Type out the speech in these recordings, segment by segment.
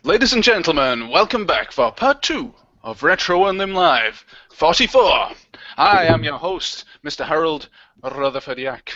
Ladies and gentlemen, welcome back for part 2 of Retro Unlim Live 44. I am your host, Mr. Harold Rutherfordiak.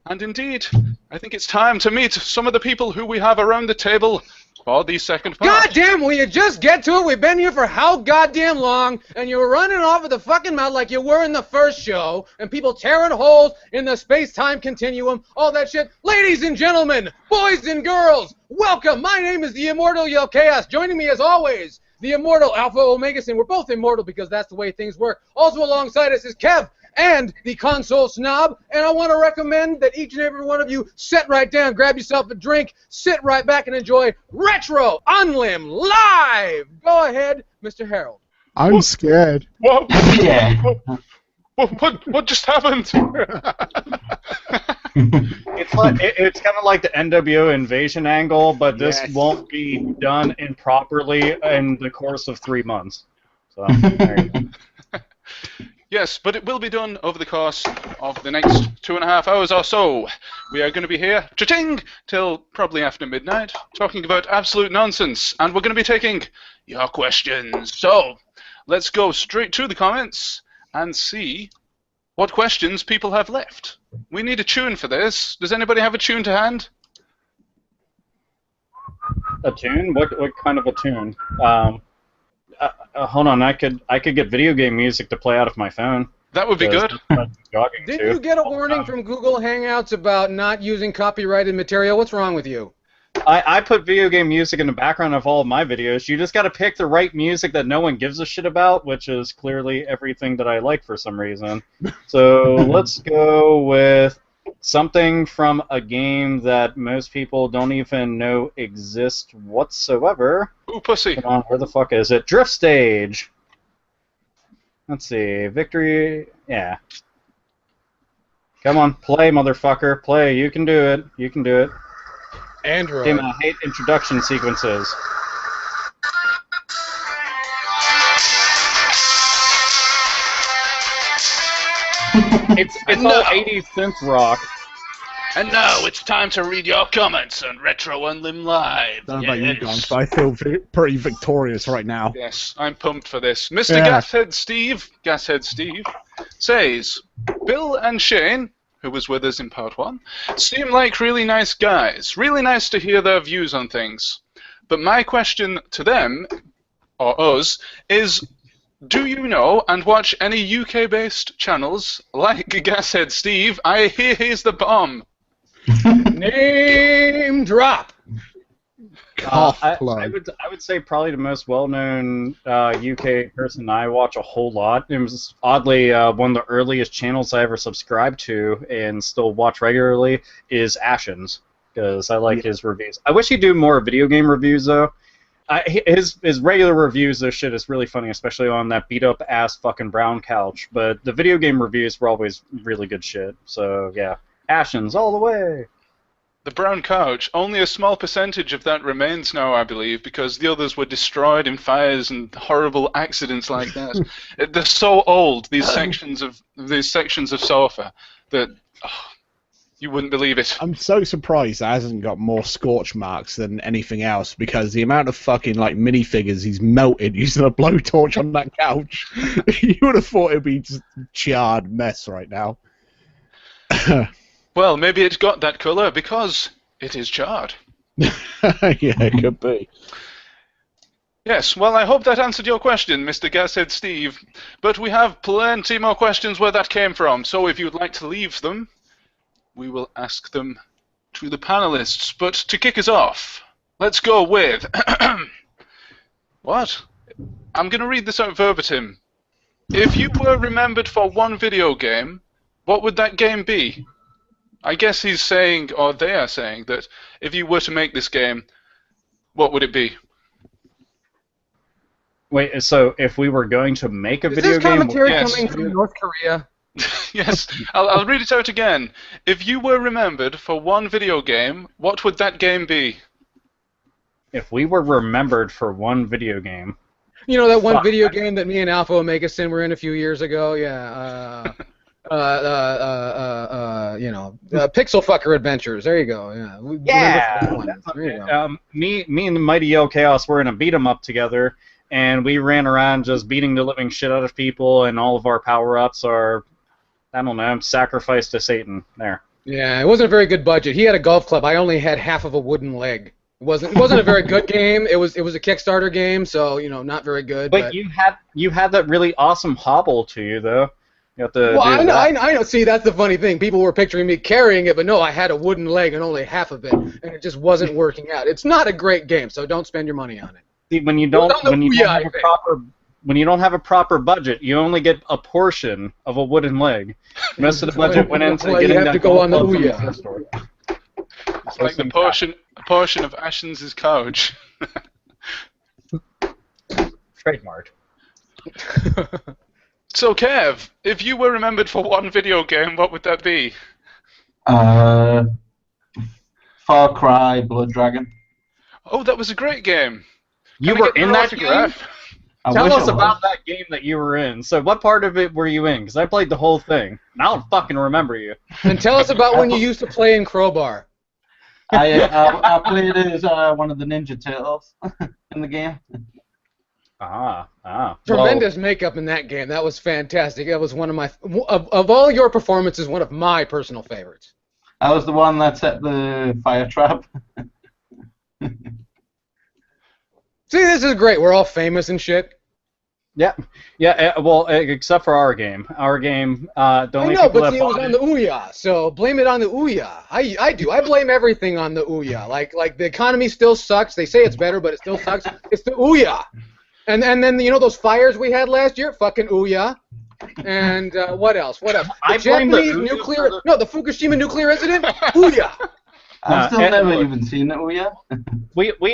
And indeed, I think it's time to meet some of the people who we have around the table for the second part. Goddamn, will you just get to it? We've been here for how goddamn long, and you're running off with the fucking mouth like you were in the first show, and people tearing holes in the space-time continuum, all that shit. Ladies and gentlemen, boys and girls, welcome. My name is the Immortal Yell Chaos. Joining me as always, the Immortal Alpha Omega Sin. We're both immortal because that's the way things work. Also alongside us is Kev and the Console Snob, and I want to recommend that each and every one of you sit right down, grab yourself a drink, sit right back and enjoy Retro Unlim Live! Go ahead, Mr. Harold. I'm scared. Whoa! Yeah. What just happened? It's kind of like the NWO invasion angle, but this Yes. won't be done improperly in the course of 3 months. So, there you go. Yes, but it will be done over the course of the next 2.5 hours or so. We are going to be here, cha-ching, till probably after midnight, talking about absolute nonsense, and we're going to be taking your questions. So, let's go straight to the comments and see what questions people have left. We need a tune for this. Does anybody have a tune to hand? A tune? What kind of a tune? Hold on, I could get video game music to play out of my phone. That would be good. Didn't you get a warning from Google Hangouts about not using copyrighted material? What's wrong with you? I put video game music in the background of all of my videos. You just got to pick the right music that no one gives a shit about, which is clearly everything that I like for some reason. So let's go with something from a game that most people don't even know exists whatsoever. Ooh, pussy. Come on, where the fuck is it? Drift Stage! Let's see, Victory, yeah. Come on, play, motherfucker, play, you can do it, you can do it. Android. Damn, I hate introduction sequences. It's all 80s synth rock. And now it's time to read your comments on Retro Unlim Live. I don't know about you guys, but I feel pretty victorious right now. Yes, I'm pumped for this. Mr. Yeah. Gashead Steve, says, Bill and Shane, who was with us in part 1, seem like really nice guys. Really nice to hear their views on things. But my question to them, or us, is, do you know and watch any UK-based channels like Gashead Steve? I hear he's the bomb. Name drop. I would say probably the most well-known UK person I watch a whole lot. It was oddly one of the earliest channels I ever subscribed to and still watch regularly is Ashens, because I like his reviews. I wish he'd do more video game reviews though. His regular reviews of shit is really funny, especially on that beat-up ass fucking brown couch. But the video game reviews were always really good shit. So yeah, Ashens all the way. The brown couch, only a small percentage of that remains now, I believe, because the others were destroyed in fires and horrible accidents like that. They're so old, these sections of sofa, that you wouldn't believe it. I'm so surprised it hasn't got more scorch marks than anything else, because the amount of fucking like minifigures he's melted using a blowtorch on that couch, you would have thought it'd be just charred mess right now. Well, maybe it got that colour because it is charred. Yeah, it could be. Yes, well, I hope that answered your question, Mr. Gashead Steve. But we have plenty more questions where that came from, so if you'd like to leave them, we will ask them to the panelists. But to kick us off, let's go with... What? I'm going to read this out verbatim. If you were remembered for one video game, what would that game be? I guess he's saying, or they are saying, that if you were to make this game, what would it be? Wait, so if we were going to make a Is video this game... commentary Yes. coming from North Korea? Yes, I'll read it out again. If you were remembered for one video game, what would that game be? If we were remembered for one video game... You know that one Fuck. video game that me and Alpha Omega Sin were in a few years ago? Yeah. Pixel Fucker Adventures. There you go. Yeah. There you go. Me and the Mighty Yell Chaos were in a beat 'em up together, and we ran around just beating the living shit out of people, and all of our power-ups are, I don't know, sacrificed to Satan. There. Yeah, it wasn't a very good budget. He had a golf club. I only had half of a wooden leg. It wasn't a very good game. It was a Kickstarter game, so not very good. But you had that really awesome hobble to you though. You have to. Well, I know. See, that's the funny thing. People were picturing me carrying it, but no, I had a wooden leg and only half of it, and it just wasn't working out. It's not a great game, so don't spend your money on it. See, when you don't have a proper budget, you only get a portion of a wooden leg. Most of the budget went into getting you have that to go on the Ouya. It's like the portion of Ashens' couch. Trademark. So, Kev, if you were remembered for one video game, what would that be? Far Cry Blood Dragon. Oh, that was a great game. You were in that game? Tell us about that game that you were in. So what part of it were you in? Because I played the whole thing. And I don't fucking remember you. And tell us about when you used to play in Crowbar. I played as one of the Ninja Turtles in the game. Tremendous makeup in that game. That was fantastic. That was one of my of all your performances, one of my personal favorites. I was the one that set the fire trap. See, this is great. We're all famous and shit. Yeah. Well, except for our game. Our game. I know, but see, it was on the Ouya, so blame it on the Ouya. I do. I blame everything on the Ouya. Like the economy still sucks. They say it's better, but it still sucks. It's the Ouya. And then those fires we had last year, fucking Ouya. And what else? The Fukushima nuclear incident, Ouya. I've still never even seen it, Ouya. We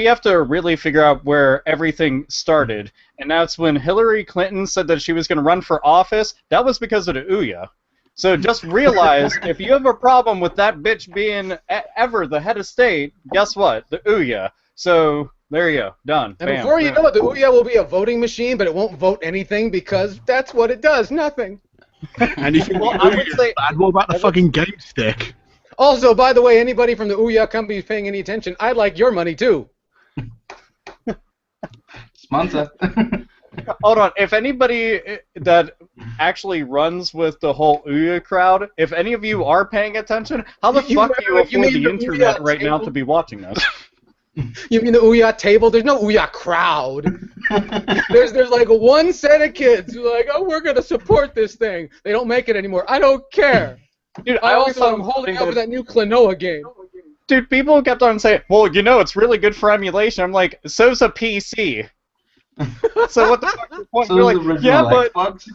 have to really figure out where everything started, and that's when Hillary Clinton said that she was going to run for office. That was because of the Ouya. So just realize, if you have a problem with that bitch being ever the head of state, guess what? The Ouya. So there you go, done. And before you know it, the Ouya will be a voting machine, but it won't vote anything because that's what it does, nothing. And if you want bad, what about the fucking game stick? Also, by the way, anybody from the Ouya company is paying any attention, I'd like your money too. Sponsor. Hold on. If anybody that actually runs with the whole Ouya crowd, if any of you are paying attention, how the fuck do you afford the internet right now to be watching this? You mean the Ouya table? There's no Ouya crowd. There's like one set of kids who are like, oh, we're going to support this thing. They don't make it anymore. I don't care. Dude, I also am holding out for that new Klonoa game. Dude, people kept on saying, well, it's really good for emulation. I'm like, so's a PC. So what the fuck is the point? So you're like, yeah, but Xbox?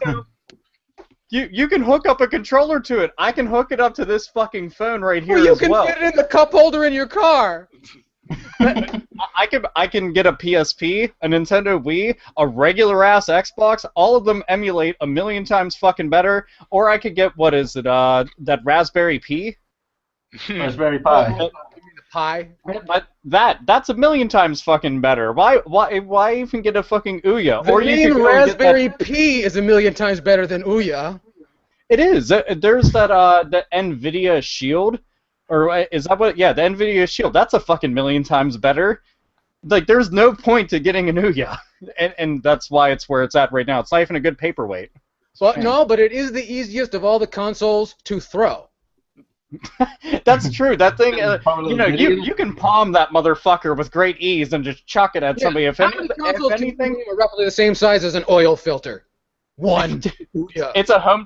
you can hook up a controller to it. I can hook it up to this fucking phone right here you can fit it in the cup holder in your car. I can get a PSP, a Nintendo Wii, a regular ass Xbox. All of them emulate a million times fucking better. Or I could get that Raspberry Pi. Raspberry Pi. Pi. But that's a million times fucking better. Why even get a fucking Ouya? The name Raspberry Pi is a million times better than Ouya. It is. There's that NVIDIA Shield. Or is that what? Yeah, the NVIDIA Shield. That's a fucking million times better. Like, there's no point to getting an Ouya, and that's why it's where it's at right now. It's not even a good paperweight. Well, no, but it is the easiest of all the consoles to throw. That's true. That thing, you can palm that motherfucker with great ease and just chuck it at somebody. If anything, are roughly the same size as an oil filter. One. Yeah. It's a home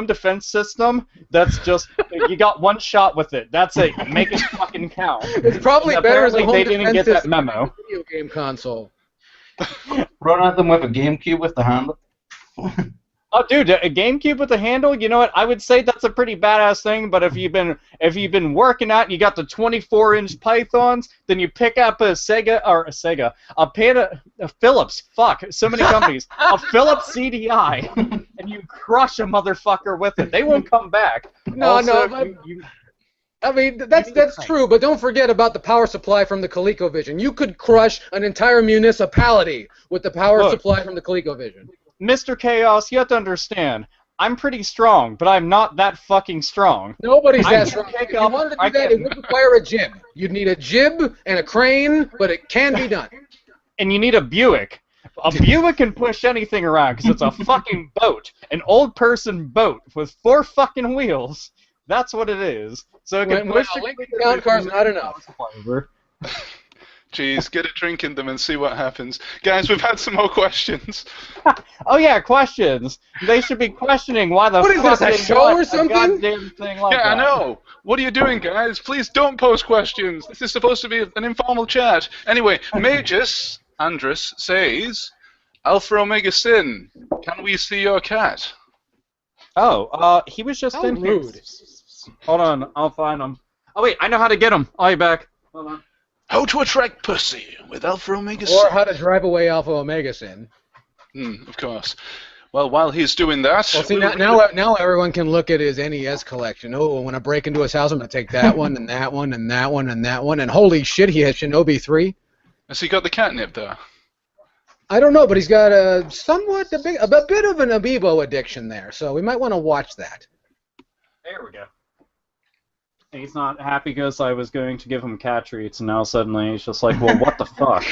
defense system. That's just you got one shot with it. That's it. Make it fucking count. It's probably better as a home they defense didn't get that system memo. than a video game console. Run at them with a GameCube with the handle. Oh, dude, a GameCube with a handle. You know what? I would say that's a pretty badass thing. But if you've been working out, and you got the 24-inch Pythons, then you pick up a Philips. Fuck, so many companies. A Philips CDI, and you crush a motherfucker with it. They won't come back. I mean, that's true, but don't forget about the power supply from the ColecoVision. You could crush an entire municipality with the power supply from the ColecoVision. Mr. Chaos, you have to understand, I'm pretty strong, but I'm not that fucking strong. Nobody's I that can strong. pick If you up- wanted to do I that, can- it would require a jib. You'd need a jib and a crane, but it can be done. And you need a Buick. A Buick can push anything around because it's a fucking boat. An old person boat with 4 fucking wheels. That's what it is. So it can When push a Lincoln Town Car's not enough. Jeez, get a drink in them and see what happens. Guys, we've had some more questions. Oh yeah, questions. They should be questioning why the What is fuck this, a they show want or a something? goddamn thing like Yeah, I that. know. What are you doing, guys? Please don't post questions. This is supposed to be an informal chat. Anyway, Magus Andrus says, Alpha Omega Sin, can we see your cat? Oh, he was just How in here. rude. Hold on, I'll find him. Oh wait, I know how to get him. I'll be back. Hold on. How to attract pussy with Alpha Omega Or Sin. how to drive away Alpha Omega Sin. Of course. Well, while he's doing that... Well, see, we'll now everyone can look at his NES collection. Oh, when I break into his house, I'm going to take that one, and that one, and that one, and that one. And holy shit, he has Shinobi 3. Has he got the catnip there? I don't know, but he's got a bit of an Amiibo addiction there, so we might want to watch that. There we go. He's not happy because I was going to give him cat treats, and now suddenly he's just like, well, what the fuck?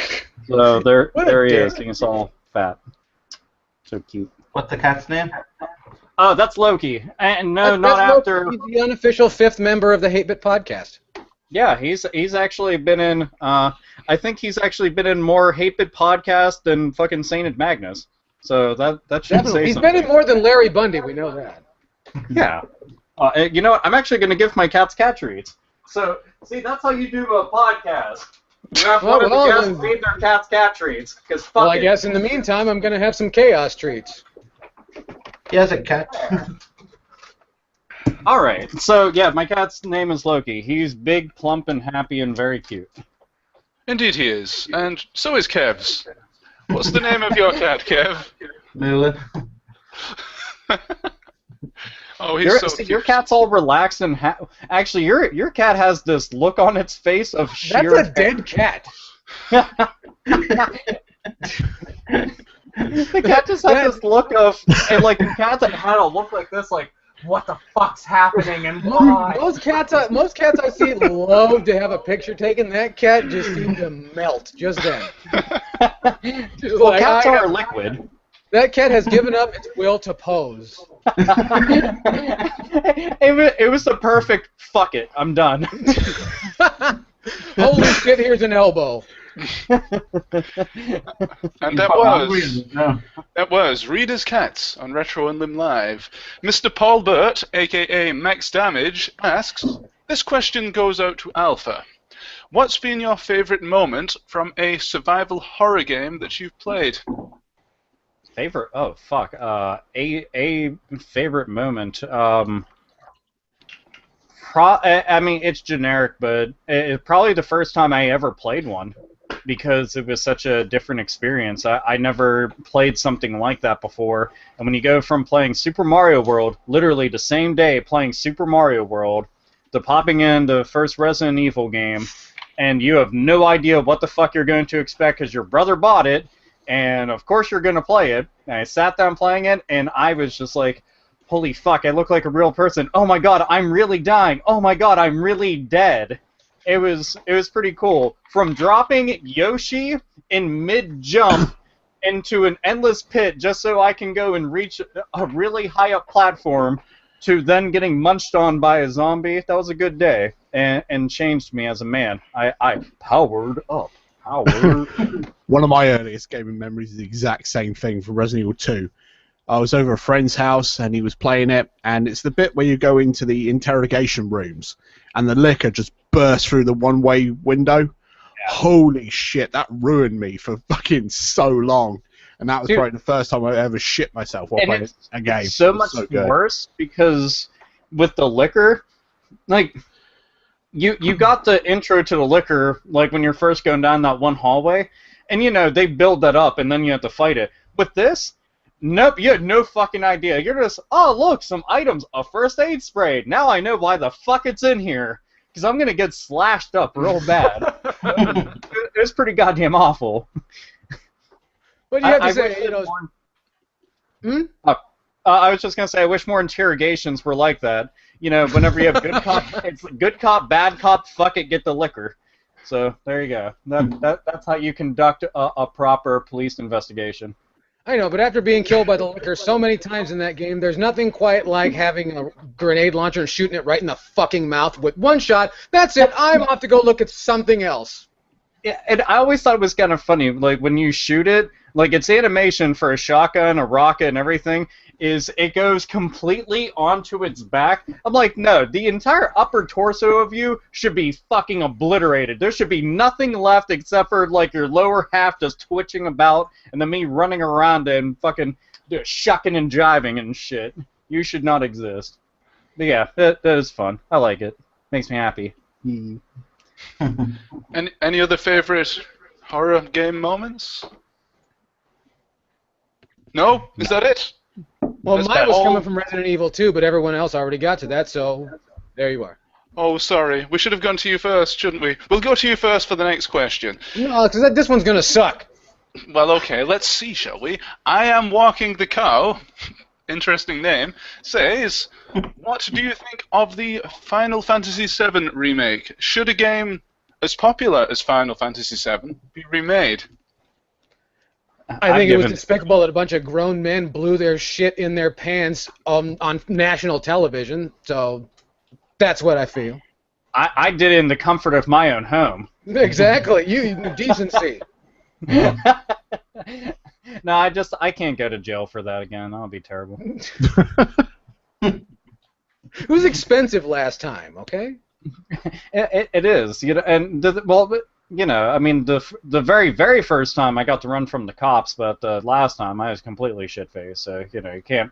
So there he is. He's all fat. So cute. What's the cat's name? Oh, that's Loki. And no, That's not after. He's the unofficial 5th member of the 8-Bit podcast. Yeah, he's actually been in. I think he's actually been in more 8-Bit podcast than fucking Sainted Magnus. So that should Definitely. say He's something. been in more than Larry Bundy, we know that. Yeah. You know what? I'm actually going to give my cats cat treats. So, see, that's how you do a podcast. You have one of the guests then- feed their cats cat treats. Because fuck Well, I it. guess in the meantime, I'm going to have some chaos treats. He has a cat. Alright, so yeah, my cat's name is Loki. He's big, plump, and happy, and very cute. Indeed he is. And so is Kev's. What's the name of your cat, Kev? Moolin. Oh, he's so See, cute. your cat's all relaxed and actually, your cat has this look on its face of sheer. That's a dead cat. The cat just has this look of, and like the cat that had a look like this, like what the fuck's happening and why? Most cats I see love to have a picture taken. That cat just seemed to melt just then. Well, Like, cats are liquid. That cat has given up its will to pose. It was the perfect fuck it, I'm done. Holy shit, here's an elbow. And that was Reader's Cats on Retro Unlim Live. Mr. Paul Burt, aka Max Damage, asks, this question goes out to Alpha. What's been your favourite moment from a survival horror game that you've played? Favorite? Oh fuck. A favorite moment. I mean, it's generic, but it's probably the first time I ever played one, because it was such a different experience. I never played something like that before, and when you go from playing Super Mario World, literally the same day playing Super Mario World, to popping in the first Resident Evil game, and you have no idea what the fuck you're going to expect because your brother bought it, and of course you're going to play it, and I sat down playing it, and I was just like, holy fuck, I look like a real person. Oh my god, I'm really dying. Oh my god, I'm really dead. It was pretty cool. From dropping Yoshi in mid-jump into an endless pit just so I can go and reach a really high-up platform to then getting munched on by a zombie, that was a good day and changed me as a man. I powered up. One of my earliest gaming memories is the exact same thing from Resident Evil 2. I was over a friend's house and he was playing it, and it's the bit where you go into the interrogation rooms and the liquor just bursts through the one-way window. Yeah. Holy shit, that ruined me for fucking so long. And that was probably the first time I ever shit myself while playing a game. So much worse because with the liquor, like, you got the intro to the liquor, like when you're first going down that one hallway, and you know, they build that up and then you have to fight it. With this, nope, you had no fucking idea. You're just, oh look, some items, a first aid spray. Now I know why the fuck it's in here, because I'm gonna get slashed up real bad. It was pretty goddamn awful. But you have to say, you know. I was just gonna say, I wish more interrogations were like that. You know, whenever you have good cop, it's good cop, bad cop. Fuck it, get the liquor. So there you go. That's how you conduct a proper police investigation. I know, but after being killed by the liquor so many times in that game, there's nothing quite like having a grenade launcher and shooting it right in the fucking mouth with one shot. That's it. I'm off to go look at something else. Yeah, and I always thought it was kind of funny, like when you shoot it, like its animation for a shotgun, a rocket, and everything is it goes completely onto its back. I'm like, no, the entire upper torso of you should be fucking obliterated. There should be nothing left except for like your lower half just twitching about, and then me running around and fucking shucking and jiving and shit. You should not exist. But yeah, that is fun. I like it. Makes me happy. Any other favorite horror game moments? No? Is that it? Well, That's mine was all- coming from Resident Evil 2, but everyone else already got to that, so there you are. Oh, sorry. We should have gone to you first, shouldn't we? We'll go to you first for the next question. No, because this one's going to suck. Well, okay, let's see, shall we? I Am Walking the Cow, interesting name, says, what do you think of the Final Fantasy VII remake? Should a game as popular as Final Fantasy VII be remade? I think it was despicable that a bunch of grown men blew their shit in their pants on national television, so that's what I feel. I did it in the comfort of my own home. Exactly. You decency. No, I can't go to jail for that again. That'll be terrible. It was expensive last time, okay? It is, you know, and you know, I mean, the very, very first time I got to run from the cops, but the last time I was completely shit-faced. So, you know, you can't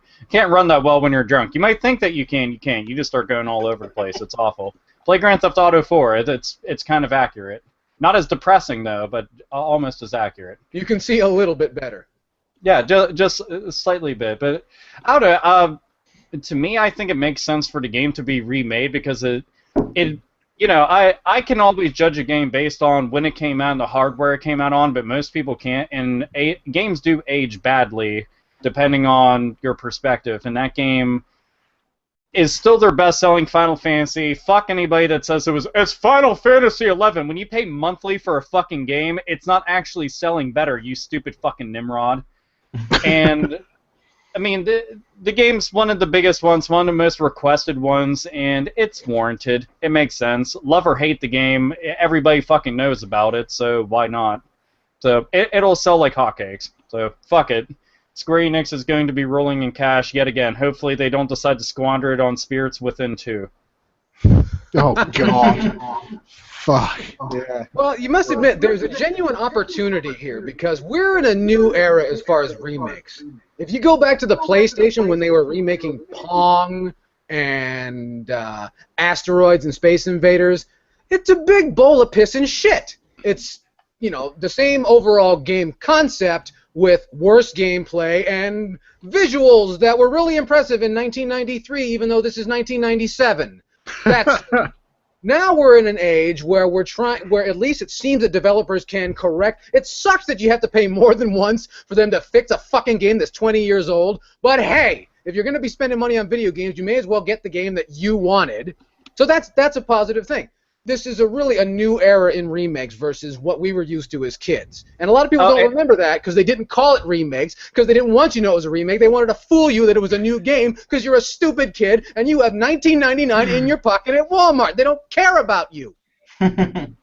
run that well when you're drunk. You might think that you can, you can't. You just start going all over the place. It's awful. Play Grand Theft Auto 4. It's kind of accurate. Not as depressing though, but almost as accurate. You can see a little bit better. Yeah, just slightly bit, but I don't know. To me, I think it makes sense for the game to be remade because it you know, I can always judge a game based on when it came out and the hardware it came out on, but most people can't, and games do age badly depending on your perspective, and that game is still their best-selling Final Fantasy. Fuck anybody that says it's Final Fantasy 11. When you pay monthly for a fucking game, it's not actually selling better, you stupid fucking Nimrod. And I mean, the game's one of the biggest ones, one of the most requested ones, and it's warranted. It makes sense. Love or hate the game, everybody fucking knows about it, so why not? So it'll sell like hotcakes. So fuck it. Square Enix is going to be rolling in cash yet again. Hopefully they don't decide to squander it on Spirits Within 2. Oh, God. Fuck. Yeah. Well, you must admit, there's a genuine opportunity here, because we're in a new era as far as remakes. If you go back to the PlayStation when they were remaking Pong and Asteroids and Space Invaders, it's a big bowl of piss and shit. It's, you know, the same overall game concept with worse gameplay and visuals that were really impressive in 1993, even though this is 1997. That's now we're in an age where where at least it seems that developers can correct. It sucks that you have to pay more than once for them to fix a fucking game that's 20 years old. But hey, if you're going to be spending money on video games, you may as well get the game that you wanted. So that's a positive thing. This is really a new era in remakes versus what we were used to as kids. And a lot of people don't remember that because they didn't call it remakes because they didn't want you to know it was a remake. They wanted to fool you that it was a new game because you're a stupid kid and you have $19.99 in your pocket at Walmart. They don't care about you. And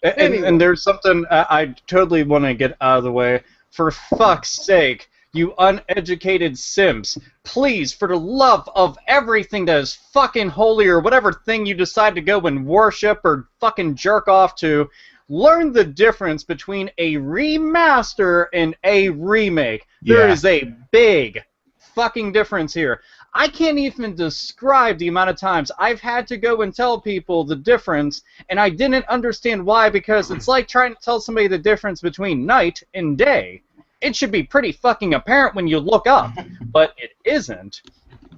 there's something I totally want to get out of the way. For fuck's sake, you uneducated simps, please, for the love of everything that is fucking holy or whatever thing you decide to go and worship or fucking jerk off to, learn the difference between a remaster and a remake. There is a big fucking difference here. I can't even describe the amount of times I've had to go and tell people the difference, and I didn't understand why, because it's like trying to tell somebody the difference between night and day. It should be pretty fucking apparent when you look up, but it isn't.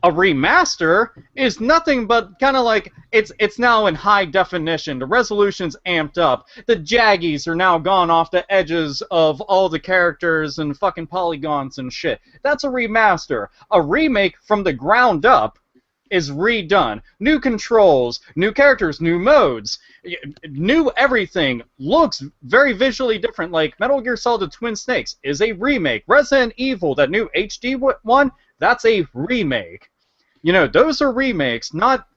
A remaster is nothing but kind of like it's now in high definition. The resolution's amped up. The jaggies are now gone off the edges of all the characters and fucking polygons and shit. That's a remaster. A remake from the ground up is redone. New controls, new characters, new modes, new everything. Looks very visually different. Like Metal Gear Solid Twin Snakes is a remake. Resident Evil, that new HD one, that's a remake. You know, those are remakes, not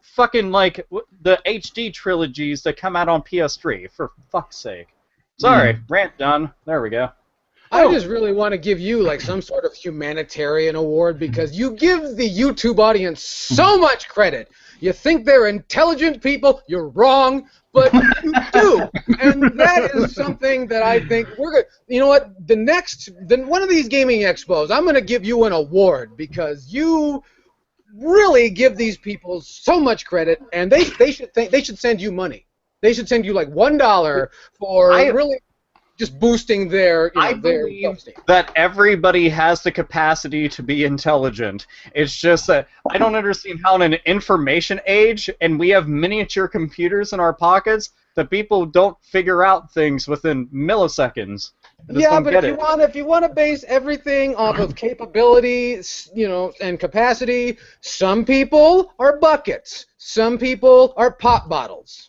fucking like the HD trilogies that come out on PS3, for fuck's sake. Sorry, rant done. There we go. I just really want to give you like some sort of humanitarian award because you give the YouTube audience so much credit. You think they're intelligent people, you're wrong, but you do. And that is something that I think we're good. You know what? One of these gaming expos, I'm going to give you an award because you really give these people so much credit, and they should send you money. They should send you like $1 for really just boosting their. I believe that everybody has the capacity to be intelligent. It's just that I don't understand how in an information age, and we have miniature computers in our pockets, that people don't figure out things within milliseconds. Yeah, but if you want to base everything off of capability, and capacity, some people are buckets, some people are pop bottles.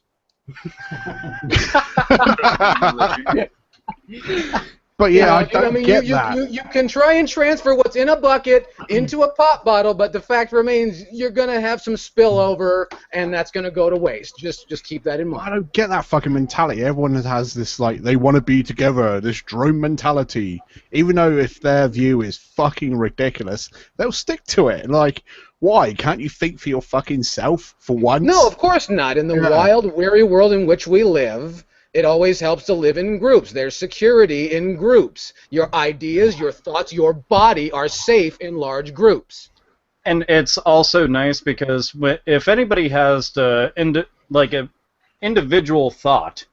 But yeah, I don't get that. You can try and transfer what's in a bucket into a pop bottle, but the fact remains you're going to have some spillover, and that's going to go to waste. Just keep that in mind. I don't get that fucking mentality. Everyone has this, like, they want to be together, this drone mentality. Even though if their view is fucking ridiculous, they'll stick to it. Like, why? Can't you think for your fucking self for once? No, of course not. In the wild, weary world in which we live, it always helps to live in groups. There's security in groups. Your ideas, your thoughts, your body are safe in large groups. And it's also nice because if anybody has an individual thought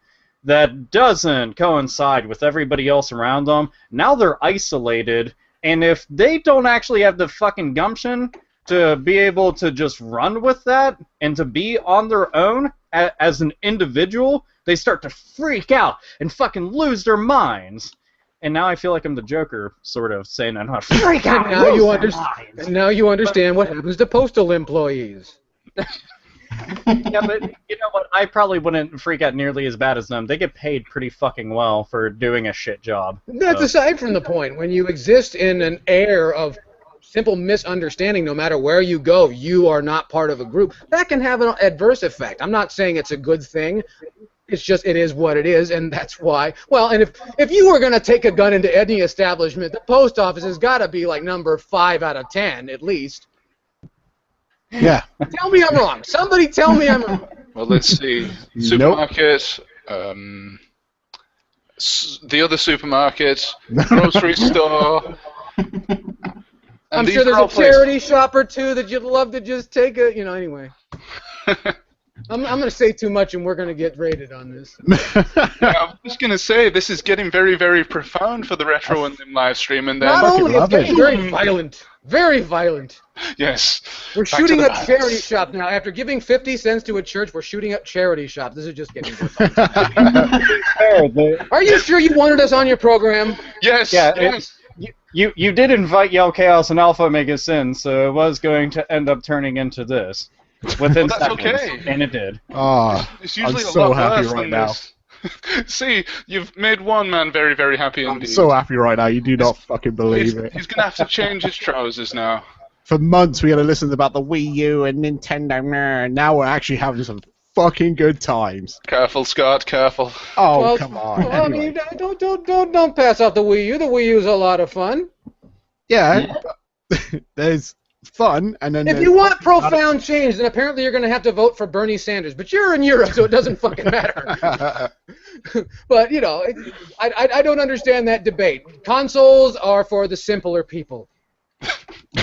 that doesn't coincide with everybody else around them, now they're isolated, and if they don't actually have the fucking gumption to be able to just run with that and to be on their own as an individual, they start to freak out and fucking lose their minds. And now I feel like I'm the Joker, sort of, saying I'm not freak out. And now you understand what happens to postal employees. Yeah, but you know what? I probably wouldn't freak out nearly as bad as them. They get paid pretty fucking well for doing a shit job. That's aside from the point. When you exist in an air of simple misunderstanding, no matter where you go, you are not part of a group. That can have an adverse effect. I'm not saying it's a good thing. It's just, it is what it is, and that's why. Well, and if you were going to take a gun into any establishment, the post office has got to be like number 5 out of 10, at least. Yeah. Tell me I'm wrong. Somebody tell me I'm wrong. Well, let's see. Supermarket, the other supermarket, grocery store. I'm sure there's a charity shop or two that you'd love to just take a, anyway. I'm going to say too much and we're going to get rated on this. I was just going to say, this is getting very, very profound for the Retro Unlim live stream. And not only, it's getting very violent. Very violent. Yes. We're shooting up charity shops now. After giving 50 cents to a church, we're shooting up charity shops. This is just getting Are you sure you wanted us on your program? Yes. Yeah, yes. You did invite Yell Chaos and Alpha Omega Sin, so it was going to end up turning into this. Within seconds, okay. And it did. It's usually I'm so happy right now. See, you've made one man very, very happy indeed. I'm so happy right now. You do not fucking believe it. He's going to have to change his trousers now. For months we had to listen about the Wii U and Nintendo, and now we're actually having some fucking good times. Careful, Scott. Careful. Oh, well, come on. Well, anyway. I mean, don't pass off the Wii U. The Wii U's a lot of fun. Yeah. There's fun, and then if you want profound change, then apparently you're going to have to vote for Bernie Sanders. But you're in Europe, so it doesn't fucking matter. But I don't understand that debate. Consoles are for the simpler people. You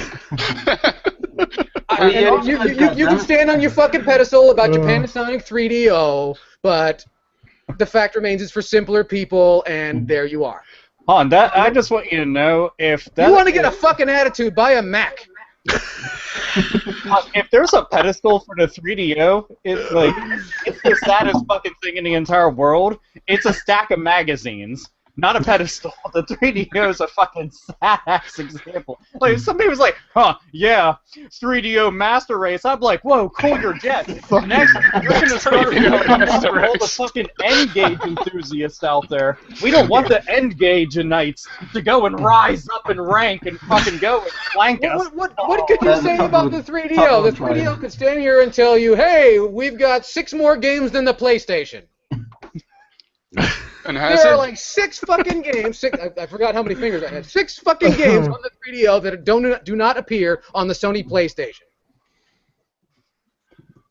can stand on your fucking pedestal about your Panasonic 3DO, but the fact remains it's for simpler people, and there you are. I just want you to know if that. You want to get a fucking attitude, buy a Mac. If there's a pedestal for the 3DO, it's the saddest fucking thing in the entire world. It's a stack of magazines, not a pedestal. The 3DO is a fucking sad-ass example. Like, somebody was like, yeah, 3DO Master Race. I'm like, whoa, cool your jet. Next, you're going to start all the fucking N-Gage enthusiasts out there. We don't want the N-Gage-ites to go and rise up in rank and fucking go and flank us. What could you say about the 3DO? The 3DO could stand here and tell you, hey, we've got 6 more games than the PlayStation. And there are like 6 fucking games. I forgot how many fingers I had. 6 fucking games on the 3DO that do not appear on the Sony PlayStation.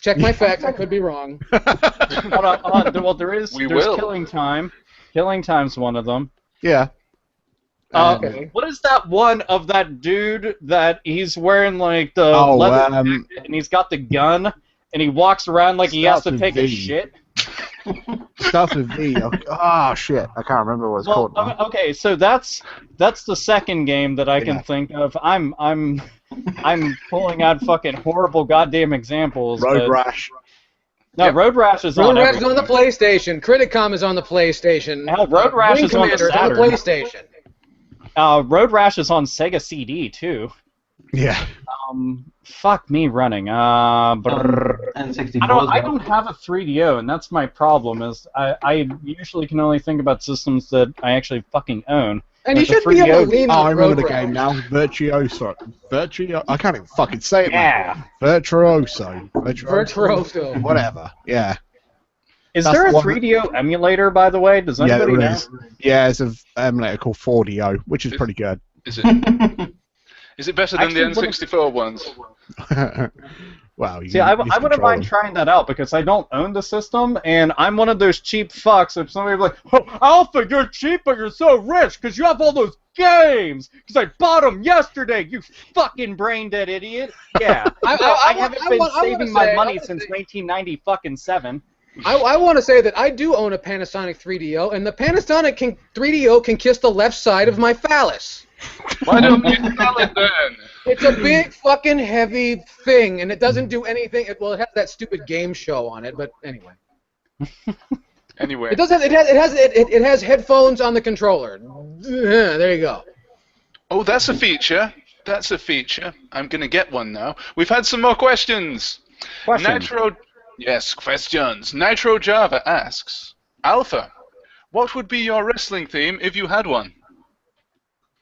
Check my facts. I could be wrong. Hold on. Well, there's Killing Time. Killing Time's one of them. Yeah. Okay. What is that one of that dude that he's wearing like the leather jacket and he's got the gun and he walks around like he has to take a shit? Starts with V. Oh shit! I can't remember what it's called. Okay, so that's the second game that I can think of. I'm pulling out fucking horrible goddamn examples. Road Rash. No, Road Rash is on. Road Rash is on the PlayStation. Criticom is on the PlayStation. Hell, Road Rash is on the Saturn. PlayStation. Road Rash is on Sega CD too. Yeah. Fuck me running. N64. I don't have a 3DO, and that's my problem. Is I usually can only think about systems that I actually fucking own. And you should be able to lean on I remember Road the game Rash. now. Virtuoso. I can't even fucking say it. Yeah. Virtuoso. Whatever. Yeah. Is there a 3DO emulator, by the way? Does anybody know? Yeah, it's an emulator called 4DO, which is pretty good. Is it? Is it better than the N64 ones? Wow. I wouldn't mind trying that out because I don't own the system, and I'm one of those cheap fucks. If somebody's like, "Oh, Alpha, you're cheap, but you're so rich because you have all those games because I bought them yesterday, you fucking brain dead idiot." Yeah. I haven't been saving my money since 1997. I want to say that I do own a Panasonic 3DO, and the Panasonic 3DO can kiss the left side of my phallus. Why don't you sell it then? It's a big fucking heavy thing, and it doesn't do anything. It has that stupid game show on it, but anyway. Anyway. It has headphones on the controller. There you go. Oh, that's a feature. That's a feature. I'm gonna get one now. We've had some more questions. Questions. Nitro Java asks, Alpha, what would be your wrestling theme if you had one?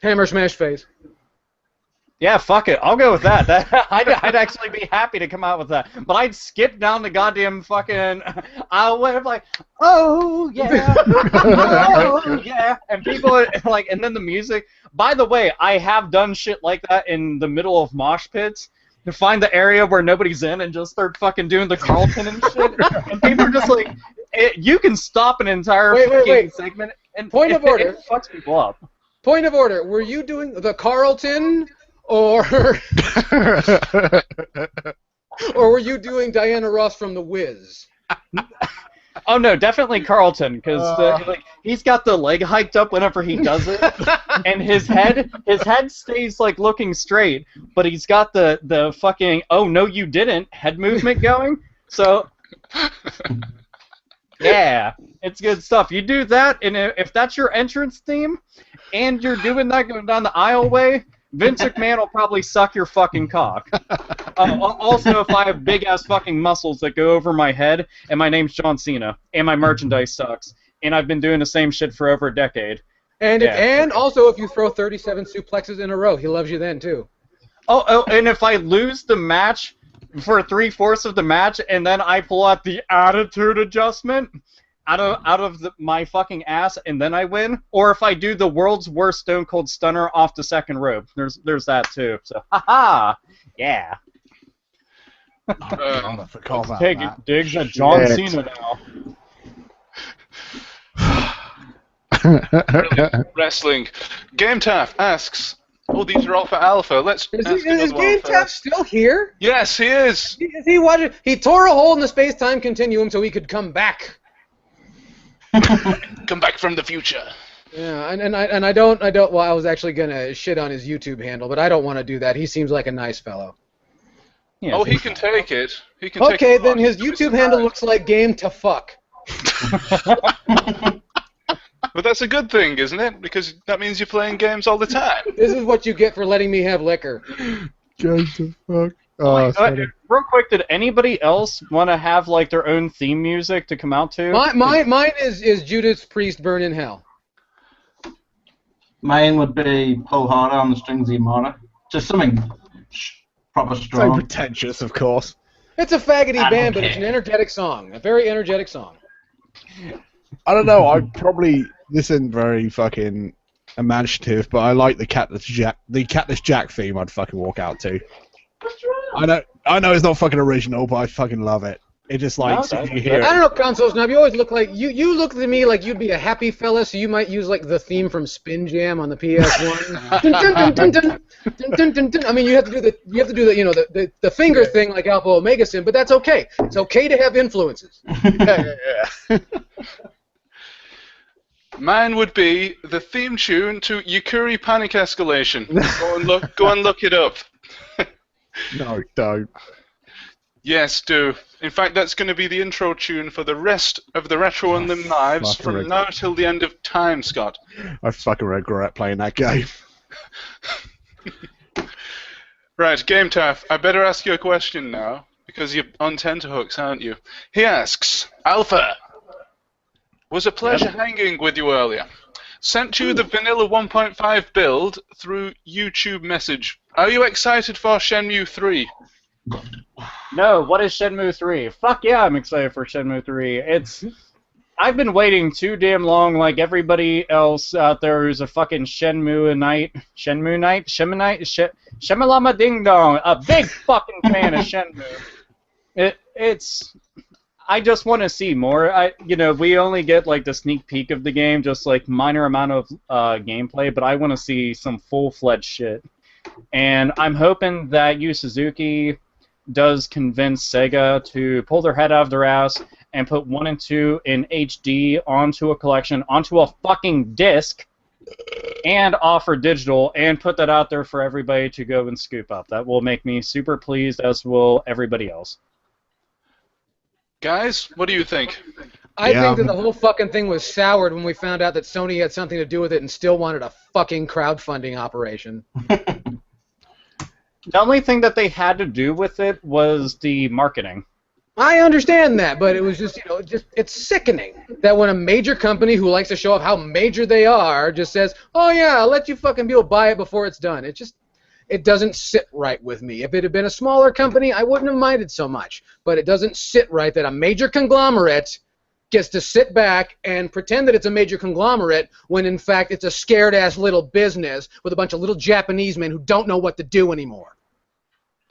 Hammer Smash Face. Yeah, fuck it. I'll go with that. I'd actually be happy to come out with that. But I'd skip down the goddamn fucking aisle where I'm like, oh yeah, oh yeah, and people are like, and then the music. By the way, I have done shit like that in the middle of mosh pits. To find the area where nobody's in and just start fucking doing the Carlton and shit. And people are just like, you can stop an entire fucking segment and Point of order. It fucks people up. Point of order. Were you doing the Carlton or were you doing Diana Ross from The Wiz? Oh no, definitely Carlton, because he's got the leg hiked up whenever he does it, and his head stays like looking straight, but he's got the fucking oh no you didn't head movement going. So yeah, it's good stuff. You do that, and if that's your entrance theme, and you're doing that going down the aisleway, Vince McMahon will probably suck your fucking cock. Also, if I have big-ass fucking muscles that go over my head, and my name's John Cena, and my merchandise sucks, and I've been doing the same shit for over a decade. And also, if you throw 37 suplexes in a row, he loves you then, too. Oh, and if I lose the match for 3/4 of the match, and then I pull out the attitude adjustment out of my fucking ass, and then I win, or if I do the world's worst Stone Cold Stunner off the second rope, there's that too. So, haha, yeah. Take it, digs at John Cena now. Wrestling. Game Taff asks, oh, these are all for Alpha. Let's is Game Taff still here? Yes, he is. Is he watching? He tore a hole in the space-time continuum so he could come back. Come back from the future. Yeah, and I don't. Well, I was actually gonna shit on his YouTube handle, but I don't want to do that. He seems like a nice fellow. Yeah, Oh, he can take it. He can take Okay, it then on. his YouTube handle looks like Game to Fuck. But that's a good thing, isn't it? Because that means you're playing games all the time. This is what you get for letting me have liquor. Go to fuck. Wait, real quick, did anybody else want to have like their own theme music to come out to? Mine is Judas Priest Burn in Hell. Mine would be Pull Harder on the Strings of Your Monitor. Just something proper So strong. pretentious, of course. It's a faggoty I don't band, but care. it's an energetic song. A very energetic song. I don't know. This isn't very fucking imaginative, but I like the Cactus Jack theme. I'd fucking walk out to. I know it's not fucking original, but I fucking love it. It just like No, if you hear I it. don't know, Console Snob. You always look like you look to me like you'd be a happy fella, so you might use like the theme from Spin Jam on the PS1. Dun, dun, dun, dun, dun, dun, dun, dun, dun. I mean, you have to do the finger thing like Alpha Omega Sin, but that's okay. It's okay to have influences. Yeah. Mine would be the theme tune to Yukuri Panic Escalation. Go and look it up. No, don't. Yes, do. In fact, that's going to be the intro tune for the rest of the Retro Unlim lives fucking from right. now till the end of time, Scott. I fucking regret playing that game. Right, Game Taff, I better ask you a question now, because you're on tenterhooks, aren't you? He asks, Alpha, was a pleasure hanging with you earlier. Sent you the vanilla 1.5 build through YouTube message. Are you excited for Shenmue 3? No, what is Shenmue 3? Fuck yeah, I'm excited for Shenmue 3. I've been waiting too damn long, like everybody else out there who's a fucking Shemalama Ding Dong, a big fucking fan of Shenmue. I just want to see more. We only get like the sneak peek of the game, just like minor amount of gameplay, but I want to see some full-fledged shit. And I'm hoping that Yu Suzuki does convince Sega to pull their head out of their ass and put 1 and 2 in HD onto a collection, onto a fucking disc, and offer digital, and put that out there for everybody to go and scoop up. That will make me super pleased, as will everybody else. Guys, what do you think? I think that the whole fucking thing was soured when we found out that Sony had something to do with it and still wanted a fucking crowdfunding operation. The only thing that they had to do with it was the marketing. I understand that, but it was just, it's sickening that when a major company who likes to show off how major they are just says, oh yeah, I'll let you fucking people buy it before it's done. It doesn't sit right with me. If it had been a smaller company, I wouldn't have minded so much. But it doesn't sit right that a major conglomerate gets to sit back and pretend that it's a major conglomerate when in fact it's a scared-ass little business with a bunch of little Japanese men who don't know what to do anymore.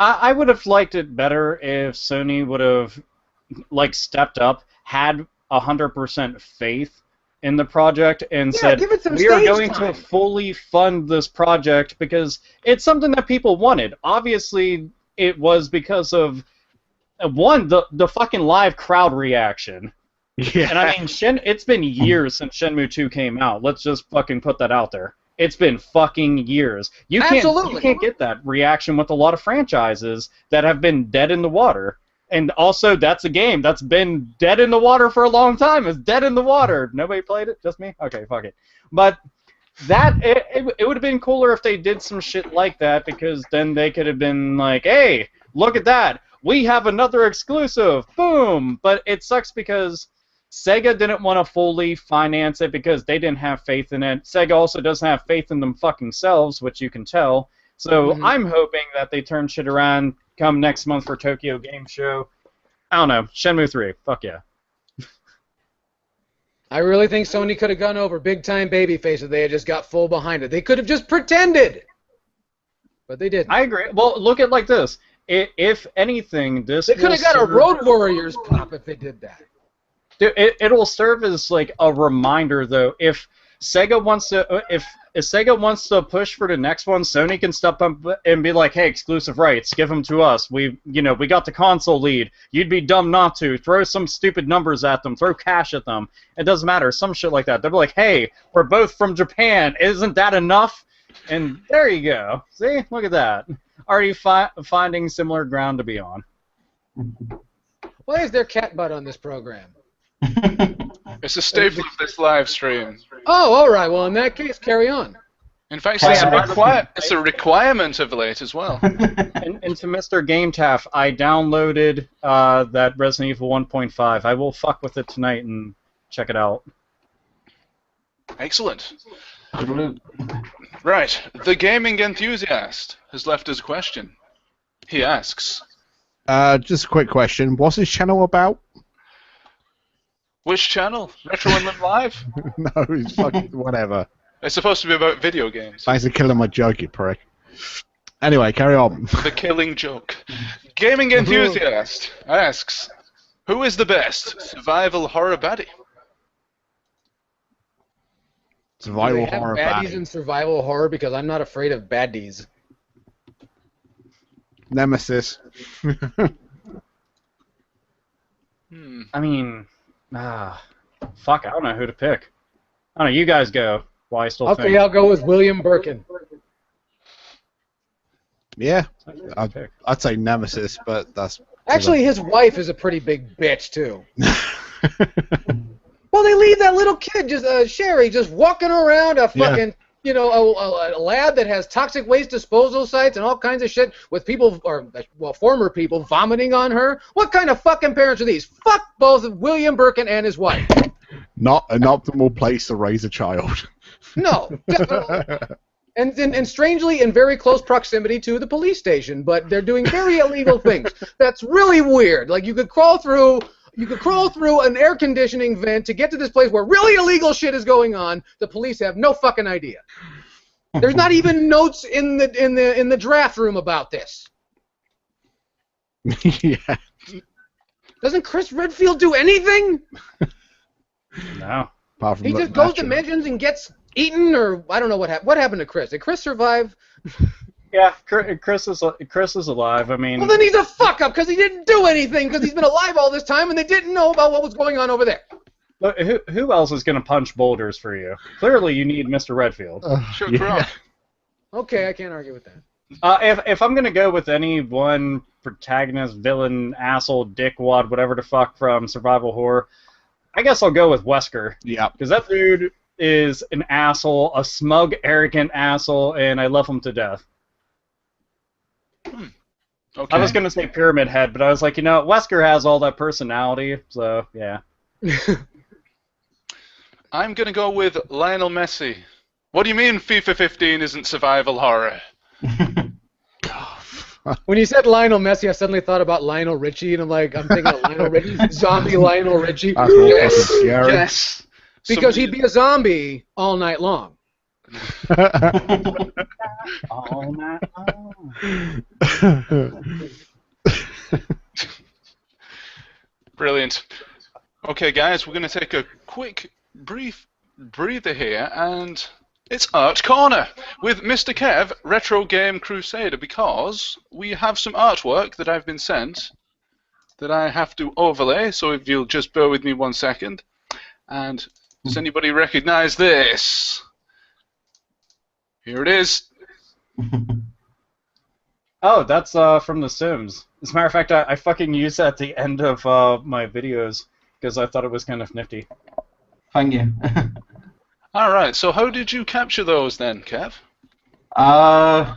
I would have liked it better if Sony would have stepped up, had 100% faith in the project, and said, give it some we are stage going time. to fully fund this project because it's something that people wanted. Obviously, it was because of, one, the fucking live crowd reaction. Yeah. And I mean, it's been years since Shenmue 2 came out. Let's just fucking put that out there. It's been fucking years. You can't get that reaction with a lot of franchises that have been dead in the water. And also, that's a game that's been dead in the water for a long time. It's dead in the water. Nobody played it? Just me? Okay, fuck it. But it would have been cooler if they did some shit like that, because then they could have been like, hey, look at that. We have another exclusive. Boom. But it sucks because Sega didn't want to fully finance it because they didn't have faith in it. Sega also doesn't have faith in them fucking selves, which you can tell. So I'm hoping that they turn shit around come next month for Tokyo Game Show. I don't know. Shenmue 3. Fuck yeah. I really think Sony could have gone over big-time babyface if they had just got full behind it. They could have just pretended. But they didn't. I agree. Well, look at it like this. If anything, this They could have got a Road Warriors pop if they did that. It'll serve as like a reminder, though. If Sega wants to, if if Sega wants to push for the next one, Sony can step up and be like, hey, exclusive rights, give them to us. We got the console lead. You'd be dumb not to. Throw some stupid numbers at them. Throw cash at them. It doesn't matter. Some shit like that. They'll be like, hey, we're both from Japan. Isn't that enough? And there you go. See? Look at that. Already finding similar ground to be on. Why is there cat butt on this program? It's a staple of this live stream. Oh, all right. Well, in that case, carry on. In fact, it's a requirement of late as well. And to Mr. GameTaff, I downloaded that Resident Evil 1.5. I will fuck with it tonight and check it out. Excellent. Right, the gaming enthusiast has left us a question. He asks, just a quick question. What's his channel about? which channel? Retro Unlim Live? No, he's fucking whatever. It's supposed to be about video games. Thanks for killing my joke, you prick. Anyway, carry on. The killing joke. Gaming enthusiast asks, who is the best survival horror baddie? Survival Do they have horror baddies baddie. in survival horror? Because I'm not afraid of baddies. Nemesis. I mean, fuck, I don't know who to pick. I don't know, you guys go. While I still Okay, think. I'll go with William Birkin. Yeah, I'd say Nemesis, but that's... Actually, his wife is a pretty big bitch, too. Well, they leave that little kid, just Sherry, just walking around a fucking, a lab that has toxic waste disposal sites and all kinds of shit with people, former people, vomiting on her. What kind of fucking parents are these? Fuck both William Birkin and his wife. Not an optimal place to raise a child. No, definitely. And strangely in very close proximity to the police station, but they're doing very illegal things. That's really weird. Like you could crawl through an air conditioning vent to get to this place where really illegal shit is going on. The police have no fucking idea. There's not even notes in the draft room about this. Yeah. Doesn't Chris Redfield do anything? No. Apart from He just goes to mentions and gets eaten, or I don't know what happened to Chris. Did Chris survive? Yeah, Chris is alive. I mean, Well, then he's a fuck up because he didn't do anything because he's been alive all this time and they didn't know about what was going on over there. look, who else is gonna punch boulders for you? Clearly, you need Mr. Redfield. Sure, yeah. Okay, I can't argue with that. If I'm gonna go with any one protagonist, villain, asshole, dickwad, whatever the fuck from survival horror, I guess I'll go with Wesker. Yeah. Because that dude is an asshole, a smug, arrogant asshole, and I love him to death. Okay. I was going to say Pyramid Head, but I was like, Wesker has all that personality, so yeah. I'm going to go with Lionel Messi. What do you mean FIFA 15 isn't survival horror? When you said Lionel Messi, I suddenly thought about Lionel Richie, and I'm thinking of Lionel Richie, zombie Lionel Richie. That's what Yes, fucking scary. yes. Because he'd be a zombie all night long. All night long. Brilliant. Okay, guys, we're going to take a quick, brief breather here, and it's Art Corner with Mr. Kev, Retro Game Crusader, because we have some artwork that I've been sent that I have to overlay, so if you'll just bear with me 1 second. And does anybody recognize this? Here it is. Oh, that's from The Sims. As a matter of fact, I fucking use that at the end of my videos because I thought it was kind of nifty. Thank you. All right, so how did you capture those then, Kev? I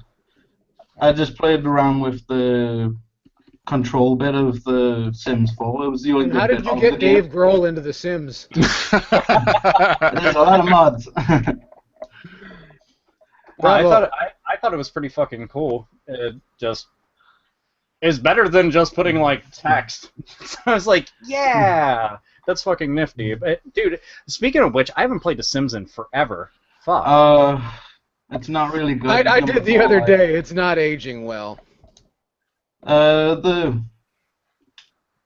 just played around with the control bit of the Sims 4. It was the only good How bit did you of get the game. Dave Grohl into The Sims? There's a lot of mods. Bravo. I thought it was pretty fucking cool. It's better than just putting like text. So I was like, yeah, that's fucking nifty. But dude, speaking of which, I haven't played The Sims in forever. Fuck. It's not really good. I did the other day. It's not aging well. The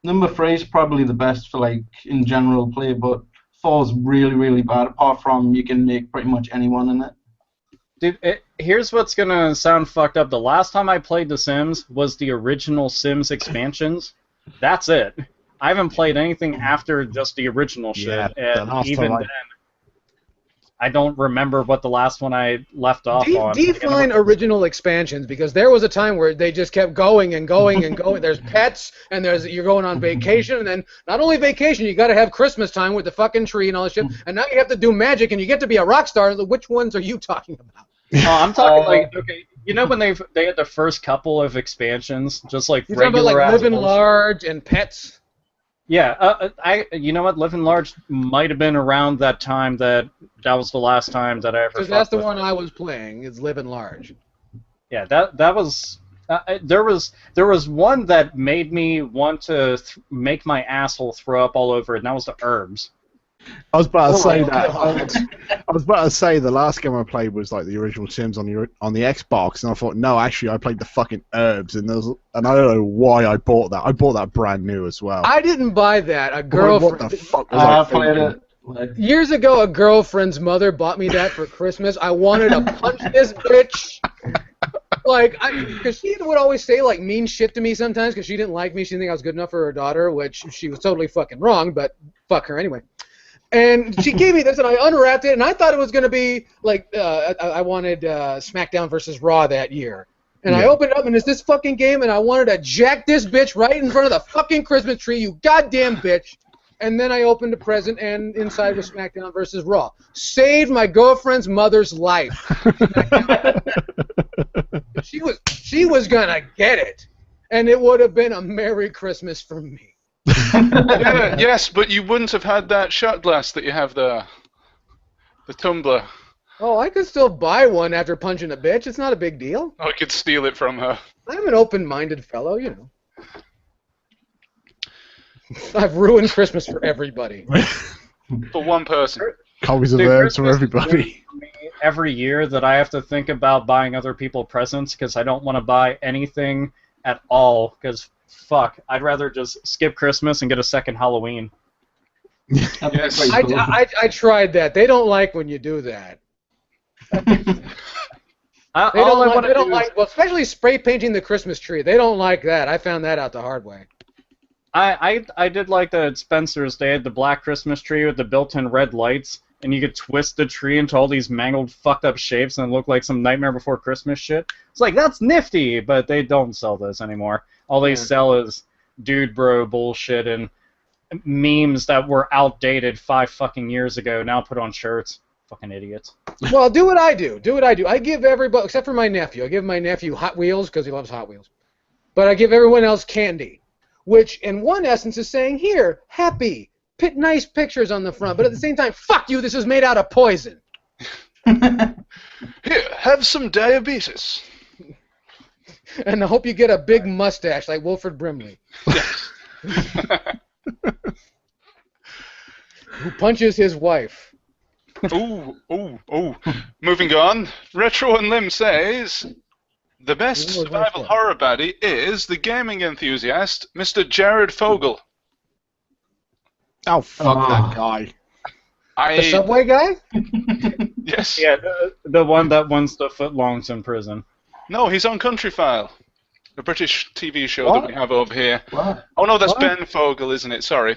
number 3 is probably the best for in general play, but 4 is really, really bad. Apart from you can make pretty much anyone in it. Dude, here's what's gonna sound fucked up. The last time I played The Sims was the original Sims expansions. That's it. I haven't played anything after just the original shit, and even then, I don't remember what the last one I left off on. Define original expansions, because there was a time where they just kept going and going and going. There's pets, and you're going on vacation, and then not only vacation, you got to have Christmas time with the fucking tree and all this shit, and now you have to do magic, and you get to be a rock star. Which ones are you talking about? I'm talking like, okay, you know when they had the first couple of expansions, just like you're regular talking about like Living Large and Pets? Yeah, you know what, Living Large might have been around that time that was the last time that I ever. Because that's the one I was playing. Is Living Large. Yeah, that was. There was one that made me want to make my asshole throw up all over it, and that was the Herbs. I was about to say that. I was about to say the last game I played was like the original Sims on the Xbox, and I thought, no, actually, I played the fucking Herbs, and I don't know why I bought that. I bought that brand new as well. I didn't buy that. A girlfriend. What the fuck was I played thinking? it. Years ago, a girlfriend's mother bought me that for Christmas. I wanted to punch this bitch. Because she would always say, like, mean shit to me sometimes because she didn't like me. She didn't think I was good enough for her daughter, which she was totally fucking wrong, but fuck her anyway. And she gave me this, and I unwrapped it, and I thought it was going to be, like, I wanted SmackDown versus Raw that year. And I opened it up, and it's this fucking game, and I wanted to jack this bitch right in front of the fucking Christmas tree, you goddamn bitch. And then I opened the present, and inside was SmackDown versus Raw. Saved my girlfriend's mother's life. She was going to get it. And it would have been a Merry Christmas for me. Yeah, yes, but you wouldn't have had that shot glass that you have there. The tumbler. Oh, I could still buy one after punching a bitch. It's not a big deal. I could steal it from her. I'm an open-minded fellow, you know. I've ruined Christmas for everybody. For one person. Copies of Herbs for everybody. Every year that I have to think about buying other people presents because I don't want to buy anything at all because fuck, I'd rather just skip Christmas and get a second Halloween. Yes. I tried that. They don't like when you do that. Well, especially spray painting the Christmas tree. They don't like that. I found that out the hard way. I did like that at Spencer's. They had the black Christmas tree with the built-in red lights, and you could twist the tree into all these mangled, fucked up shapes, and it looked like some Nightmare Before Christmas shit. It's like, that's nifty, but they don't sell this anymore. All they sell is dude bro bullshit and memes that were outdated 5 fucking years ago, now put on shirts. Fucking idiots. Well, do what I do. I give everybody, except for my nephew. I give my nephew Hot Wheels because he loves Hot Wheels. But I give everyone else candy, which in one essence is saying, here, happy, put nice pictures on the front. But at the same time, fuck you, this is made out of poison. Here, have some diabetes. And I hope you get a big mustache like Wilford Brimley. Who punches his wife. Ooh. Moving on. Retro Unlim says, the best survival horror baddie is the gaming enthusiast, Mr. Jared Fogle. Oh, fuck that guy. The subway guy? Yes. Yeah, the one that wants the footlongs in prison. No, he's on Country File, a British TV show that we have over here. What? Oh no, that's Ben Fogle, isn't it? Sorry.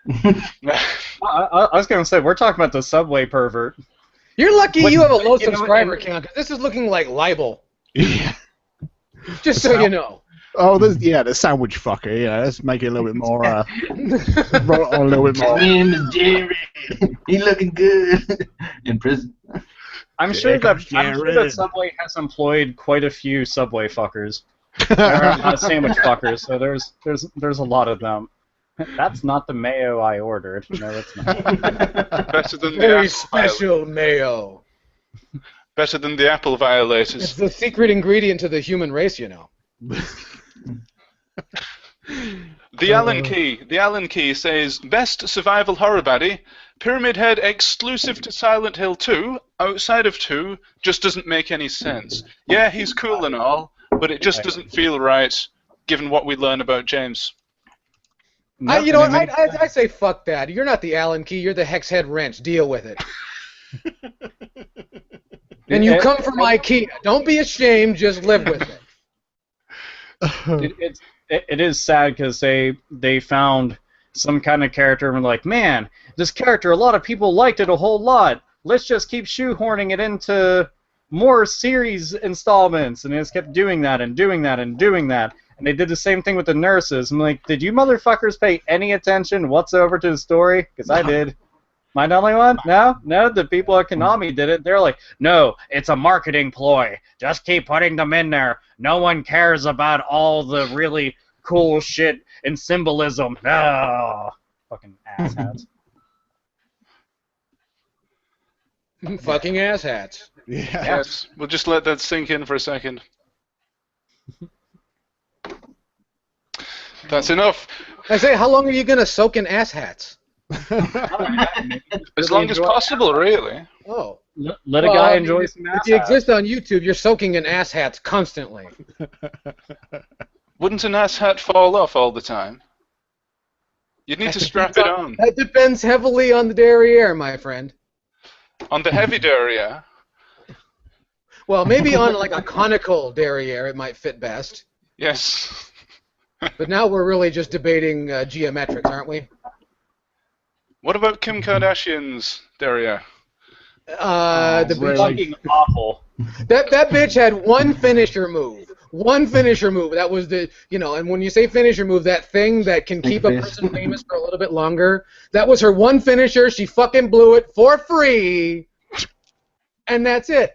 I was going to say, we're talking about the subway pervert. You're lucky you have a low subscriber count, because this is looking like libel. Yeah. Just so you know. Oh, the sandwich fucker. Yeah, let's make it a little bit more. Roll it on a little bit more. His name is Jerry. He looking good in prison. I'm sure that Subway has employed quite a few Subway fuckers. Sandwich fuckers. So there's a lot of them. That's not the mayo I ordered. No, it's not. Better than the Very special mayo. Better than the apple violators. It's the secret ingredient to the human race, you know. The Allen Key says, best survival horror baddie, Pyramid Head exclusive to Silent Hill 2, outside of 2, just doesn't make any sense. Yeah, he's cool and all, but it just doesn't feel right, given what we learn about James. I say fuck that. You're not the Allen Key, you're the Hex Head Wrench. Deal with it. And you come from IKEA. Don't be ashamed. Just live with it. It is sad because they found some kind of character and were like, man, this character, a lot of people liked it a whole lot. Let's just keep shoehorning it into more series installments. And they just kept doing that and doing that and doing that. And they did the same thing with the nurses. I'm like, did you motherfuckers pay any attention whatsoever to the story? Because I did. Am I the only one? No? The people at Konami did it. They're like, no, it's a marketing ploy. Just keep putting them in there. No one cares about all the really cool shit and symbolism. No. Fucking asshats. Fucking asshats. Yeah. Yes, we'll just let that sink in for a second. That's enough. I say, how long are you gonna soak in asshats? As long as possible, really. Oh. Let a guy enjoy some If you exist on YouTube, you're soaking in asshats constantly. Wouldn't an ass hat fall off all the time? You'd need to strap it on. That depends heavily on the derriere, my friend. On the heavy derriere. Well, maybe on like a conical derriere it might fit best. Yes. But now we're really just debating geometrics, aren't we? What about Kim Kardashian's derriere? The bitch, fucking awful. that bitch had one finisher move. One finisher move. That was the, and when you say finisher move, that thing that can keep a person famous for a little bit longer, that was her one finisher. She fucking blew it for free. And that's it.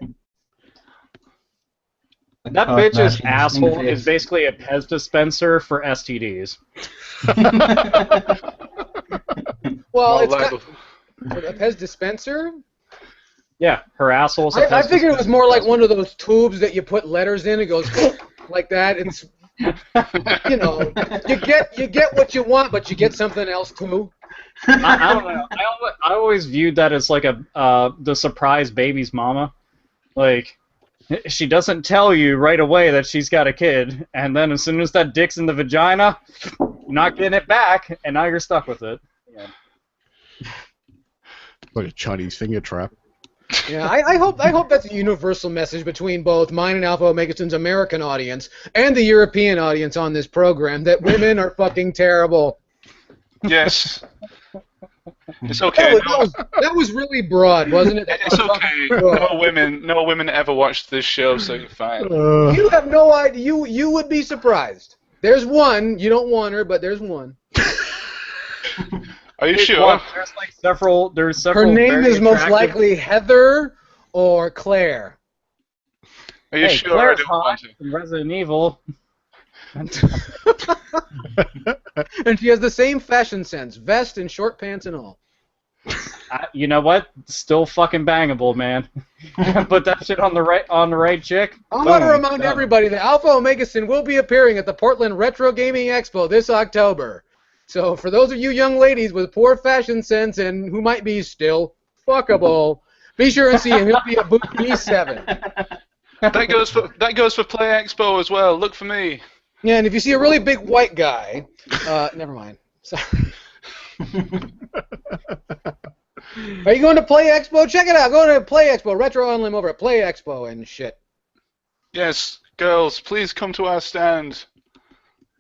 That bitch's asshole is basically a Pez dispenser for STDs. Well, it's a Pez dispenser? Yeah, her asshole's a Pez I figured it was more like dispenser. one of those tubes that you put letters in. It goes like that. It's, you get what you want, but you get something else too. I don't know. I always viewed that as like the surprise baby's mama. Like, she doesn't tell you right away that she's got a kid, and then as soon as that dick's in the vagina, you're not getting it back, and now you're stuck with it. Yeah. Like a Chinese finger trap. Yeah, I hope that's a universal message between both mine and Alpha Omegason's American audience and the European audience on this program, that women are fucking terrible. Yes. It's okay. That was really broad, wasn't it? It's okay. No women ever watched this show, so you're fine. You have no idea. You would be surprised. There's one. You don't want her, but there's one. Are you sure? There's like several. There's several. Her name very is most attractive- likely Heather or Claire. Are you Hey, sure? Claire's I don't hot want to. from Resident Evil. And she has the same fashion sense, vest and short pants and all. You know what? Still fucking bangable, man. Put that shit on the right chick. I want to Boom. remind Done. everybody that Alpha Omegason will be appearing at the Portland Retro Gaming Expo this October. So for those of you young ladies with poor fashion sense and who might be still fuckable, be sure and see him. He'll be at booth B7. That goes for Play Expo as well. Look for me. Yeah, and if you see a really big white guy, never mind. Sorry. Are you going to Play Expo? Check it out. Go to Play Expo, Retro Unlim over at Play Expo and shit. Yes, girls, please come to our stand,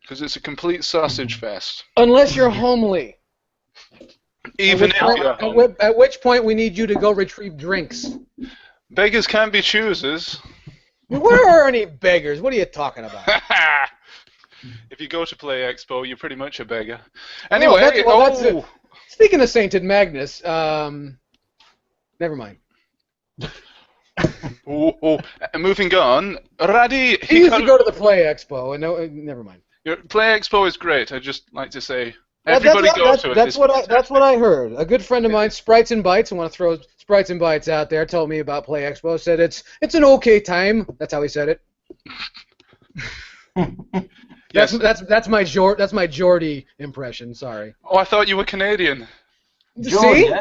because it's a complete sausage fest. Unless you're homely. Even if you're home. At which point we need you to go retrieve drinks. Beggars can't be choosers. Where are any beggars? What are you talking about? If you go to Play Expo, you're pretty much a beggar. Anyway, that's it. Speaking of Sainted Magnus, never mind. Moving on, Radi. He used to go to the Play Expo, and never mind. Play Expo is great. I'd just like to say everybody go to it. That's what I heard. A good friend of mine, Sprites and Bites, I want to throw Sprites and Bites out there, told me about Play Expo. Said it's an okay time. That's how he said it. Yes. That's my Geordie impression. Sorry. Oh, I thought you were Canadian. See?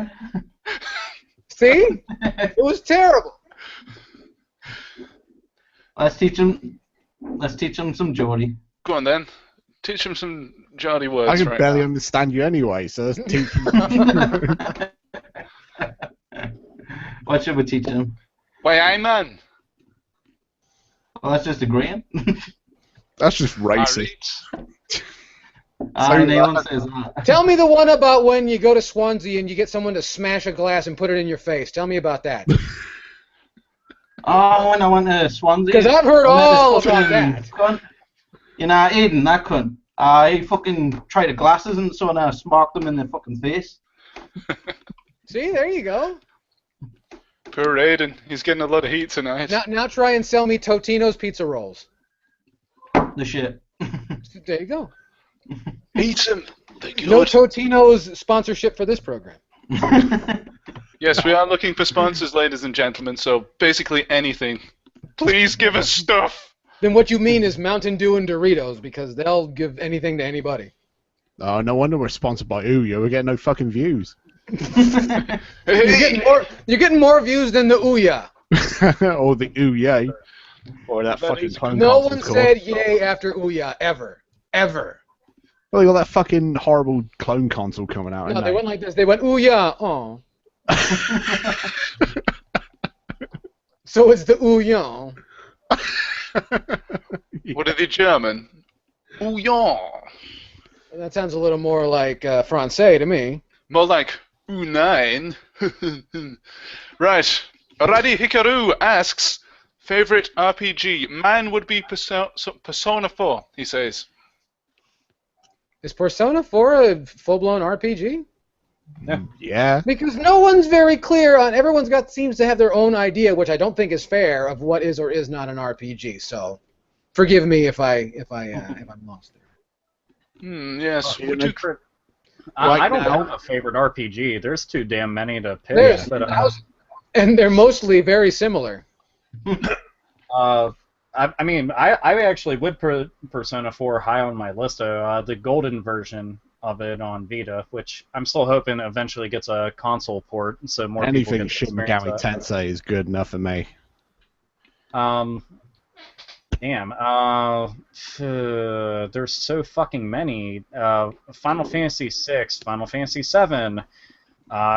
See? It was terrible. Let's teach him some Geordie. Go on then. Teach him some Geordie words. I can right barely now. understand you anyway, so let's teach What should we teach him? Why, aye, man. Well, that's just agreeing. That's just racist. Anyone says that. Tell me the one about when you go to Swansea and you get someone to smash a glass and put it in your face. Tell me about that. Oh, when I went to Swansea. Because I've heard all about that. Cunt. You know, Aiden, that cunt. He fucking tried the glasses and so, and I smacked them in the fucking face. See, there you go. Poor Aiden. He's getting a lot of heat tonight. Now try and sell me Totino's pizza rolls. The shit. There you go. Eat them. They're good. No Totino's sponsorship for this program. Yes, we are looking for sponsors, ladies and gentlemen, so basically anything. Please give us stuff. Then what you mean is Mountain Dew and Doritos, because they'll give anything to anybody. Oh, no wonder we're sponsored by Ouya. We're getting no fucking views. You're getting more views than the Ouya. Or the Ouya. Or that fucking clone No console one called. said yay after Ouya, ever. Ever. Well, they got that fucking horrible clone console coming out. No, they went like this. They went, Ouya, oh. So it's the Ouya. What are they, German? Oh, yeah. That sounds a little more like Francais to me. More like U9. Right. Radhi Hikaru asks, favorite RPG? Mine would be Persona 4, he says. Is Persona 4 a full-blown RPG? Yeah. Because no one's very clear on. Everyone's seems to have their own idea, which I don't think is fair, of what is or is not an RPG. So, forgive me if I'm lost there. Yes. I don't have a favorite RPG. There's too damn many to pick. And they're mostly very similar. I mean, I actually would put Persona 4 high on my list. The golden version of it on Vita, which I'm still hoping eventually gets a console port, so more people Anything get to Shin experience Megami that. Tensei is good enough for me. Damn. There's so fucking many. Final Fantasy VI, Final Fantasy VII,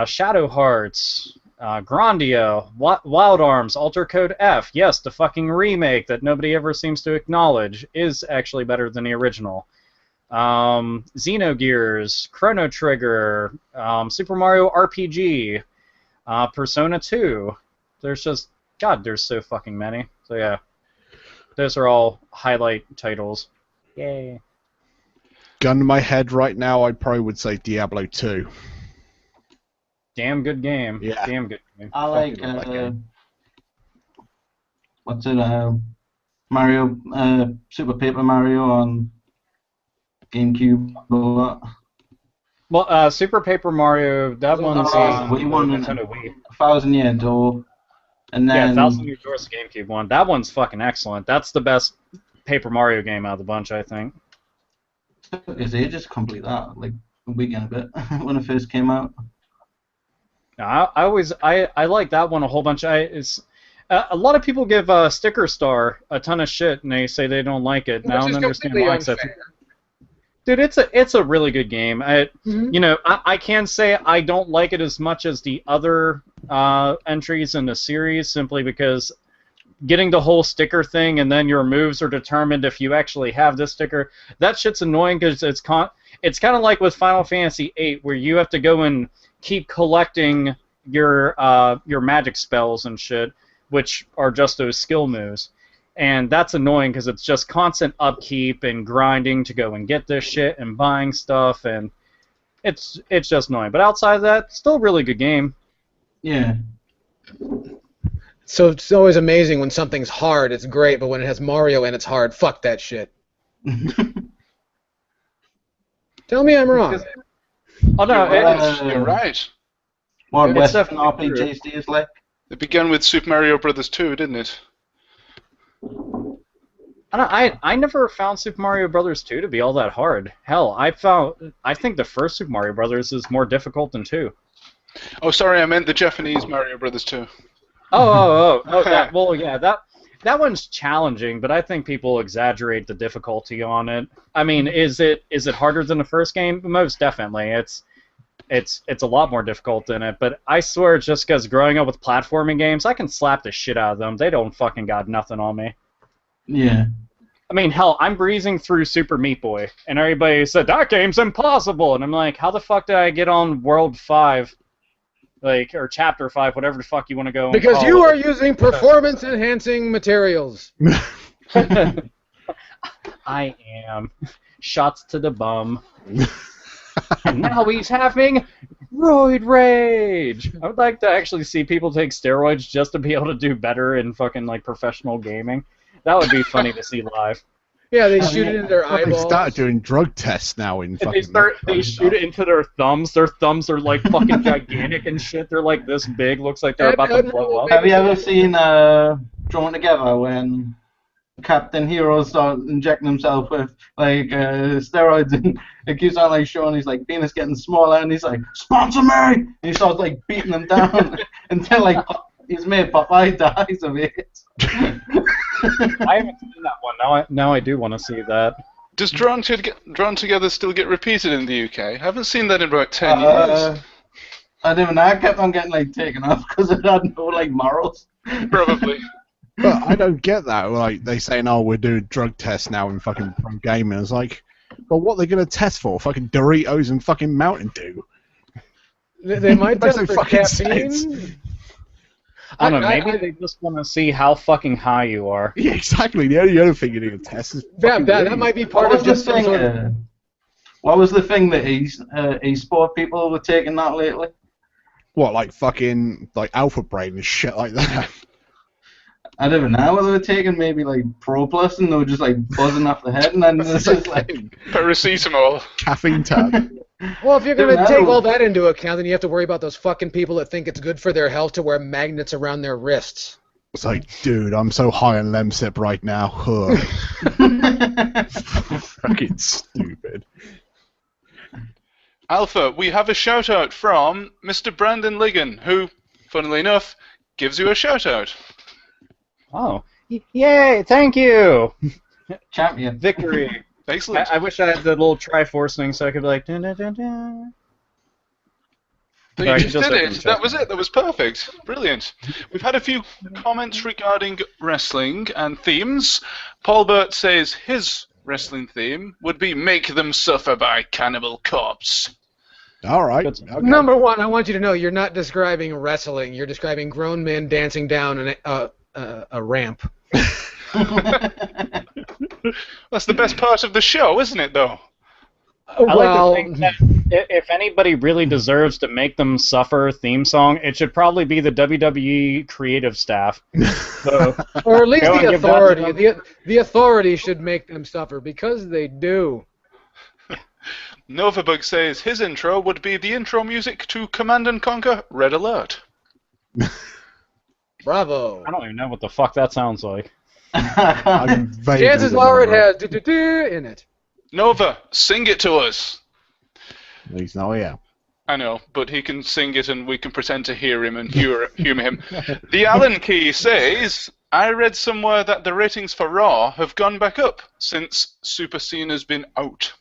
Shadow Hearts, Grandia, Wild Arms, Alter Code F. Yes, the fucking remake that nobody ever seems to acknowledge is actually better than the original. Xenogears, Chrono Trigger, Super Mario RPG, Persona 2. There's just, God, there's so fucking many. So yeah, those are all highlight titles. Yay. Gun to my head right now, I probably would say Diablo 2. Damn good game. Yeah. Damn good game. I like, what's it, Mario, Super Paper Mario on GameCube, all that. Well, Super Paper Mario, that one's we won Nintendo Wii. 1,000 Year Door, and then 1,000 Year Door's the GameCube one. That one's fucking excellent. That's the best Paper Mario game out of the bunch, I think. It took us ages to complete that, like a weekend a bit when it first came out. I like that one a whole bunch. A lot of people give Sticker Star a ton of shit, and they say they don't like it. Now I don't understand why. Except, dude, it's a really good game. You know, I can say I don't like it as much as the other entries in the series, simply because getting the whole sticker thing and then your moves are determined if you actually have this sticker. That shit's annoying because it's kind of like with Final Fantasy VIII, where you have to go and keep collecting your magic spells and shit, which are just those skill moves. And that's annoying because it's just constant upkeep and grinding to go and get this shit and buying stuff, and it's just annoying. But outside of that, still a really good game. Yeah. So it's always amazing when something's hard, it's great, but when it has Mario and it's hard, fuck that shit. Tell me I'm wrong. Oh no, You're right. What It's Western definitely true. RPGs do you like? It began with Super Mario Brothers 2, didn't it? I never found Super Mario Brothers 2 to be all that hard. Hell, I think the first Super Mario Brothers is more difficult than 2. Oh, sorry, I meant the Japanese Mario Brothers 2. Oh, that one's challenging, but I think people exaggerate the difficulty on it. I mean, is it harder than the first game? Most definitely. it's a lot more difficult in it. But I swear, it's just because growing up with platforming games, I can slap the shit out of them. They don't fucking got nothing on me. Yeah. I mean, hell, I'm breezing through Super Meat Boy, and everybody said, that game's impossible! And I'm like, how the fuck did I get on World 5? Like, or Chapter 5, whatever the fuck you want to go Because you are using performance-enhancing materials. I am. Shots to the bum. And now he's having roid rage! I would like to actually see people take steroids just to be able to do better in fucking, like, professional gaming. That would be funny to see live. Yeah, they shoot it in their They eyeballs. started doing drug tests now in fucking... They shoot it into their thumbs. Their thumbs are, like, fucking gigantic and shit. They're, like, this big. Looks like they're about to blow up. Have you ever seen Drawn Together when Captain Hero starts injecting himself with like steroids, and it keeps on like showing his like penis getting smaller, and he's like, sponsor me! And he starts like beating them down until like his mate Popeye dies of it. I haven't seen that one. Now I do want to see that. Does Drawn Together still get repeated in the UK? I haven't seen that in about 10 years. I didn't know. I kept on getting like taken off because it had no like morals. Probably. But I don't get that. Like, they saying, oh, we're doing drug tests now in fucking pro gaming. It's like, well, what are they going to test for? Fucking Doritos and fucking Mountain Dew. They might Makes test no for fucking caffeine. sense. I don't know, maybe they just want to see how fucking high you are. Yeah, exactly. The only other thing you need to test is That might be part of just some sort of... What was the thing that e-sport people were taking that lately? What, like fucking like Alpha Brain and shit like that? I don't know whether they were taking maybe like Pro Plus and they were just like buzzing off the head, and then it's just like paracetamol, caffeine tab. Well, if you're going to take all that into account, then you have to worry about those fucking people that think it's good for their health to wear magnets around their wrists. It's like, dude, I'm so high on Lemsip right now. Fucking stupid. Alpha, we have a shout out from Mr. Brandon Ligon, who, funnily enough, gives you a shout out. Oh, yay! Thank you. Champion victory. Excellent. I wish I had the little Triforce thing so I could be like dun dun dun dun. But you just did it. That was it. That was perfect. Brilliant. We've had a few comments regarding wrestling and themes. Paul Burt says his wrestling theme would be "Make Them Suffer" by Cannibal Corpse. All right. Okay. Number one, I want you to know you're not describing wrestling. You're describing grown men dancing down a ramp. That's the best part of the show, isn't it, though? I like to think that if anybody really deserves to make them suffer theme song, it should probably be the WWE creative staff. So, or at least the authority. The authority should make them suffer, because they do. Novabug says his intro would be the intro music to Command & Conquer Red Alert. Bravo. I don't even know what the fuck that sounds like. Chances are it has in it. Nova, sing it to us. He's not here. I know, but he can sing it and we can pretend to hear him and humour him. The Allen Key says, I read somewhere that the ratings for Raw have gone back up since Super Cena's been out.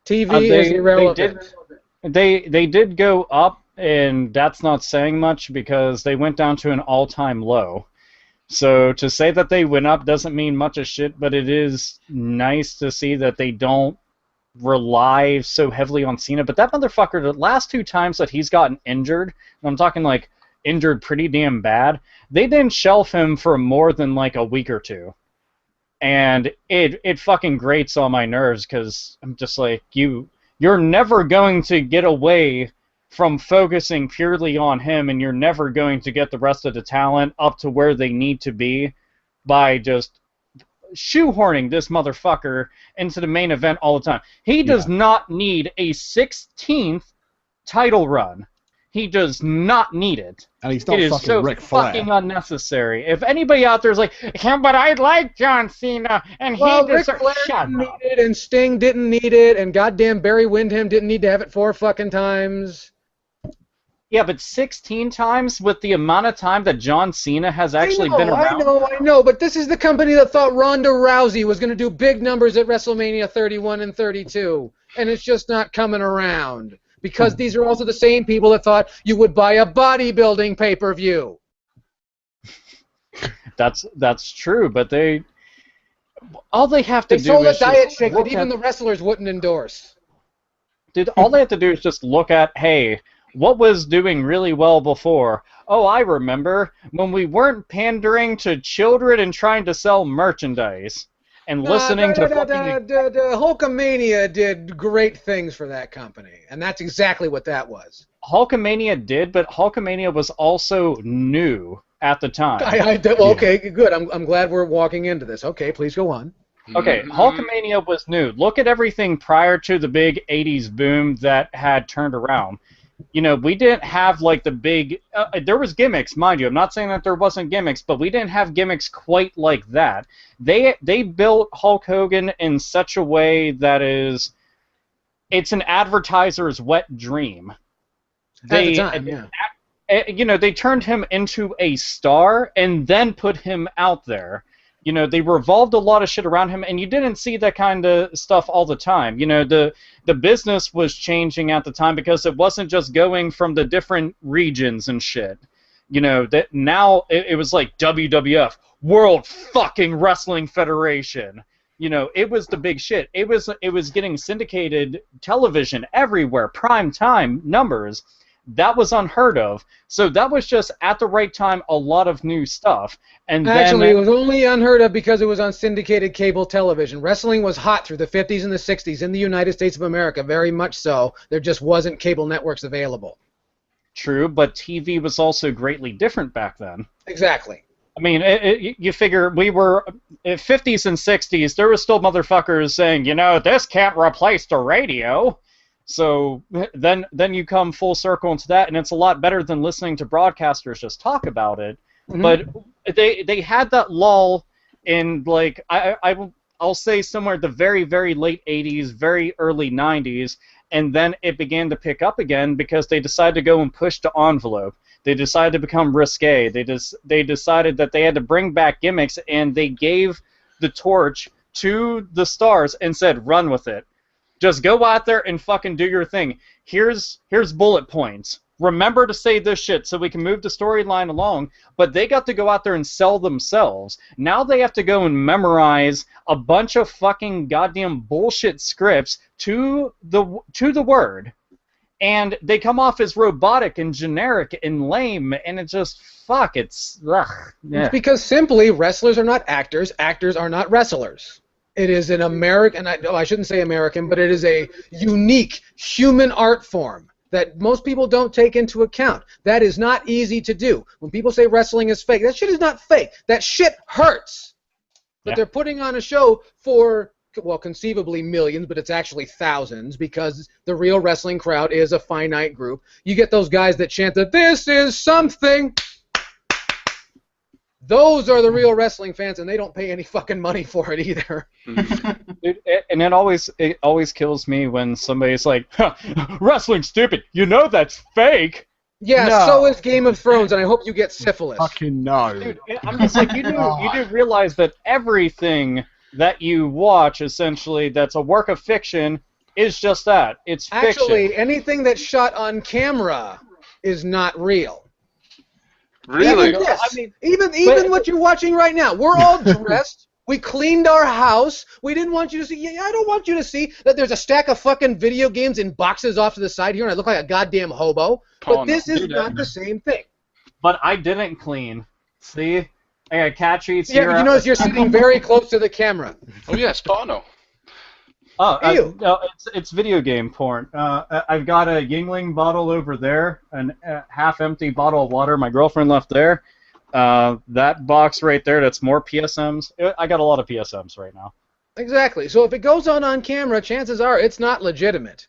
TV is irrelevant. They did go up, and that's not saying much because they went down to an all-time low. So to say that they went up doesn't mean much of shit, but it is nice to see that they don't rely so heavily on Cena. But that motherfucker, the last two times that he's gotten injured, and I'm talking like injured pretty damn bad, they didn't shelf him for more than like a week or two. And it fucking grates on my nerves because I'm just like, you're never going to get away from focusing purely on him, and you're never going to get the rest of the talent up to where they need to be by just shoehorning this motherfucker into the main event all the time. He does not need a 16th title run. He does not need it. And he's not it fucking is so Ric Flair. fucking unnecessary. If anybody out there is like, yeah, but I like John Cena, and Ric Flair didn't need it, and Sting didn't need it, and goddamn Barry Windham didn't need to have it 4 fucking times. Yeah, but 16 times with the amount of time that John Cena has actually been around. I know, but this is the company that thought Ronda Rousey was going to do big numbers at WrestleMania 31 and 32, and it's just not coming around. Because these are also the same people that thought you would buy a bodybuilding pay-per-view. That's true, but all they have to They do sold a is diet just shake that look even at, the wrestlers wouldn't endorse. dude, all they have to do is just look at, hey, what was doing really well before? Oh, I remember when we weren't pandering to children and trying to sell merchandise and listening to fucking... Hulkamania did great things for that company, and that's exactly what that was. Hulkamania did, but Hulkamania was also new at the time. Okay, good. I'm glad we're walking into this. Okay, please go on. Okay, Hulkamania was new. Look at everything prior to the big 80s boom that had turned around. You know, we didn't have like the big... there was gimmicks, mind you. I'm not saying that there wasn't gimmicks, but we didn't have gimmicks quite like that. They built Hulk Hogan in such a way that is... It's an advertiser's wet dream. At the time, yeah. You know, they turned him into a star and then put him out there. You know, they revolved a lot of shit around him, and you didn't see that kind of stuff all the time. You know, the business was changing at the time because it wasn't just going from the different regions and shit. You know, that now it was like WWF, World Fucking Wrestling Federation. You know, it was the big shit. It was getting syndicated television everywhere, prime time numbers. That was unheard of. So that was just at the right time a lot of new stuff. And Actually, then, it was only unheard of because it was on syndicated cable television. Wrestling was hot through the 50s and the 60s in the United States of America, very much so. There just wasn't cable networks available. True, but TV was also greatly different back then. Exactly. I mean, you figure we were 50s and 60s, there were still motherfuckers saying, you know, this can't replace the radio. So then you come full circle into that, and it's a lot better than listening to broadcasters just talk about it. Mm-hmm. But they had that lull in, like, I'll say somewhere the very, very late 80s, very early 90s, and then it began to pick up again because they decided to go and push the envelope. They decided to become risque. They decided that they had to bring back gimmicks, and they gave the torch to the stars and said, run with it. Just go out there and fucking do your thing. Here's bullet points. Remember to say this shit so we can move the storyline along. But they got to go out there and sell themselves. Now they have to go and memorize a bunch of fucking goddamn bullshit scripts to the word. And they come off as robotic and generic and lame, and it's just, fuck, it's, ugh. Yeah. It's because simply wrestlers are not actors, actors are not wrestlers. It is an American, I shouldn't say American, but it is a unique human art form that most people don't take into account. That is not easy to do. When people say wrestling is fake, that shit is not fake. That shit hurts. But they're putting on a show for, well, conceivably millions, but it's actually thousands because the real wrestling crowd is a finite group. You get those guys that chant that this is something. Those are the real wrestling fans, and they don't pay any fucking money for it either. Dude, and it always kills me when somebody's like, huh, "Wrestling's stupid." You know that's fake. Yeah, No. so is Game of Thrones, and I hope you get syphilis. Fucking no. Dude, I'm just like, you do realize that everything that you watch, essentially, that's a work of fiction, is just that. It's fiction. Actually, anything that's shot on camera is not real. Really? Even this. I mean, even what you're watching right now. We're all dressed. We cleaned our house. We didn't want you to see. Yeah, I don't want you to see that there's a stack of fucking video games in boxes off to the side here, and I look like a goddamn hobo. But this is not the same thing. But I didn't clean. See? I got cat treats here. Yeah, you notice you're sitting very close to the camera. Oh yes, porno. Oh, it's video game porn. I've got a Yingling bottle over there, a half-empty bottle of water my girlfriend left there. That box right there, that's more PSMs. I got a lot of PSMs right now. Exactly. So if it goes on camera, chances are it's not legitimate.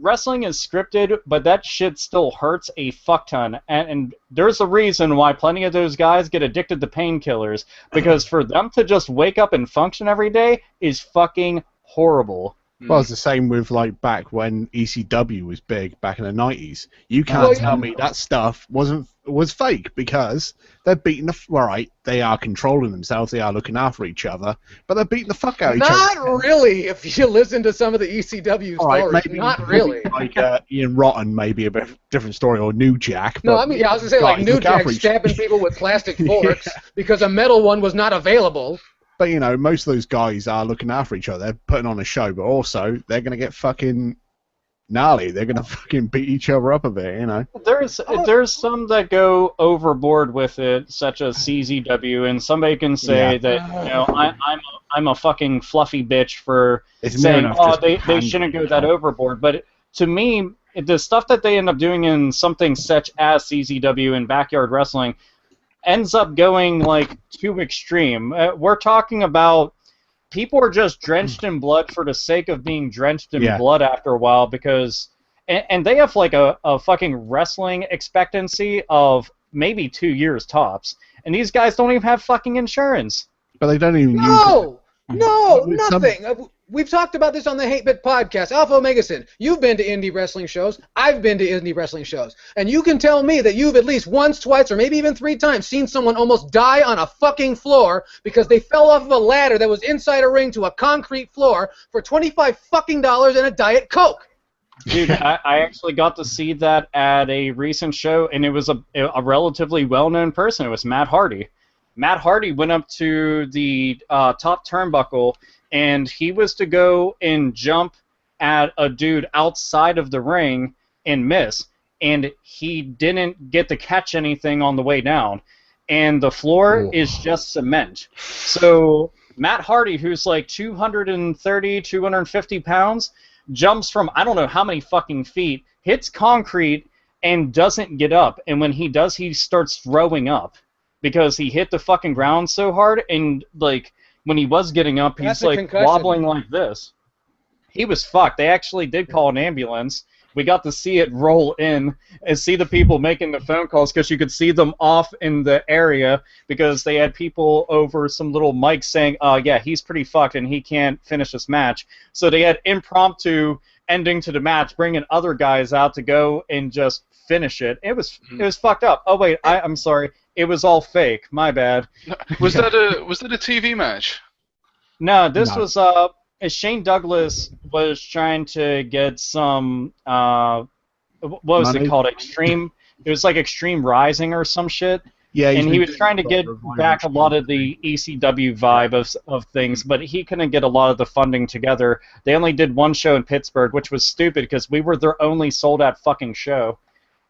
Wrestling is scripted, but that shit still hurts a fuck ton. And there's a reason why plenty of those guys get addicted to painkillers, because for them to just wake up and function every day is fucking horrible. Well, it's the same with like back when ECW was big back in the 90s. You can't tell me that stuff was fake because they're beating right. They are controlling themselves. They are looking after each other, but they're beating the fuck out of each other. Not really. If you listen to some of the ECW stories, maybe, not really. Like Ian Rotten, maybe a bit different story, or New Jack. No, I mean, I was gonna say like New Jack stabbing people with plastic forks because a metal one was not available. But, you know, most of those guys are looking after each other. They're putting on a show, but also they're going to get fucking gnarly. They're going to fucking beat each other up a bit, you know. There's some that go overboard with it, such as CZW, and somebody can say that, you know, I'm a fucking fluffy bitch for saying, they shouldn't go that overboard. But to me, the stuff that they end up doing in something such as CZW and backyard wrestling ends up going like too extreme. We're talking about people are just drenched in blood for the sake of being drenched in blood after a while because, and they have like a fucking wrestling expectancy of maybe 2 years tops, and these guys don't even have fucking insurance. But they don't even No, nothing. We've talked about this on the Hate Bit podcast. Alpha Omega Sin, you've been to indie wrestling shows. I've been to indie wrestling shows. And you can tell me that you've at least once, twice, or maybe even 3 times seen someone almost die on a fucking floor because they fell off of a ladder that was inside a ring to a concrete floor for $25 fucking and a Diet Coke. Dude, I actually got to see that at a recent show, and it was a relatively well-known person. It was Matt Hardy. Matt Hardy went up to the top turnbuckle, and he was to go and jump at a dude outside of the ring and miss, and he didn't get to catch anything on the way down. And the floor is just cement. So Matt Hardy, who's like 230, 250 pounds, jumps from I don't know how many fucking feet, hits concrete, and doesn't get up. And when he does, he starts throwing up because he hit the fucking ground so hard, and like when he was getting up, he's like wobbling like this. He was fucked. They actually did call an ambulance. We got to see it roll in and see the people making the phone calls because you could see them off in the area because they had people over some little mics saying, yeah, he's pretty fucked and he can't finish this match. So they had impromptu ending to the match, bringing other guys out to go and just finish it. It was fucked up. Oh, wait, I'm sorry. It was all fake. My bad. Was that a TV match? No, this was Shane Douglas was trying to get some what was it called? Extreme. It was like Extreme Rising or some shit. Yeah, and he was trying to get back a lot of the ECW vibe of things, but he couldn't get a lot of the funding together. They only did one show in Pittsburgh, which was stupid because we were their only sold-out fucking show.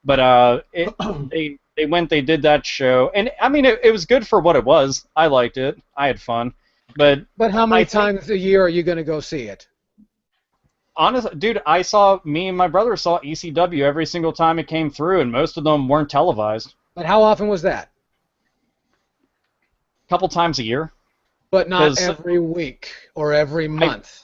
But they went, they did that show, and I mean it was good for what it was. I liked it. I had fun. But how many times a year are you going to go see it? Honestly, dude, me and my brother saw ECW every single time it came through, and most of them weren't televised. But how often was that? A couple times a year. But not every week or every month.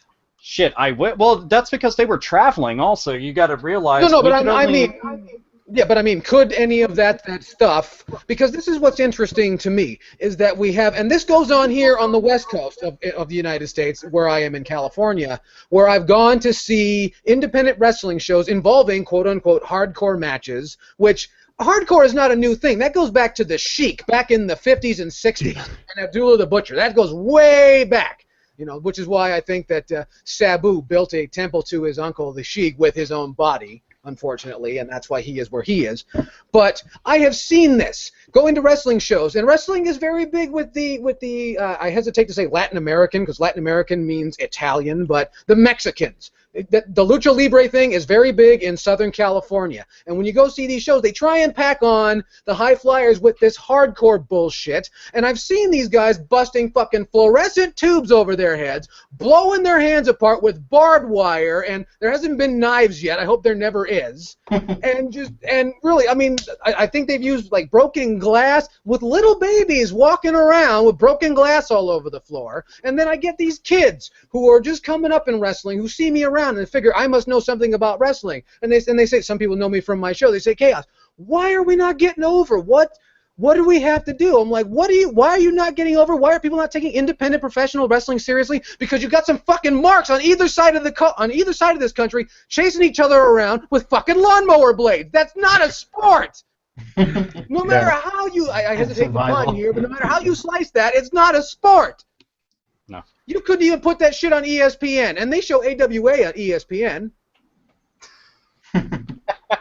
Well, that's because they were traveling also. You got to realize. No, but I mean, could any of that stuff, because this is what's interesting to me, is that we have, and this goes on here on the West Coast of the United States, where I am in California, where I've gone to see independent wrestling shows involving quote-unquote hardcore matches, which hardcore is not a new thing. That goes back to the Sheik, back in the 50s and 60s, and Abdullah the Butcher. That goes way back. You know, which is why I think that Sabu built a temple to his uncle, the Sheik, with his own body, unfortunately, and that's why he is where he is. But I have seen this going to wrestling shows, and wrestling is very big with the I hesitate to say Latin American, because Latin American means Italian, but the Mexicans. The Lucha Libre thing is very big in Southern California. And when you go see these shows, they try and pack on the high flyers with this hardcore bullshit. And I've seen these guys busting fucking fluorescent tubes over their heads, blowing their hands apart with barbed wire, and there hasn't been knives yet. I hope there never is. and really, I mean, I think they've used like broken glass with little babies walking around with broken glass all over the floor. And then I get these kids who are just coming up in wrestling who see me around and figure I must know something about wrestling. And they say, some people know me from my show. They say, Chaos, why are we not getting over? What What do we have to do? I'm like, why are you not getting over? Why are people not taking independent professional wrestling seriously? Because you got some fucking marks on either side of this country chasing each other around with fucking lawnmower blades. That's not a sport. No matter how you, I hesitate to pun here, but no matter how you slice that, it's not a sport. No. You couldn't even put that shit on ESPN, and they show AWA on ESPN.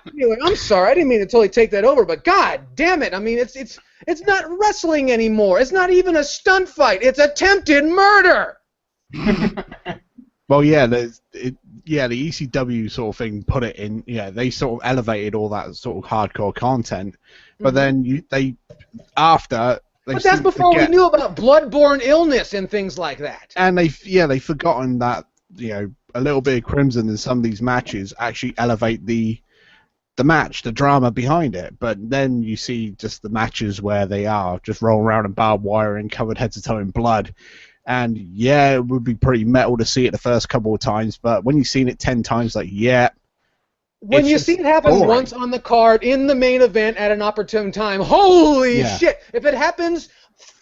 Anyway, I'm sorry, I didn't mean to totally take that over, but god damn it, I mean, it's not wrestling anymore. It's not even a stunt fight. It's attempted murder. Well, yeah, the ECW sort of thing put it in. Yeah, they sort of elevated all that sort of hardcore content, but then after. But that's before we knew about bloodborne illness and things like that. And they've forgotten that a little bit of crimson in some of these matches actually elevate the match, the drama behind it. But then you see just the matches where they are just rolling around in barbed wire and covered head to toe in blood. And yeah, it would be pretty metal to see it the first couple of times, but when you've seen it 10 times, like, yeah. When you see it happen once on the card in the main event at an opportune time, holy shit! If it happens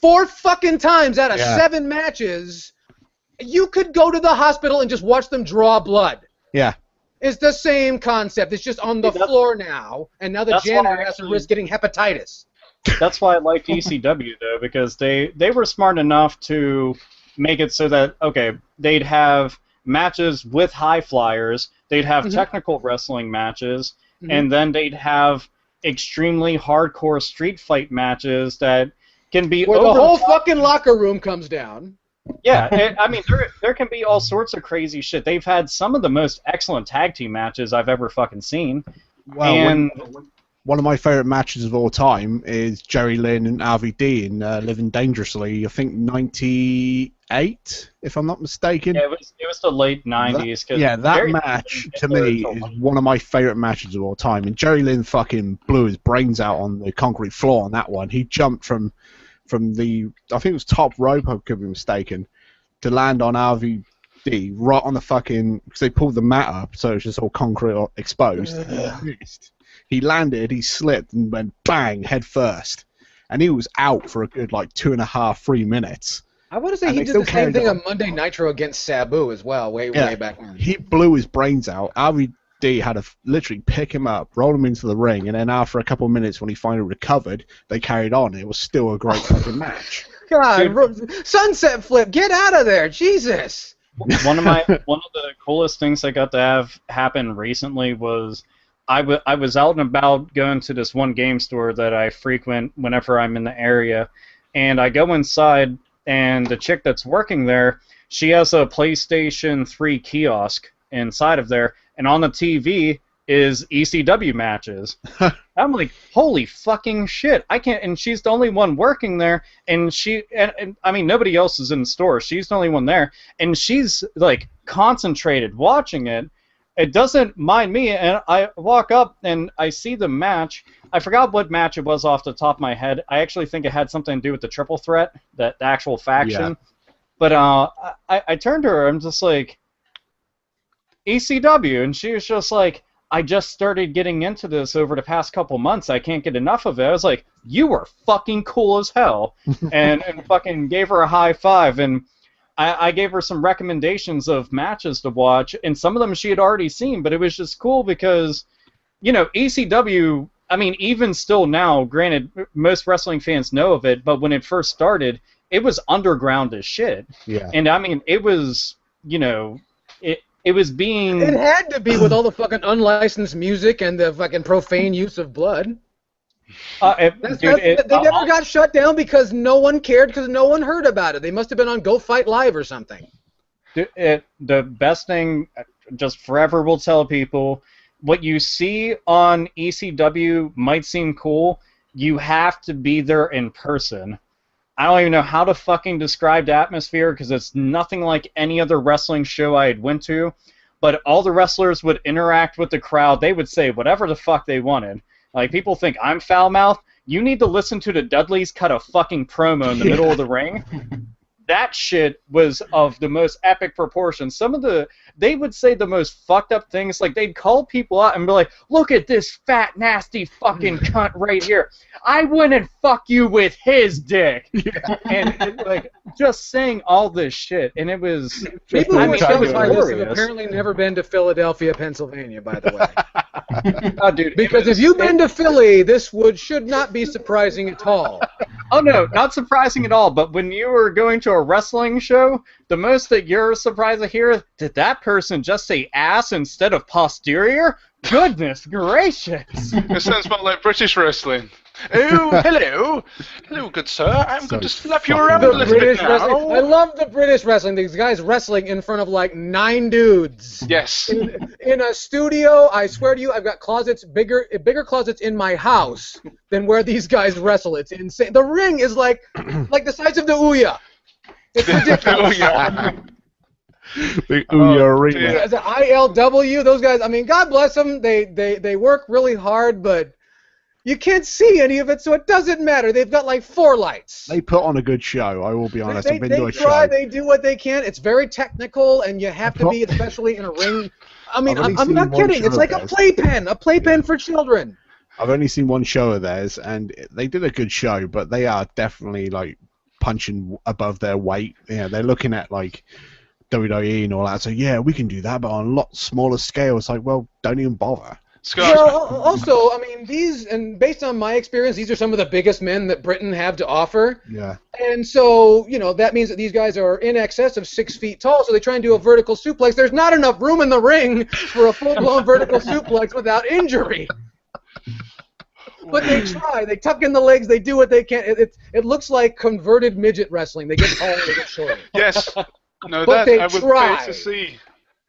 4 fucking times out of 7 matches, you could go to the hospital and just watch them draw blood. Yeah. It's the same concept. It's just on the floor now, and now the janitor has to risk getting hepatitis. That's why I liked ECW, though, because they were smart enough to make it so that, okay, they'd have matches with high flyers, they'd have technical wrestling matches, and then they'd have extremely hardcore street fight matches that can be where the whole fucking locker room comes down. Yeah, I mean, there can be all sorts of crazy shit. They've had some of the most excellent tag team matches I've ever fucking seen. Well, and one of my favorite matches of all time is Jerry Lynn and RVD in Living Dangerously. I think 98, if I'm not mistaken. Yeah, it was the late 90s. That match to me is one of my favorite matches of all time. And Jerry Lynn fucking blew his brains out on the concrete floor on that one. He jumped from the, I think it was top rope, I could be mistaken, to land on RVD right on the fucking, because they pulled the mat up, so it's just all concrete exposed. He landed, he slipped, and went bang, head first. And he was out for a good, 2.5, 3 minutes. I want to say he did the same thing on Monday Nitro against Sabu as well, way back when. He blew his brains out. RVD had to literally pick him up, roll him into the ring, and then after a couple of minutes, when he finally recovered, they carried on. It was still a great fucking match. God, sunset flip, get out of there, Jesus! One of the coolest things I got to have happen recently was I was out and about going to this one game store that I frequent whenever I'm in the area, and I go inside, and the chick that's working there, she has a PlayStation 3 kiosk inside of there, and on the TV is ECW matches. I'm like, holy fucking shit! I can't. And she's the only one working there, and I mean, nobody else is in the store. She's the only one there, and she's concentrated watching it. It doesn't mind me, and I walk up and I see the match. I forgot what match it was off the top of my head. I actually think it had something to do with the Triple Threat, the actual faction. Yeah. But I turned to her. I'm just like, ECW, and she was just like, I just started getting into this over the past couple months. I can't get enough of it. I was like, you are fucking cool as hell, and fucking gave her a high five. And I gave her some recommendations of matches to watch, and some of them she had already seen, but it was just cool because, ECW, I mean, even still now, granted, most wrestling fans know of it, but when it first started, it was underground as shit. Yeah. And, I mean, it was, it was being... It had to be with all the fucking unlicensed music and the fucking profane use of blood. They never got shut down because no one cared, because no one heard about it. They must have been on Go Fight Live or something. The best thing, just forever will tell people, what you see on ECW might seem cool. You have to be there in person. I don't even know how to fucking describe the atmosphere because it's nothing like any other wrestling show I had went to. But all the wrestlers would interact with the crowd. They would say whatever the fuck they wanted. Like, people think I'm foul-mouthed. You need to listen to the Dudleys cut a fucking promo in the middle of the ring. that shit was of the most epic proportions. They would say the most fucked up things, like they'd call people out and be like, look at this fat, nasty fucking cunt right here. I wouldn't fuck you with his dick. Yeah. And like, just saying all this shit, and it was... People who shows like this have apparently never been to Philadelphia, Pennsylvania, by the way. Oh, dude, because if you've been to Philly, this should not be surprising at all. Oh no, not surprising at all, but when you were going to a wrestling show, the most that you're surprised to hear is, did that person just say ass instead of posterior? Goodness gracious! It sounds more like British wrestling. Oh, hello. Hello, good sir. I'm going to slap you around a little bit now. I love the British wrestling. These guys wrestling in front of like 9 dudes. Yes. In a studio, I swear to you, I've got closets, bigger closets in my house than where these guys wrestle. It's insane. The ring is like the size of the Ouya. It's ridiculous. The Ouya arena. The ILW, those guys, I mean, God bless them. They work really hard, but you can't see any of it, so it doesn't matter. They've got like 4 lights. They put on a good show, I will be honest. I've been to a try, show. they do what they can. It's very technical, and you have to be, especially in a ring. I mean, I'm not kidding. It's like a playpen for children. I've only seen one show of theirs, and they did a good show, but they are definitely like punching above their weight. Yeah, they're looking at like WWE and all that. So yeah, we can do that, but on a lot smaller scale. It's like, well, don't even bother. Scott. Well, also, I mean, and based on my experience, these are some of the biggest men that Britain have to offer. Yeah. And so, that means that these guys are in excess of 6 feet tall, so they try and do a vertical suplex. There's not enough room in the ring for a full-blown vertical suplex without injury. But they try. They tuck in the legs. They do what they can. It looks like converted midget wrestling. They get taller, they get shorter. Yes. No, but that I would pay to see.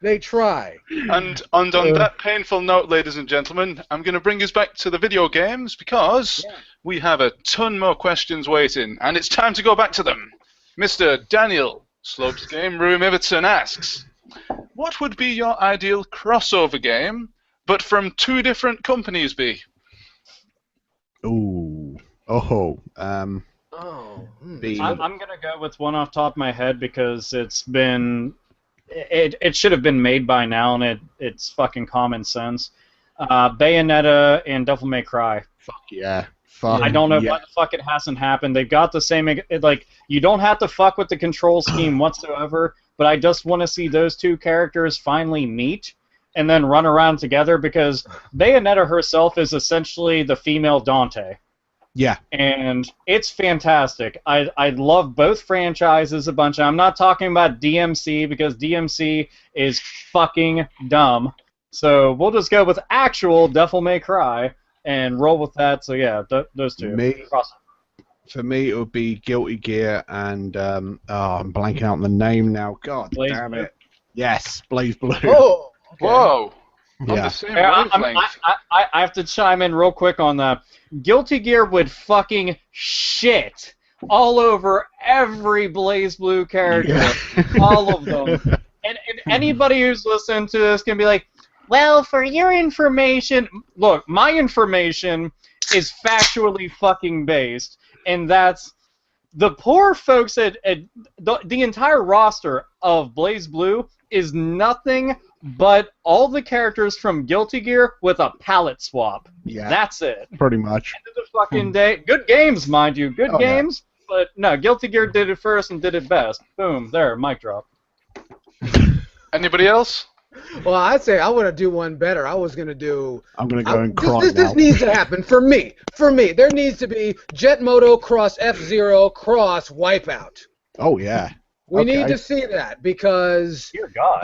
They try. And on that painful note, ladies and gentlemen, I'm going to bring us back to the video games because we have a ton more questions waiting, and it's time to go back to them. Mr. Daniel, Slopes Game Room Everton asks, what would be your ideal crossover game, but from 2 different companies be? I'm gonna go with one off the top of my head because it should have been made by now, and it's fucking common sense. Bayonetta and Devil May Cry. Fuck yeah. I don't know why the fuck it hasn't happened. They've got the same, you don't have to fuck with the control scheme whatsoever, but I just want to see those 2 characters finally meet and then run around together, because Bayonetta herself is essentially the female Dante. Yeah. And it's fantastic. I love both franchises a bunch. I'm not talking about DMC, because DMC is fucking dumb. So we'll just go with actual Devil May Cry and roll with that. So yeah, those 2. For me, it would be Guilty Gear and I'm blanking out on the name now. God Blaze damn Blue. it. Yes, Blaze Blue. Oh. Okay. Whoa. On Yeah. the same wavelength. I have to chime in real quick on that. Guilty Gear would fucking shit all over every Blaze Blue character. Yeah. All of them. And anybody who's listening to this can be like, well, for your information, look, my information is factually fucking based, and that's the poor folks at the entire roster of Blaze Blue is nothing but all the characters from Guilty Gear with a palette swap. Yeah. That's it. Pretty much. End of the fucking day. Good games, mind you. Good games. Yeah. But no, Guilty Gear did it first and did it best. Boom. There. Mic drop. Anybody else? Well, I'd say I want to do one better. I'm going to go and cry This needs to happen for me. There needs to be Jet Moto cross F-Zero cross Wipeout. Oh, yeah. We need to see that, because Dear God.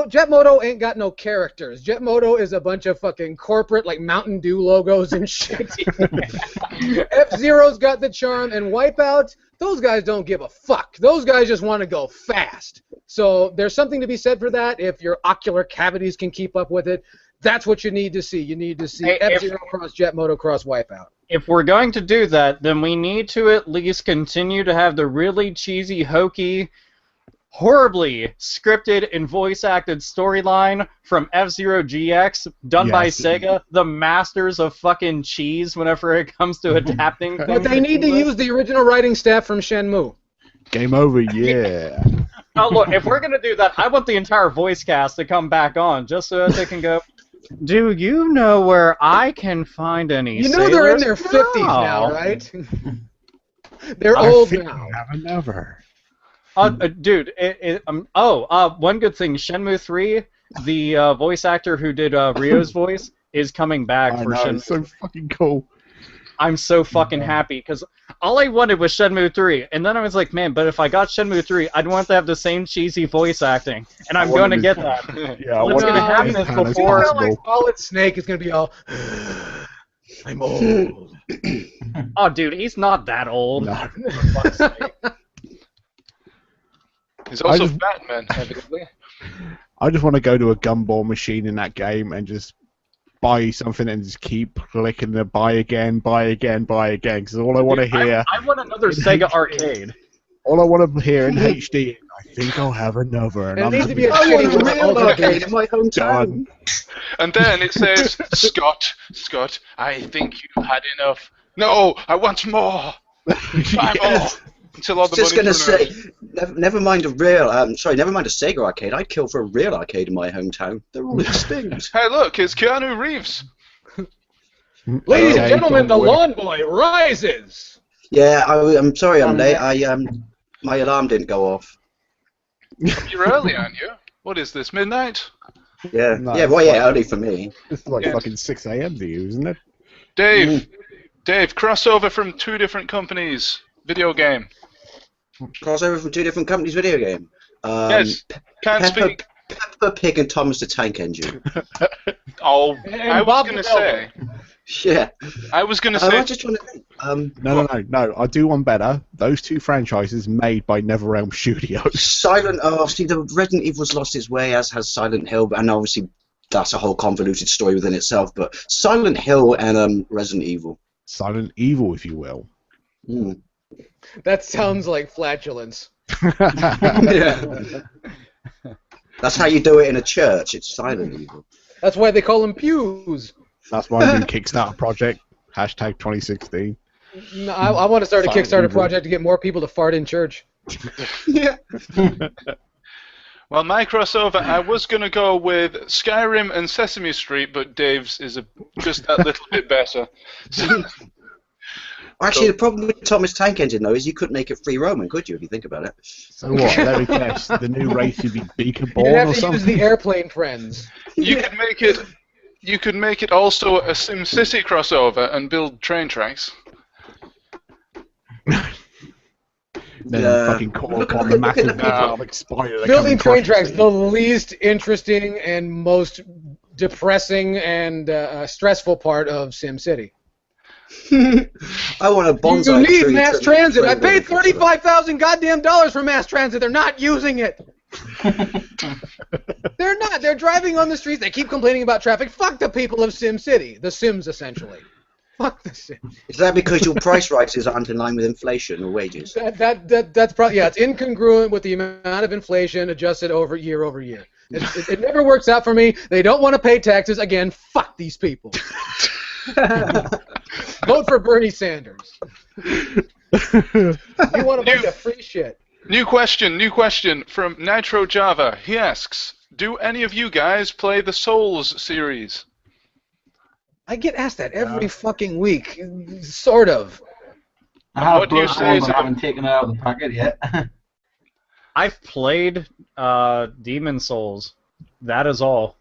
Jet Moto ain't got no characters. Jet Moto is a bunch of fucking corporate, like, Mountain Dew logos and shit. F-Zero's got the charm, and Wipeout, those guys don't give a fuck. Those guys just want to go fast. So there's something to be said for that. If your ocular cavities can keep up with it, that's what you need to see. You need to see F-Zero cross Jet Moto cross Wipeout. If we're going to do that, then we need to at least continue to have the really cheesy, hokey, horribly scripted and voice-acted storyline from F-Zero GX, done by Sega, the masters of fucking cheese whenever it comes to adapting things. But they need to use the original writing staff from Shenmue. Game over, yeah. Oh, look, if we're going to do that, I want the entire voice cast to come back on, just so that they can go, do you know where I can find any You know they're in their sailors? 50s now, No. right? They're I old think now. we have another. Dude, one good thing, Shenmue 3, the voice actor who did Ryo's voice, is coming back I for know, Shenmue. it's so fucking cool. I'm so fucking happy, because all I wanted was Shenmue 3, and then I was like, man, but if I got Shenmue 3, I'd want to have the same cheesy voice acting, and I'm going to get that. Yeah, I What's want gonna it happen as is pan as before- You know, like possible. Solid Snake is gonna be all. I'm old. Oh, dude, he's not that old. No. For fuck's sake. He's also just- Batman, evidently. I just want to go to a gumball machine in that game and just buy something and just keep clicking the buy again, because all I want to hear, I want another Sega arcade. all I want to hear in HD, I think I'll have another, and And it I'm needs to be a just shitty want a one. real Ultimate arcade Beast. in my hometown. done. And then it says, Scott, I think you've had enough. No, I want more. Buy more. Until all the Just money's gonna run out. say, never mind a real, never mind a Sega arcade. I'd kill for a real arcade in my hometown. They're all extinct. Hey, look, it's Keanu Reeves. Ladies Okay, and gentlemen, the don't Lawn Boy rises. Yeah, I'm sorry I'm late. My alarm didn't go off. You're early, aren't you? What is this, midnight? Yeah, No, yeah, well, yeah, only for me. It's like Yes. fucking 6 a.m. to you, isn't it? Dave, crossover from two different companies. Video game. Crossover from two different companies' video game. Yes, can't speak. Peppa Pig and Thomas the Tank Engine. Oh, And I was Bob going to the say. Yeah. I was going to I'm say. just trying to think. No, I do one better. Those two franchises made by NetherRealm Studios. Silent. Oh, see, the Resident Evil's lost its way, as has Silent Hill, and obviously that's a whole convoluted story within itself. But Silent Hill and Resident Evil. Silent Evil, if you will. Mm. That sounds like flatulence. Yeah. That's how you do it in a church. It's Silent Evil. That's why they call them pews. That's my new Kickstarter project. Hashtag 2016. No, I want to start a Silent Kickstarter Evil. project to get more people to fart in church. Yeah. Well, my crossover, I was going to go with Skyrim and Sesame Street, but Dave's is just that little bit better. So, Actually, the problem with Thomas Tank Engine, though, is you couldn't make it free roaming, could you, if you think about it? So what? Let me guess. The new race would be Beacon You'd Born have or to use something? the airplane friends. you could make it. You could make it also a SimCity crossover and build train tracks. Then Yeah. fucking call Look upon at the the massive people. hydraulic spider that Building come train across tracks, the least interesting and most depressing and stressful part of SimCity. I want a bonsai You need tree mass to- transit. I train paid building. $35,000 goddamn dollars for mass transit. They're not using it. They're not. They're driving on the streets. They keep complaining about traffic. Fuck the people of SimCity. The Sims, essentially. Fuck the Sims. Is that because your price rises aren't in line with inflation or wages? That's probably, yeah, it's incongruent with the amount of inflation adjusted over year. It never works out for me. They don't want to pay taxes. Again, fuck these people. Vote for Bernie Sanders. You want a bunch of free shit. New question from Nitro Java. He asks, do any of you guys play the Souls series? I get asked that every fucking week. Sort of. I have What do you Bloodborne, say but to I haven't taken it out of the packet yet. I've played Demon Souls. That is all.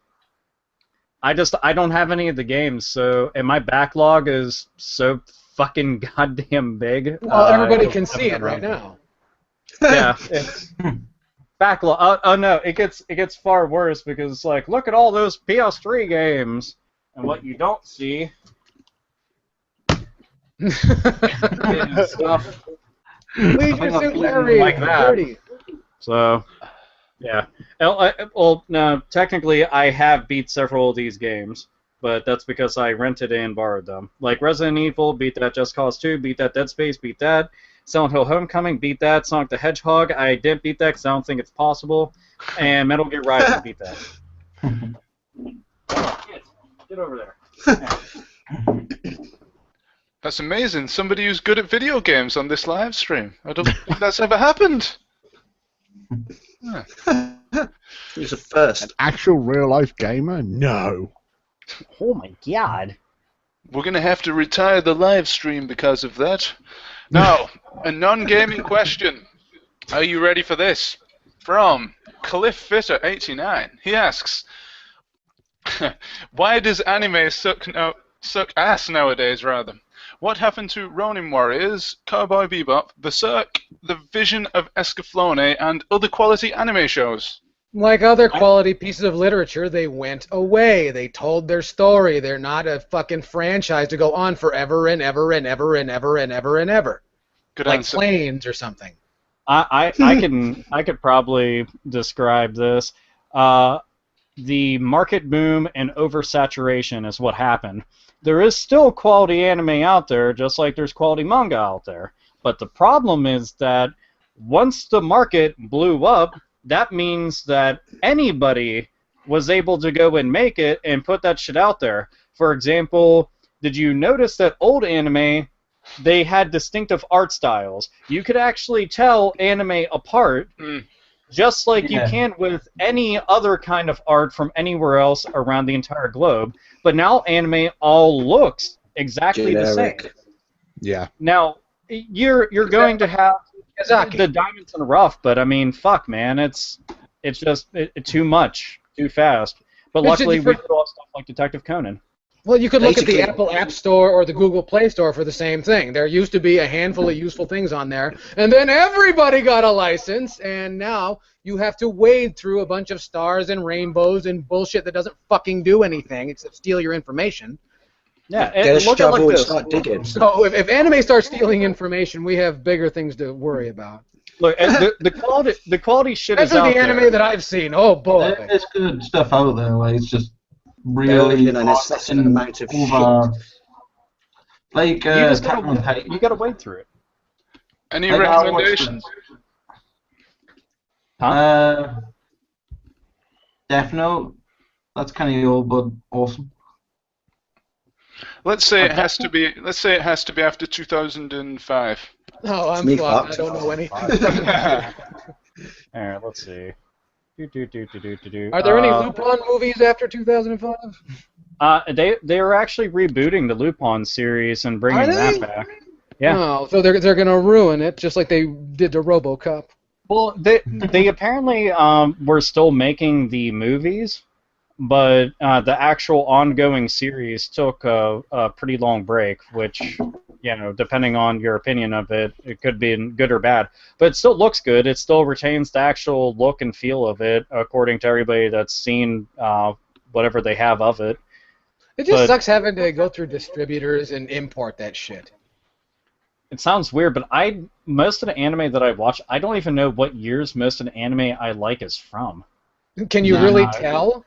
I don't have any of the games, and my backlog is so fucking goddamn big. Well, everybody I can don't see have it right around. now. Yeah, it's backlog. Oh no, it gets far worse because it's like, look at all those PS3 games, and what you don't see is stuff Leisure Suit Larry. like that. 30. So, yeah. Well, no, technically I have beat several of these games, but that's because I rented and borrowed them. Like Resident Evil, beat that. Just Cause 2, beat that. Dead Space, beat that. Silent Hill Homecoming, beat that. Sonic the Hedgehog, I didn't beat that because I don't think it's possible. And Metal Gear Rising, beat that. Get over there. That's amazing. Somebody who's good at video games on this live stream. I don't think that's ever happened. Huh. It's a first. An actual real-life gamer? No. Oh my god. We're going to have to retire the live stream because of that. Now, a non-gaming question. Are you ready for this? From CliffFitter89. He asks, why does anime suck ass nowadays, rather? What happened to Ronin Warriors, Cowboy Bebop, Berserk, The Vision of Escaflowne, and other quality anime shows? Like other quality pieces of literature, they went away. They told their story. They're not a fucking franchise to go on forever and ever and ever and ever and ever and ever. Good like answer. Planes or something. I could probably describe this. The market boom and oversaturation is what happened. There is still quality anime out there, just like there's quality manga out there. But the problem is that once the market blew up, that means that anybody was able to go and make it and put that shit out there. For example, did you notice that old anime, they had distinctive art styles? You could actually tell anime apart, just like you can with any other kind of art from anywhere else around the entire globe. But now anime all looks exactly the same. Yeah. Now, you're going to have the diamonds in the rough, but I mean, fuck, man, it's just too much, too fast. But luckily, we still have stuff like Detective Conan. Well, you could look at the Apple App Store or the Google Play Store for the same thing. There used to be a handful of useful things on there, and then everybody got a license, and now you have to wade through a bunch of stars and rainbows and bullshit that doesn't fucking do anything except steal your information. Yeah, Get a look at it shovel like and this. start digging. So if anime starts stealing information, we have bigger things to worry about. Look, the quality shit is Especially out the anime there. that I've seen. Oh boy. There's good stuff out there. Like it's just really an incessant amount of over. Like You just Attack on Titan. you gotta wade through it. Any Like, I watched recommendations? Death Note. That's kind of old, but awesome. Let's say it has to be. Let's say it has to be after 2005. Oh, I'm me fucked. I fucked. don't know any. Alright, let's see. Are there any Lupin movies after 2005? They are actually rebooting the Lupin series and bringing Are they? that back. Yeah. Oh, so they're gonna ruin it just like they did to RoboCop. Well, they apparently were still making the movies, but the actual ongoing series took a pretty long break, which, you know, depending on your opinion of it, it could be good or bad. But it still looks good. It still retains the actual look and feel of it, according to everybody that's seen whatever they have of it. It just sucks having to go through distributors and import that shit. It sounds weird, but most of the anime that I watch, I don't even know what years most of the anime I like is from. Can you really tell?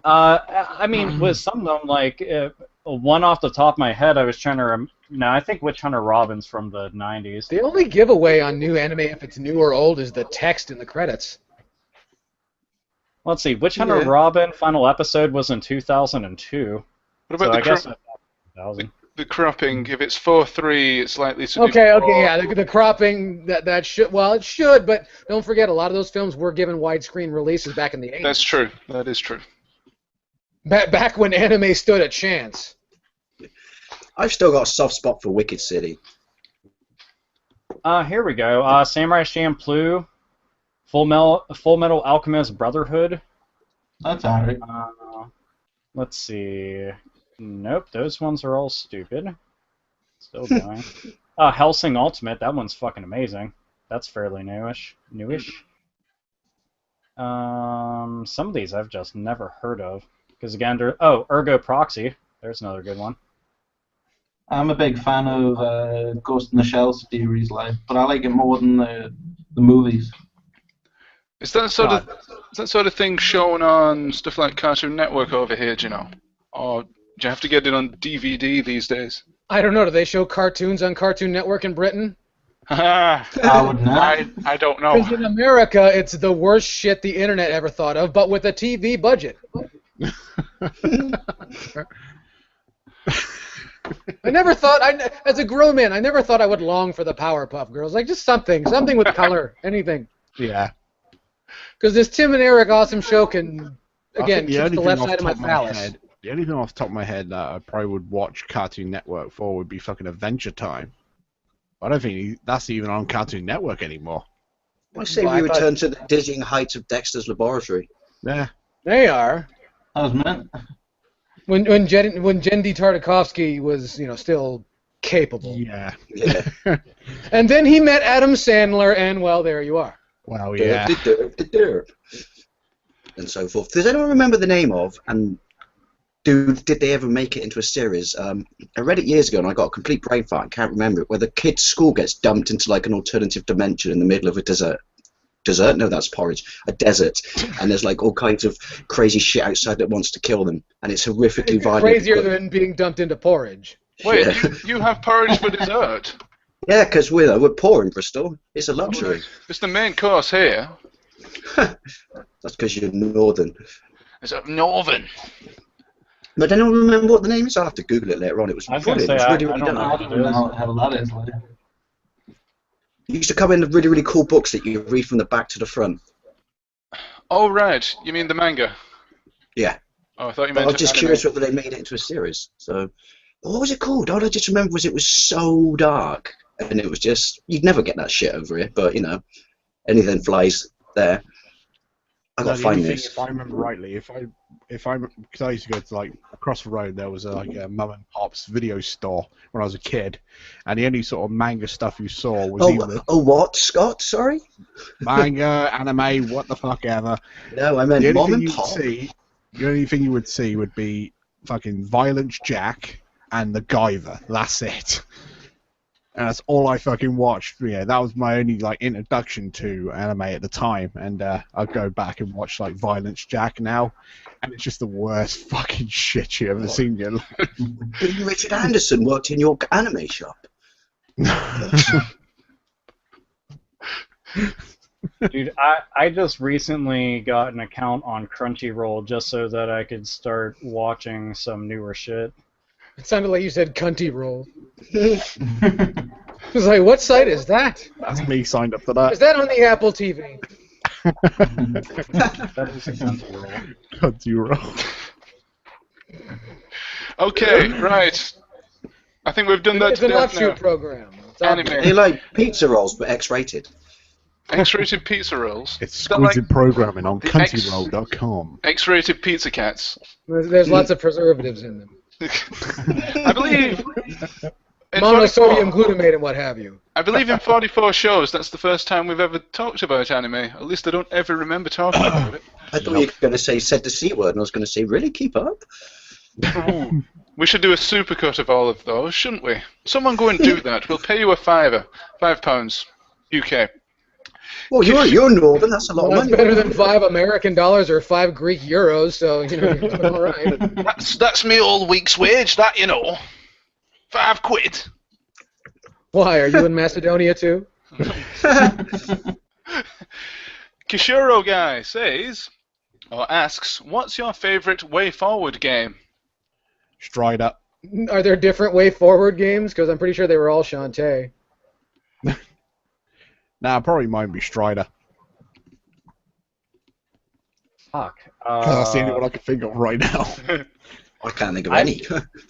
I mean, with some of them, like one off the top of my head, I was trying to. No, I think Witch Hunter Robin's from the 90s. The only giveaway on new anime, if it's new or old, is the text in the credits. Let's see, Witch Hunter Robin final episode was in 2002. What about so I guess that's 2000. The cropping? If it's 4:3, it's likely to be. Okay, yeah, the cropping that should it should, but don't forget a lot of those films were given widescreen releases back in the 80s. That's true. That is true. Back when anime stood a chance. I've still got a soft spot for Wicked City. Here we go. Samurai Champloo, Full Metal Alchemist Brotherhood. That's alright. Let's see. Nope, those ones are all stupid. Still going. Hellsing Ultimate, that one's fucking amazing. That's fairly newish. Some of these I've just never heard of. Because again, Ergo Proxy. There's another good one. I'm a big fan of Ghost in the Shell series, but I like it more than the movies. Is that sort of thing shown on stuff like Cartoon Network over here? Do you know, or do you have to get it on DVD these days? I don't know. Do they show cartoons on Cartoon Network in Britain? I would not. I don't know. Because in America, it's the worst shit the internet ever thought of, but with a TV budget. I never thought, as a grown man, I never thought I would long for the Powerpuff Girls. Like, just something with color, anything. Yeah. Because this Tim and Eric awesome show can, again, keep the left side of my phallus. The only thing off the top of my head that I probably would watch Cartoon Network for would be fucking Adventure Time. I don't think that's even on Cartoon Network anymore. I say we return to the dizzying heights of Dexter's Laboratory. Yeah. They are. That was meant. When Jendi Tartakovsky was, still capable. Yeah. And then he met Adam Sandler, and, well, there you are. Well, yeah. And so forth. Does anyone remember the name of, and did they ever make it into a series? I read it years ago, and I got a complete brain fart, can't remember it, where the kid's school gets dumped into, like, an alternative dimension in the middle of a desert. Desert? No, that's porridge. A desert. And there's, like, all kinds of crazy shit outside that wants to kill them. And it's horrifically violent. Crazier than being dumped into porridge. Wait, you have porridge for dessert? Yeah, because we're poor in Bristol. It's a luxury. It's the main course here. That's because you're northern. It's up northern. But I don't remember what the name is. I'll have to Google it later on. It was brilliant. It was really, really done. I don't know how that is. Like. It used to come in really, really cool books that you read from the back to the front. Oh, right. You mean the manga? Yeah. Oh, I thought you But meant I was just anime. curious whether they made it into a series. So, what was it called? All I just remember was it was so dark. And it was just, you'd never get that shit over here. But, anything flies there. I got to find this. If I remember rightly, because I used to go to, like, across the road, there was a mum and pop's video store when I was a kid, and the only sort of manga stuff you saw was either What, Scott? Sorry? manga, anime, what the fuck ever. No, I meant The mom only and pop. the only thing you would see would be fucking Violence Jack and the Guyver. That's it. And that's all I fucking watched. Yeah, that was my only like introduction to anime at the time. And I'd go back and watch like Violence Jack now, and it's just the worst fucking shit you ever seen in your life. Richard Anderson worked in your anime shop. Dude, I just recently got an account on Crunchyroll just so that I could start watching some newer shit. It sounded like you said cunty roll. I was like, what site is that? That's me signed up for that. Is that on the Apple TV? That is a Crunchyroll. Crunchyroll. Okay, right. I think we've done that It's to an death offshoot now. program. It's Anime. They like pizza rolls, but X-rated. X-rated pizza rolls. Exclusive programming on the cuntyroll.com. X-rated pizza cats. There's lots of preservatives in them. I believe in Monosodium glutamate and what have you. I believe in 44 shows, that's the first time we've ever talked about anime. At least I don't ever remember talking about it. I thought you were going to say, said the C word, and I was going to say, really, keep up? Ooh. We should do a supercut of all of those, shouldn't we? Someone go and do that. We'll pay you a £5, £5, UK. Well, you're northern, that's a lot Well, of that's money. better than $5 American or 5 Greek euros, so, you're doing all right. That's me all week's wage, that, £5. Why, are you in Macedonia too? Kishiro guy says, or asks, what's your favourite way forward game? Strider. Are there different way forward games? Because I'm pretty sure they were all Shantae. Nah, probably mine be Strider. Fuck. That's the only one I can think of right now. I can't think of any.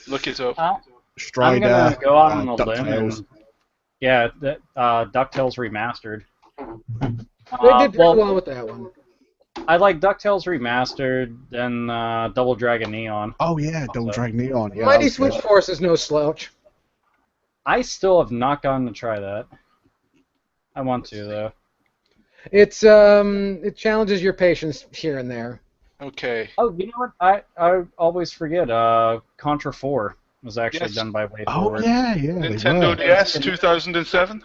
Look it up. Strider. I'm gonna go out on a limb. DuckTales. And, yeah, DuckTales Remastered. They did pretty well with that one. I like DuckTales Remastered, then Double Dragon Neon. Oh yeah, Double Dragon Neon. Yeah, that Mighty was Switch good. Force is no slouch. I still have not gotten to try that. I want to though. It challenges your patience here and there. Okay. Oh, you know what? I always forget. Contra 4 was actually Yes. done by Way Oh Forward. yeah, yeah. they Nintendo were. DS 2007? Dude,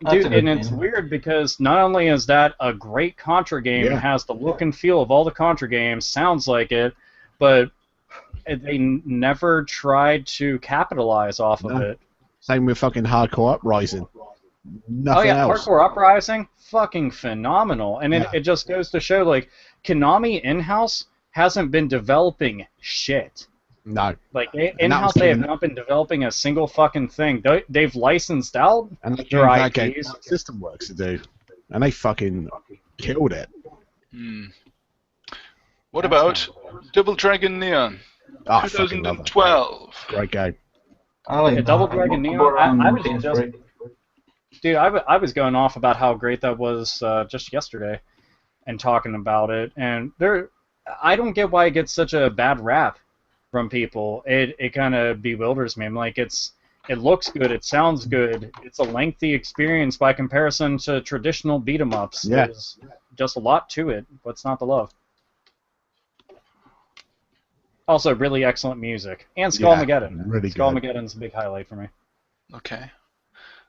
That's a and good it's game. weird because not only is that a great Contra game, Yeah. it has the look and feel of all the Contra games, sounds like it, but they never tried to capitalize off of No. it. Same with fucking Hardcore Uprising. Nothing Oh yeah, else. Hardcore Uprising, fucking phenomenal. And Yeah. it just goes to show, like, Konami in-house hasn't been developing shit. No. Like in-house, they have not been developing a single fucking thing. They've licensed out and they their that game IPs. System Works to do, and they fucking killed it. What about Double Dragon Neon? Oh, I fucking love that 2012. Great game. I like Double that. Dragon Neon. I was going off about how great that was just yesterday, and talking about it. And I don't get why it gets such a bad rap from people. It kind of bewilders me. I'm like, it looks good, it sounds good, it's a lengthy experience by comparison to traditional beat 'em ups. Yeah. There's just a lot to it. What's not to love? Also, really excellent music. And Skullmageddon. Really good. Skullmageddon's a big highlight for me. Okay.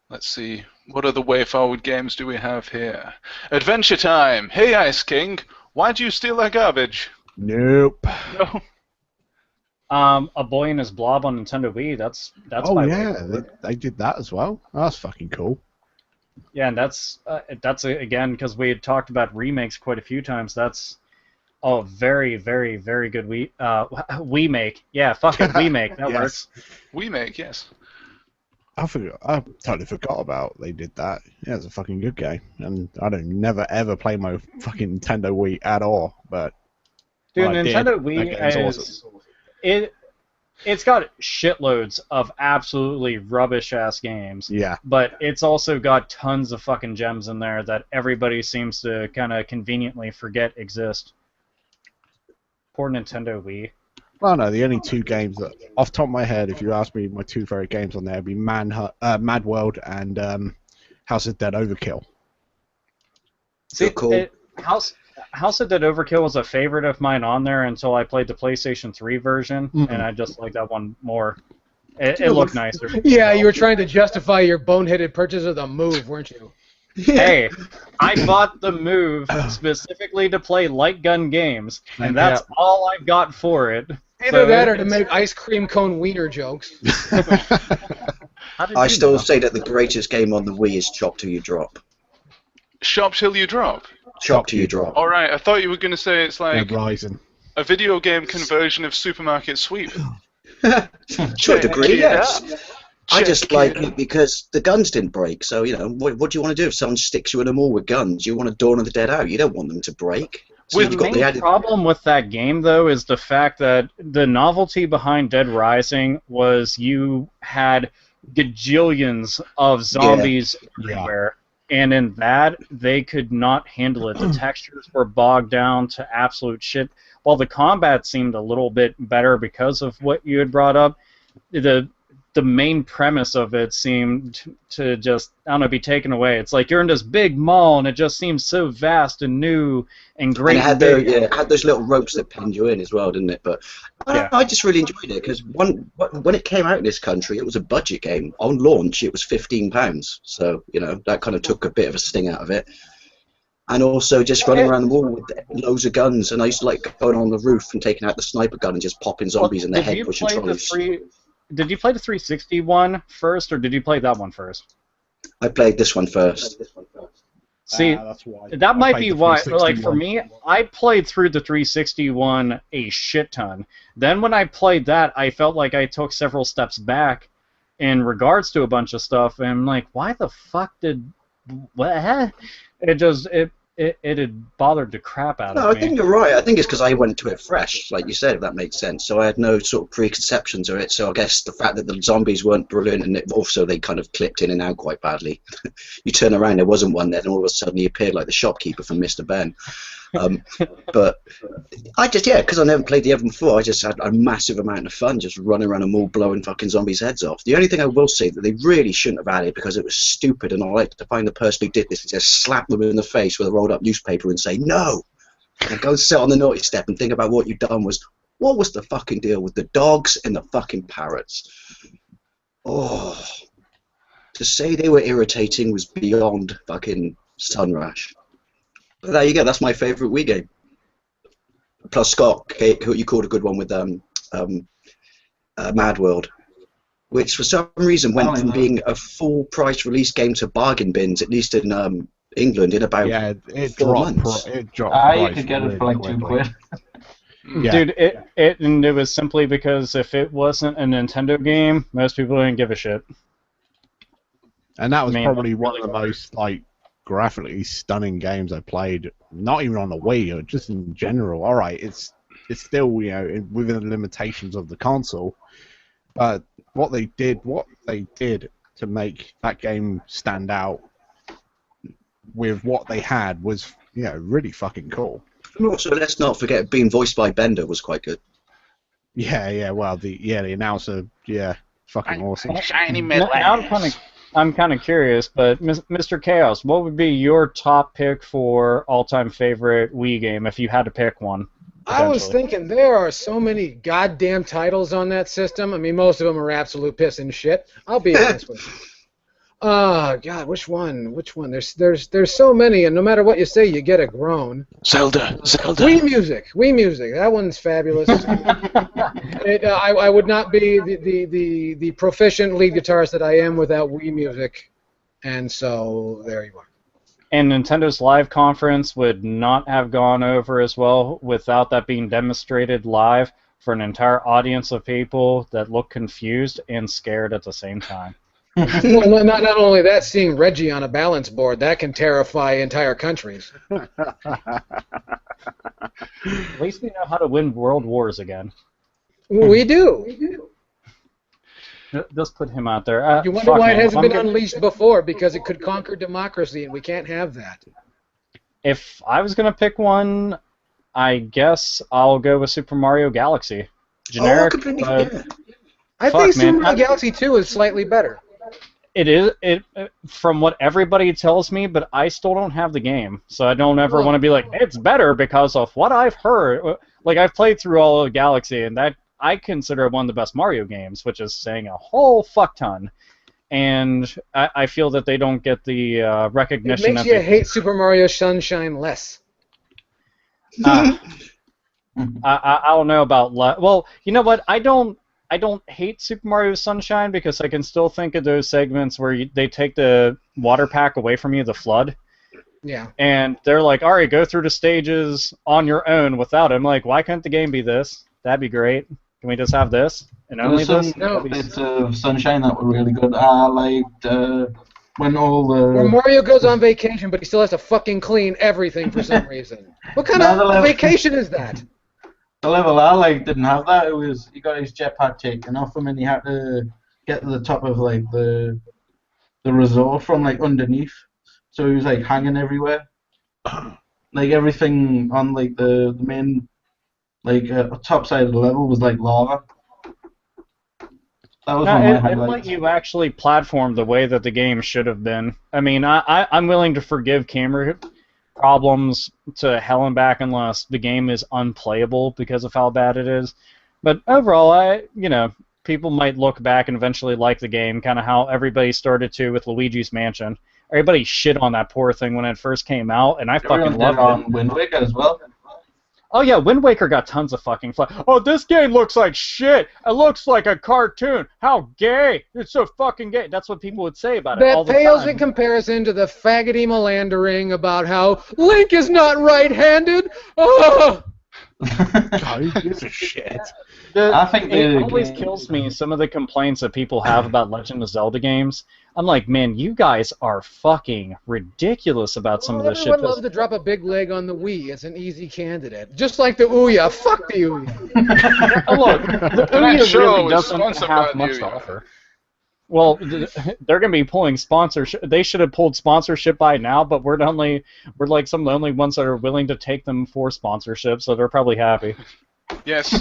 Let's see. What other way forward games do we have here? Adventure Time. Hey, Ice King. Why'd you steal that garbage? Nope. No. A Boy and His Blob on Nintendo Wii. That's Oh my yeah, way forward. they did that as well. Oh, that's fucking cool. Yeah, and that's again because we had talked about remakes quite a few times. That's very, very, very good remake. Yeah, fuck it, remake. That Yes. works. We make, yes. I totally forgot about they did that. Yeah, it's a fucking good game, and I don't never ever play my fucking Nintendo Wii at all. But Dude, when I did, Nintendo that Wii game's is awesome. it's got shitloads of absolutely rubbish ass games. Yeah. But it's also got tons of fucking gems in there that everybody seems to kind of conveniently forget exist. Poor Nintendo Wii. Well, no, the only two games that, off the top of my head, if you ask me, my two favorite games on there would be Mad World and House of Dead Overkill. See, cool. House of Dead Overkill was a favorite of mine on there until I played the PlayStation 3 version, and I just like that one more. It looked nicer. Yeah, you were trying to justify your boneheaded purchase of the Move, weren't you? Hey, I bought the Move specifically to play light gun games, and that's all I've got for it. Either that or to make ice cream cone wiener jokes. I still say that the greatest game on the Wii is Chop Till You Drop. Shop Till You Drop. Chop Till You Drop. All right, I thought you were going to say it's like Rising. a video game conversion of Supermarket Sweep. To a degree, yes. I just like it because the guns didn't break. So, you know, what do you want to do if someone sticks you in a mall with guns? You want to Dawn of the Dead out. You don't want them to break. So The main problem with that game, though, is the fact that the novelty behind Dead Rising was you had gajillions of zombies everywhere. And in that, they could not handle it. The textures were bogged down to absolute shit. While the combat seemed a little bit better because of what you had brought up, the main premise of it seemed to just, I don't know, be taken away. It's like you're in this big mall, and it just seems so vast and new and great. And it had those little ropes that pinned you in as well, didn't it? But I just really enjoyed it because when it came out in this country, it was a budget game. On launch, it was £15. So, you know, that kind of took a bit of a sting out of it. And also just running around the wall with loads of guns. And I used to like going on the roof and taking out the sniper gun and just popping zombies in the head, pushing trolleys. Did you play the 360 one first, or did you play that one first? I played this one first. See, that's why. that might be why. Like for me, I played through the 360 one a shit ton. Then when I played that, I felt like I took several steps back in regards to a bunch of stuff, and I'm like, why the fuck did what? It had bothered the crap out of me. No, I think you're right. I think it's because I went to it fresh, like you said, if that makes sense. So I had no sort of preconceptions of it. So I guess the fact that the zombies weren't brilliant and also they kind of clipped in and out quite badly. You turn around, there wasn't one there, and all of a sudden he appeared like the shopkeeper from Mr. Ben. But I just, because I never played the other one before, I just had a massive amount of fun just running around a mall blowing fucking zombies' heads off. The only thing I will say that they really shouldn't have added because it was stupid, and I like to find the person who did this and just slap them in the face with a rolled up newspaper and say no, and go sit on the naughty step and think about what you've done was, what was the fucking deal with the dogs and the fucking parrots? Oh, to say they were irritating was beyond fucking Sunrush. But there you go, that's my favourite Wii game. Plus Scott, who you called a good one with Mad World, which for some reason went from being a full price release game to bargain bins, at least in England, in about it 4 dropped. months. It dropped. You could get it for like £2. Yeah. Dude, it was simply because if it wasn't a Nintendo game, most people didn't give a shit. And that was Man, probably that's one really of the hard. most graphically stunning games I played. Not even on the Wii, or just in general. All right, it's still within the limitations of the console, but what they did to make that game stand out with what they had was really fucking cool. And also, let's not forget being voiced by Bender was quite good. Yeah. Well, the announcer, fucking awesome. Shiny Now I'm kind of curious, but Mr. Chaos, what would be your top pick for all-time favorite Wii game if you had to pick one? I was thinking there are so many goddamn titles on that system. I mean, most of them are absolute piss and shit. I'll be honest with you. Oh God, which one? There's so many, and no matter what you say, you get a groan. Zelda. Wii Music. That one's fabulous. I would not be the proficient lead guitarist that I am without Wii Music, and so there you are. And Nintendo's live conference would not have gone over as well without that being demonstrated live for an entire audience of people that look confused and scared at the same time. Well, not only that, seeing Reggie on a balance board, that can terrify entire countries. At least we know how to win world wars again. We do. Just put him out there. You wonder why it hasn't been unleashed before, because it could conquer democracy, and we can't have that. If I was going to pick one, I guess I'll go with Super Mario Galaxy. Generic, I think Super Mario Galaxy 2 is slightly better. It is, from what everybody tells me, but I still don't have the game, so I don't ever want to be like, it's better because of what I've heard. Like, I've played through all of Galaxy, and that I consider one of the best Mario games, which is saying a whole fuck ton. And I feel that they don't get the recognition. It makes you hate Super Mario Sunshine less. I don't know about... Well, you know what? I don't hate Super Mario Sunshine because I can still think of those segments where they take the water pack away from you, the flood. Yeah. And they're like, all right, go through the stages on your own without it. I'm like, why couldn't the game be this? That'd be great. Can we just have this and only this? No. Bits of Sunshine that were really good. I liked when all the... Where Mario goes on vacation, but he still has to fucking clean everything for some reason. What kind of vacation is that? The level I liked didn't have that. It was he got his jetpack taken off him and he had to get to the top of like the resort from like underneath. So he was like hanging everywhere. Like everything on like the main like top side of the level was like lava. That was one of my highlights. It let you actually platform the way that the game should have been. I mean, I'm willing to forgive camera problems to hell and back unless the game is unplayable because of how bad it is. But overall, people might look back and eventually like the game, kind of how everybody started to with Luigi's Mansion. Everybody shit on that poor thing when it first came out, and I fucking loved it. On Wind Waker as well. Oh yeah, Wind Waker got tons of fucking flack. Oh, this game looks like shit. It looks like a cartoon. How gay! It's so fucking gay. That's what people would say about it all the time. That pales in comparison to the faggoty melandering about how Link is not right-handed. Oh! God, who gives a shit? I think it always kills me, some of the complaints that people have about Legend of Zelda games. I'm like, man, you guys are fucking ridiculous about some of this shit. Everyone loves to drop a big leg on the Wii. It's an easy candidate. Just like the Ouya. Fuck the Ouya. Look, the Ouya really doesn't have much to offer. Well, they're going to be pulling sponsorship. They should have pulled sponsorship by now, but we're like some of the only ones that are willing to take them for sponsorship, so they're probably happy. Yes.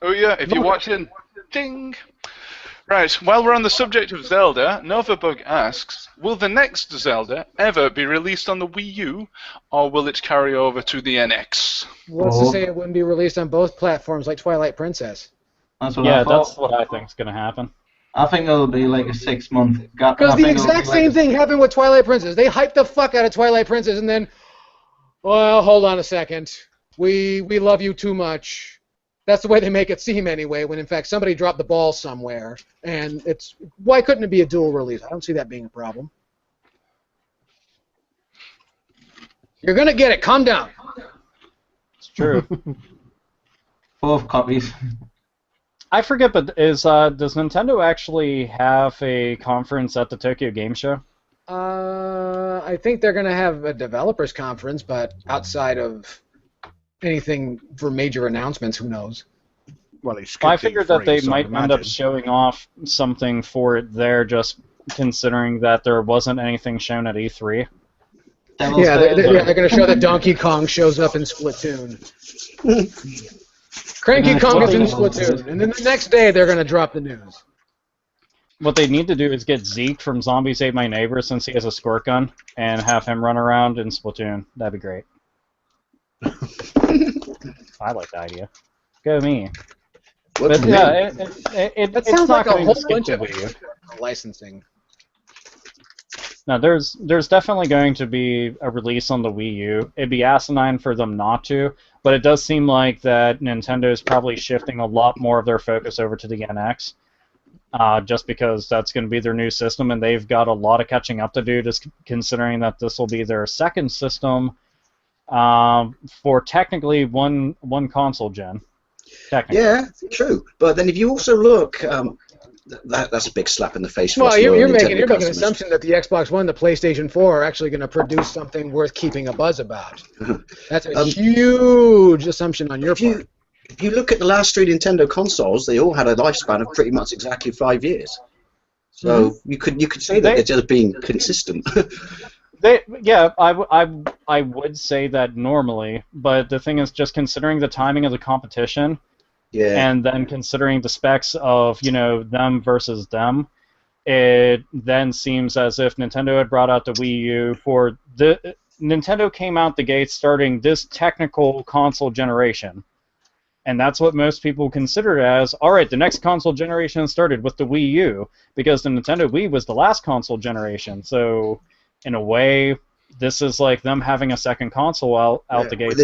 Ouya, if you're watching, ding. Right, while we're on the subject of Zelda, Novabug asks, will the next Zelda ever be released on the Wii U, or will it carry over to the NX? What's to say it wouldn't be released on both platforms like Twilight Princess? That's what I think is going to happen. I think it'll be like a 6-month gap. Because the exact same thing happened with Twilight Princess. They hyped the fuck out of Twilight Princess, and then, well, hold on a second. We love you too much. That's the way they make it seem anyway, when in fact somebody dropped the ball somewhere. And why couldn't it be a dual release? I don't see that being a problem. You're going to get it. Calm down. It's true. Both copies. I forget, but does Nintendo actually have a conference at the Tokyo Game Show? I think they're going to have a developers conference, but outside of anything for major announcements, who knows? Well, it's I figured that they might end up showing off something for it there, just considering that there wasn't anything shown at E3. Yeah, they're going to show that Donkey Kong shows up in Splatoon. Cranky Kong is in Splatoon, and then the next day they're going to drop the news. What they need to do is get Zeke from Zombies Ate My Neighbor, since he has a squirt gun, and have him run around in Splatoon. That'd be great. I like the idea. Go me. But yeah, that sounds like a whole bunch of licensing. Now, there's definitely going to be a release on the Wii U. It'd be asinine for them not to, but it does seem like that Nintendo is probably shifting a lot more of their focus over to the NX, just because that's going to be their new system, and they've got a lot of catching up to do, just considering that this will be their second system for technically one console gen. Yeah, true. But then if you also look, that's a big slap in the face for us. Well, you're making an assumption that the Xbox One, the PlayStation 4 are actually going to produce something worth keeping a buzz about. That's a huge assumption on your part. If you look at the last 3 Nintendo consoles, they all had a lifespan of pretty much exactly 5 years. So you could say that they're just being consistent. I would say that normally, but the thing is, just considering the timing of the competition, and then considering the specs of them versus them, it then seems as if Nintendo had brought out the Wii U for the Nintendo came out the gate starting this technical console generation, and that's what most people consider as all right. The next console generation started with the Wii U because the Nintendo Wii was the last console generation, so. In a way, this is like them having a second console out the gate.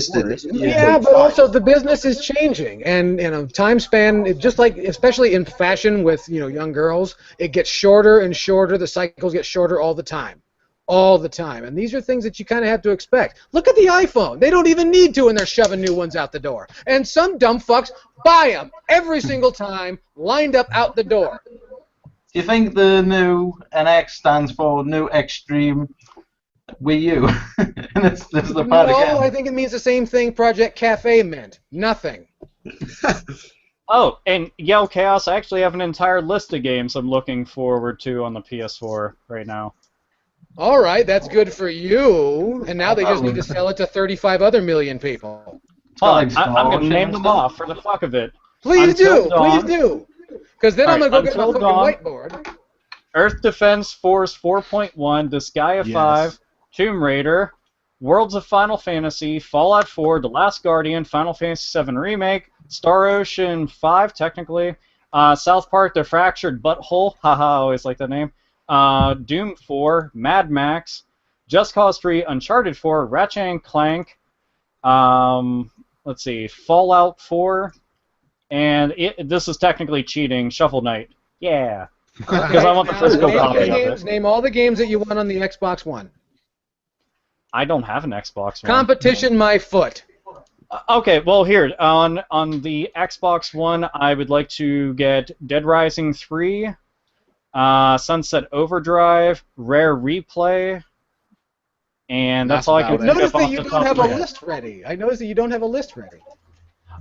Yeah, but also the business is changing, and time span, just like especially in fashion with young girls, it gets shorter and shorter. The cycles get shorter all the time, and these are things that you kind of have to expect. Look at the iPhone; they don't even need to, and they're shoving new ones out the door. And some dumb fucks buy them every single time, lined up out the door. Do you think the new NX stands for New Extreme Wii U? And it's the part again. I think it means the same thing Project Cafe meant. Nothing. Oh, and Yell Chaos, I actually have an entire list of games I'm looking forward to on the PS4 right now. All right, that's good for you. And now they just need to sell it to 35 other million people. I'm going to name them off for the fuck of it. Please do. Because then I'm going to go get my fucking whiteboard. Earth Defense Force 4.1, Disgaea 5, Tomb Raider, Worlds of Final Fantasy, Fallout 4, The Last Guardian, Final Fantasy VII Remake, Star Ocean 5, technically, South Park, The Fractured Butthole, haha, I always like that name, Doom 4, Mad Max, Just Cause 3, Uncharted 4, Ratchet & Clank, let's see, Fallout 4, and this is technically cheating, Shovel Knight. Yeah. Because I want the physical copy of it. Name all the games that you want on the Xbox One. I don't have an Xbox One. Competition, my foot. Okay, well here, on the Xbox One, I would like to get Dead Rising 3, Sunset Overdrive, Rare Replay, and that's all I can think of off the top of my head. I noticed that you don't have a list ready.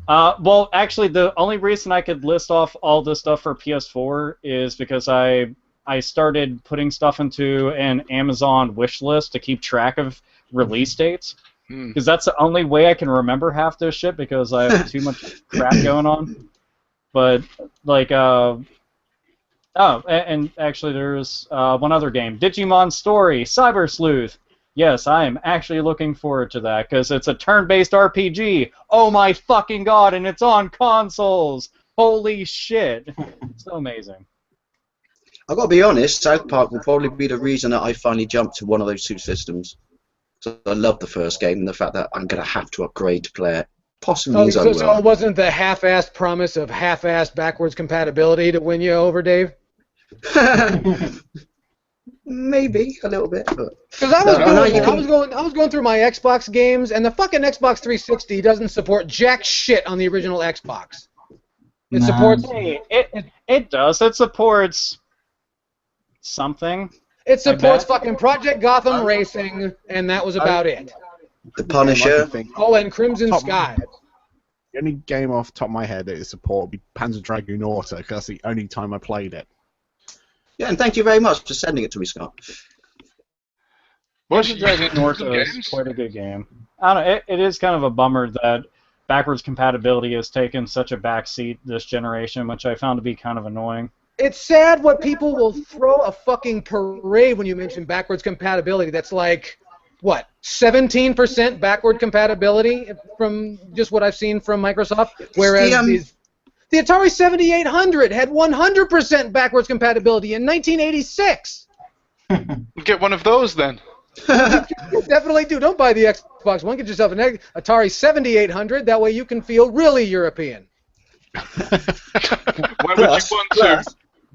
Well, actually, the only reason I could list off all this stuff for PS4 is because I started putting stuff into an Amazon wish list to keep track of release dates. Because that's the only way I can remember half this shit because I have too much crap going on. But, like, and actually there's one other game. Digimon Story, Cyber Sleuth. Yes, I am actually looking forward to that, because it's a turn-based RPG. Oh my fucking god, and it's on consoles! Holy shit. So amazing. I've got to be honest, South Park will probably be the reason that I finally jumped to one of those two systems. So I love the first game, and the fact that I'm going to have to upgrade to play it possibly means I will. So it wasn't the half-assed promise of half-assed backwards compatibility to win you over, Dave? Maybe a little bit, but Because I was going through my Xbox games, and the fucking Xbox 360 doesn't support jack shit on the original Xbox. It Nah. supports. Hey, it does. It supports something. It supports bet. fucking Project Gotham Racing, and that was about it. the Punisher. Oh, and Crimson Sky. The only game off the top of my head that is support would be Panzer Dragoon Auto, because that's the only time I played it. Yeah, and thank you very much for sending it to me, Scott. What? Panzer Dragoon North is quite a good game. I don't know, it is kind of a bummer that backwards compatibility has taken such a backseat this generation, which I found to be kind of annoying. It's sad what people will throw a fucking parade when you mention backwards compatibility. That's like, what, 17% backward compatibility from just what I've seen from Microsoft? Whereas the Atari 7800 had 100% backwards compatibility in 1986. Get one of those then. You definitely do. Don't buy the Xbox One. Get yourself an Atari 7800. That way you can feel really European. Where would you want to?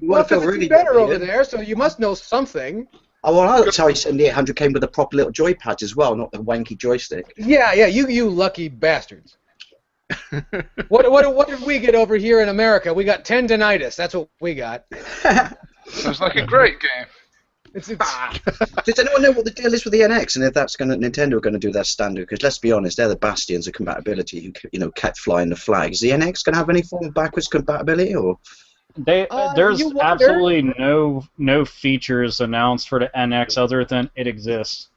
Well, because it's better over there, so you must know something. Oh, well, Atari 7800 came with a proper little joypad as well, not the wanky joystick. Yeah, you lucky bastards. What did we get over here in America? We got tendinitis. That's what we got. Sounds like a great game. Does anyone know what the deal is with the NX and if Nintendo are going to do their standard? Because let's be honest, they're the bastions of compatibility who kept flying the flag. Is the NX going to have any form of backwards compatibility, or? There's absolutely no features announced for the NX other than it exists.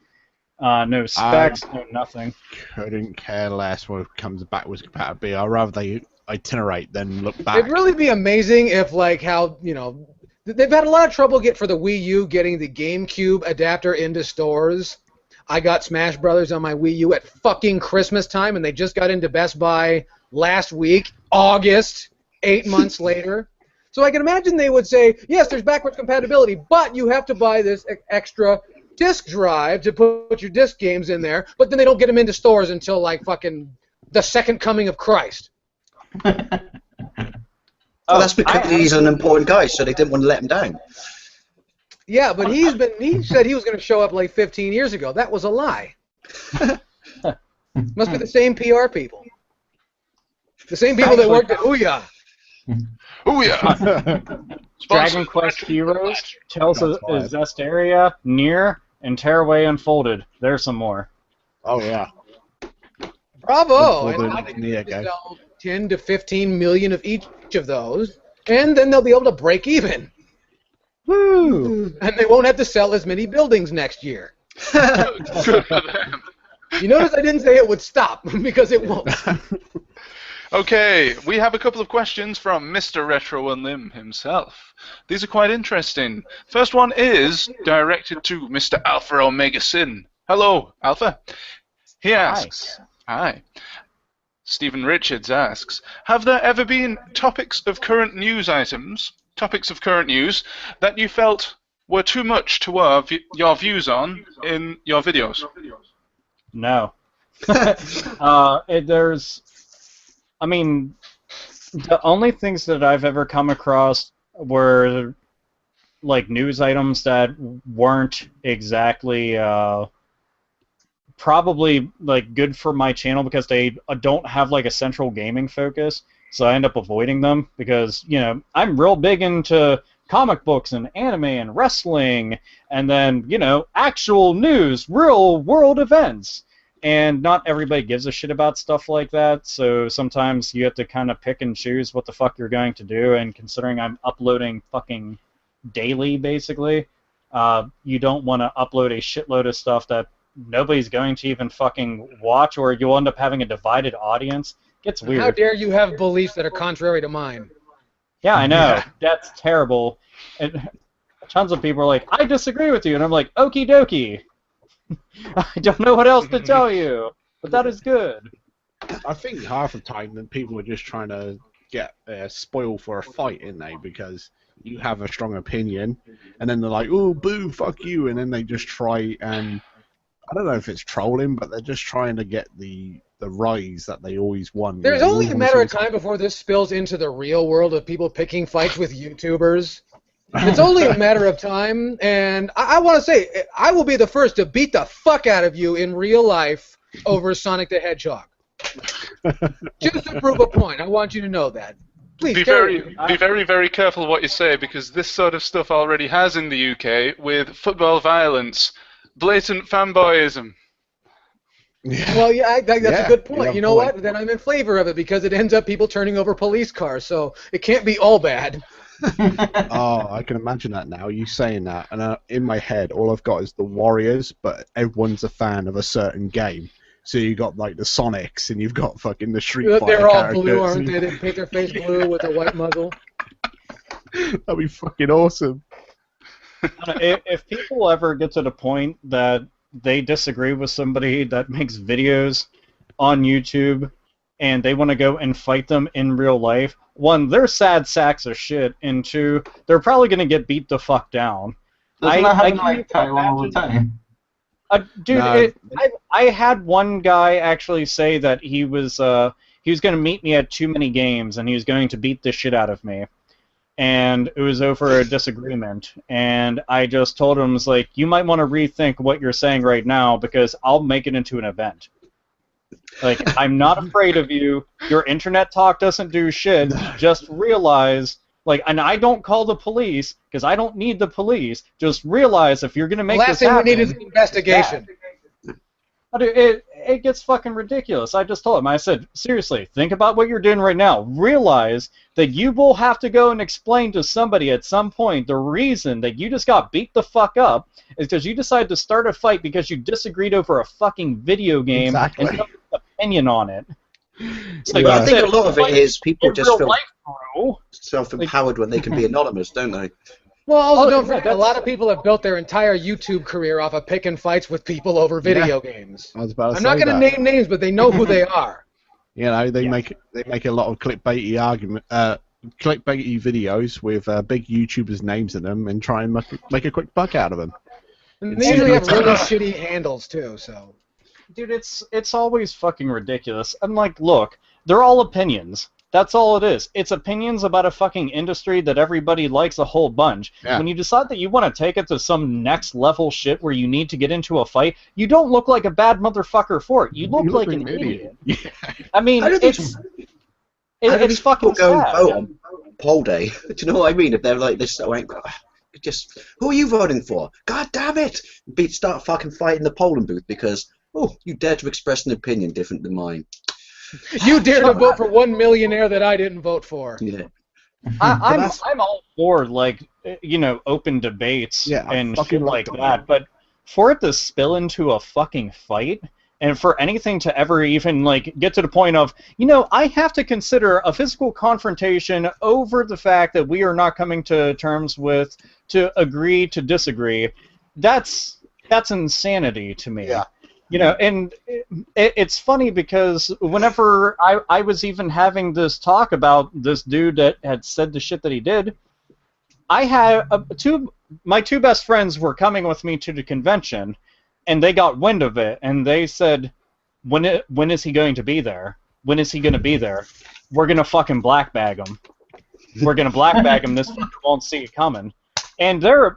No specs, no nothing. Couldn't care less when it comes backwards compatibility. I'd rather they itinerate than look back. It'd really be amazing if, like, how, they've had a lot of trouble for the Wii U getting the GameCube adapter into stores. I got Smash Brothers on my Wii U at fucking Christmas time, and they just got into Best Buy last week, August, 8 months later. So I can imagine they would say, yes, there's backwards compatibility, but you have to buy this extra disk drive to put your disc games in there, but then they don't get them into stores until, like, fucking the second coming of Christ. Well, that's because he's an important guy, so they didn't want to let him down. Yeah, but he said he was going to show up like 15 years ago. That was a lie. Must be the same PR people. The same people that worked at Ouya. Ouya! Dragon Quest Heroes, Tales of Zestiria, Nier, and Tearaway Unfolded. There's some more. Oh, yeah. Bravo! And I think they sell 10 to 15 million of each of those, and then they'll be able to break even. Woo! And they won't have to sell as many buildings next year. Good for them. You notice I didn't say it would stop, because it won't. Okay, we have a couple of questions from Mr. Retro Unlim himself. These are quite interesting. First one is directed to Mr. Alpha Omega Sin. Hello, Alpha. He asks, Hi. Stephen Richards asks, have there ever been topics of current news that you felt were too much to your views on in your videos? No. The only things that I've ever come across were like news items that weren't exactly probably like good for my channel because they don't have like a central gaming focus, so I end up avoiding them because I'm real big into comic books and anime and wrestling and then actual news, real world events. And not everybody gives a shit about stuff like that, so sometimes you have to kind of pick and choose what the fuck you're going to do, and considering I'm uploading fucking daily, basically, you don't want to upload a shitload of stuff that nobody's going to even fucking watch, or you'll end up having a divided audience. It gets weird. How dare you have beliefs that are contrary to mine? Yeah, I know. Yeah. That's terrible. And tons of people are like, I disagree with you, and I'm like, okie dokie. I don't know what else to tell you, but that is good. I think half the time that people are just trying to get spoiled for a fight, isn't they? Because you have a strong opinion, and then they're like, "Oh, boo, fuck you," and then they just try and I don't know if it's trolling, but they're just trying to get the rise that they always want. There's only a matter of time before this spills into the real world of people picking fights with YouTubers. It's only a matter of time, and I want to say, I will be the first to beat the fuck out of you in real life over Sonic the Hedgehog. Just to prove a point, I want you to know that. Please, be very, very careful what you say, because this sort of stuff already has in the UK with football violence, blatant fanboyism. Yeah. Well, yeah, that's a good point. You know point. what? Then I'm in favor of it because it ends up people turning over police cars, so it can't be all bad. Oh, I can imagine that now. You saying that, and in my head, all I've got is the Warriors, but everyone's a fan of a certain game. So you got like the Sonics, and you've got fucking the Street Fighter They're all characters. blue, aren't they? They paint their face blue with a white muzzle. That'd be fucking awesome. If people ever get to the point that they disagree with somebody that makes videos on YouTube and they want to go and fight them in real life, one, they're sad sacks of shit, and two, they're probably going to get beat the fuck down. Doesn't that happen like Taiwan all the time? Dude, No. I had one guy actually say that he was going to meet me at too many games and he was going to beat the shit out of me. And it was over a disagreement. And I just told him, was like, you might want to rethink what you're saying right now because I'll make it into an event. Like, I'm not afraid of you. Your internet talk doesn't do shit. Just realize, like, and I don't call the police because I don't need the police. Just realize if you're going to make this happen. The last thing we need is an investigation. It gets fucking ridiculous. I just told him, I said, seriously, think about what you're doing right now. Realize that you will have to go and explain to somebody at some point the reason that you just got beat the fuck up is because you decided to start a fight because you disagreed over a fucking video game and somebody's opinion on it. So I think a lot of it is people just feel life, self-empowered when they can be anonymous, don't they? Well, also don't forget, a lot of people have built their entire YouTube career off of picking fights with people over video games. I was about to I'm say not going to name names, but they know who they are. You know, they make a lot of clickbaity clickbaity videos with big YouTubers' names in them and try and make a quick buck out of them. And they usually have really shitty handles too. So, dude, it's always fucking ridiculous. I'm like, look, they're all opinions. That's all it is. It's opinions about a fucking industry that everybody likes a whole bunch. Yeah. When you decide that you want to take it to some next level shit where you need to get into a fight, you don't look like a bad motherfucker for it. You look like an idiot. Yeah. I mean, it's fucking go sad. vote on poll day. Do you know what I mean? If they're like this, just who are you voting for? God damn it! Start fucking fighting the polling booth because you dare to express an opinion different than mine. You dare to vote for one millionaire that I didn't vote for. Yeah. I'm all for, like, you know, open debates and shit like that, but for it to spill into a fucking fight and for anything to ever even, like, get to the point of, you know, I have to consider a physical confrontation over the fact that we are not coming to terms with, to agree to disagree, that's insanity to me. Yeah. You know, and it's funny because whenever I was even having this talk about this dude that had said the shit that he did, I had my two best friends were coming with me to the convention, and they got wind of it, and they said, when is he going to be there? When is he going to be there? We're going to fucking black bag him. We're going to black bag him. This fucker won't see it coming. And they're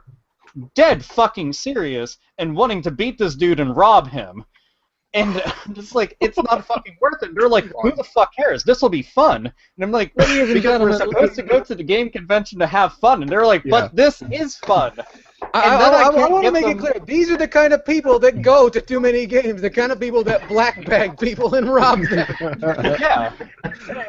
dead fucking serious and wanting to beat this dude and rob him. And it's like, it's not fucking worth it. They're like, who the fuck cares? This will be fun. And I'm like, because we're supposed to go to the game convention to have fun. And they're like, but this is fun. I want to make it clear. These are the kind of people that go to too many games. The kind of people that black bag people and rob them. Yeah.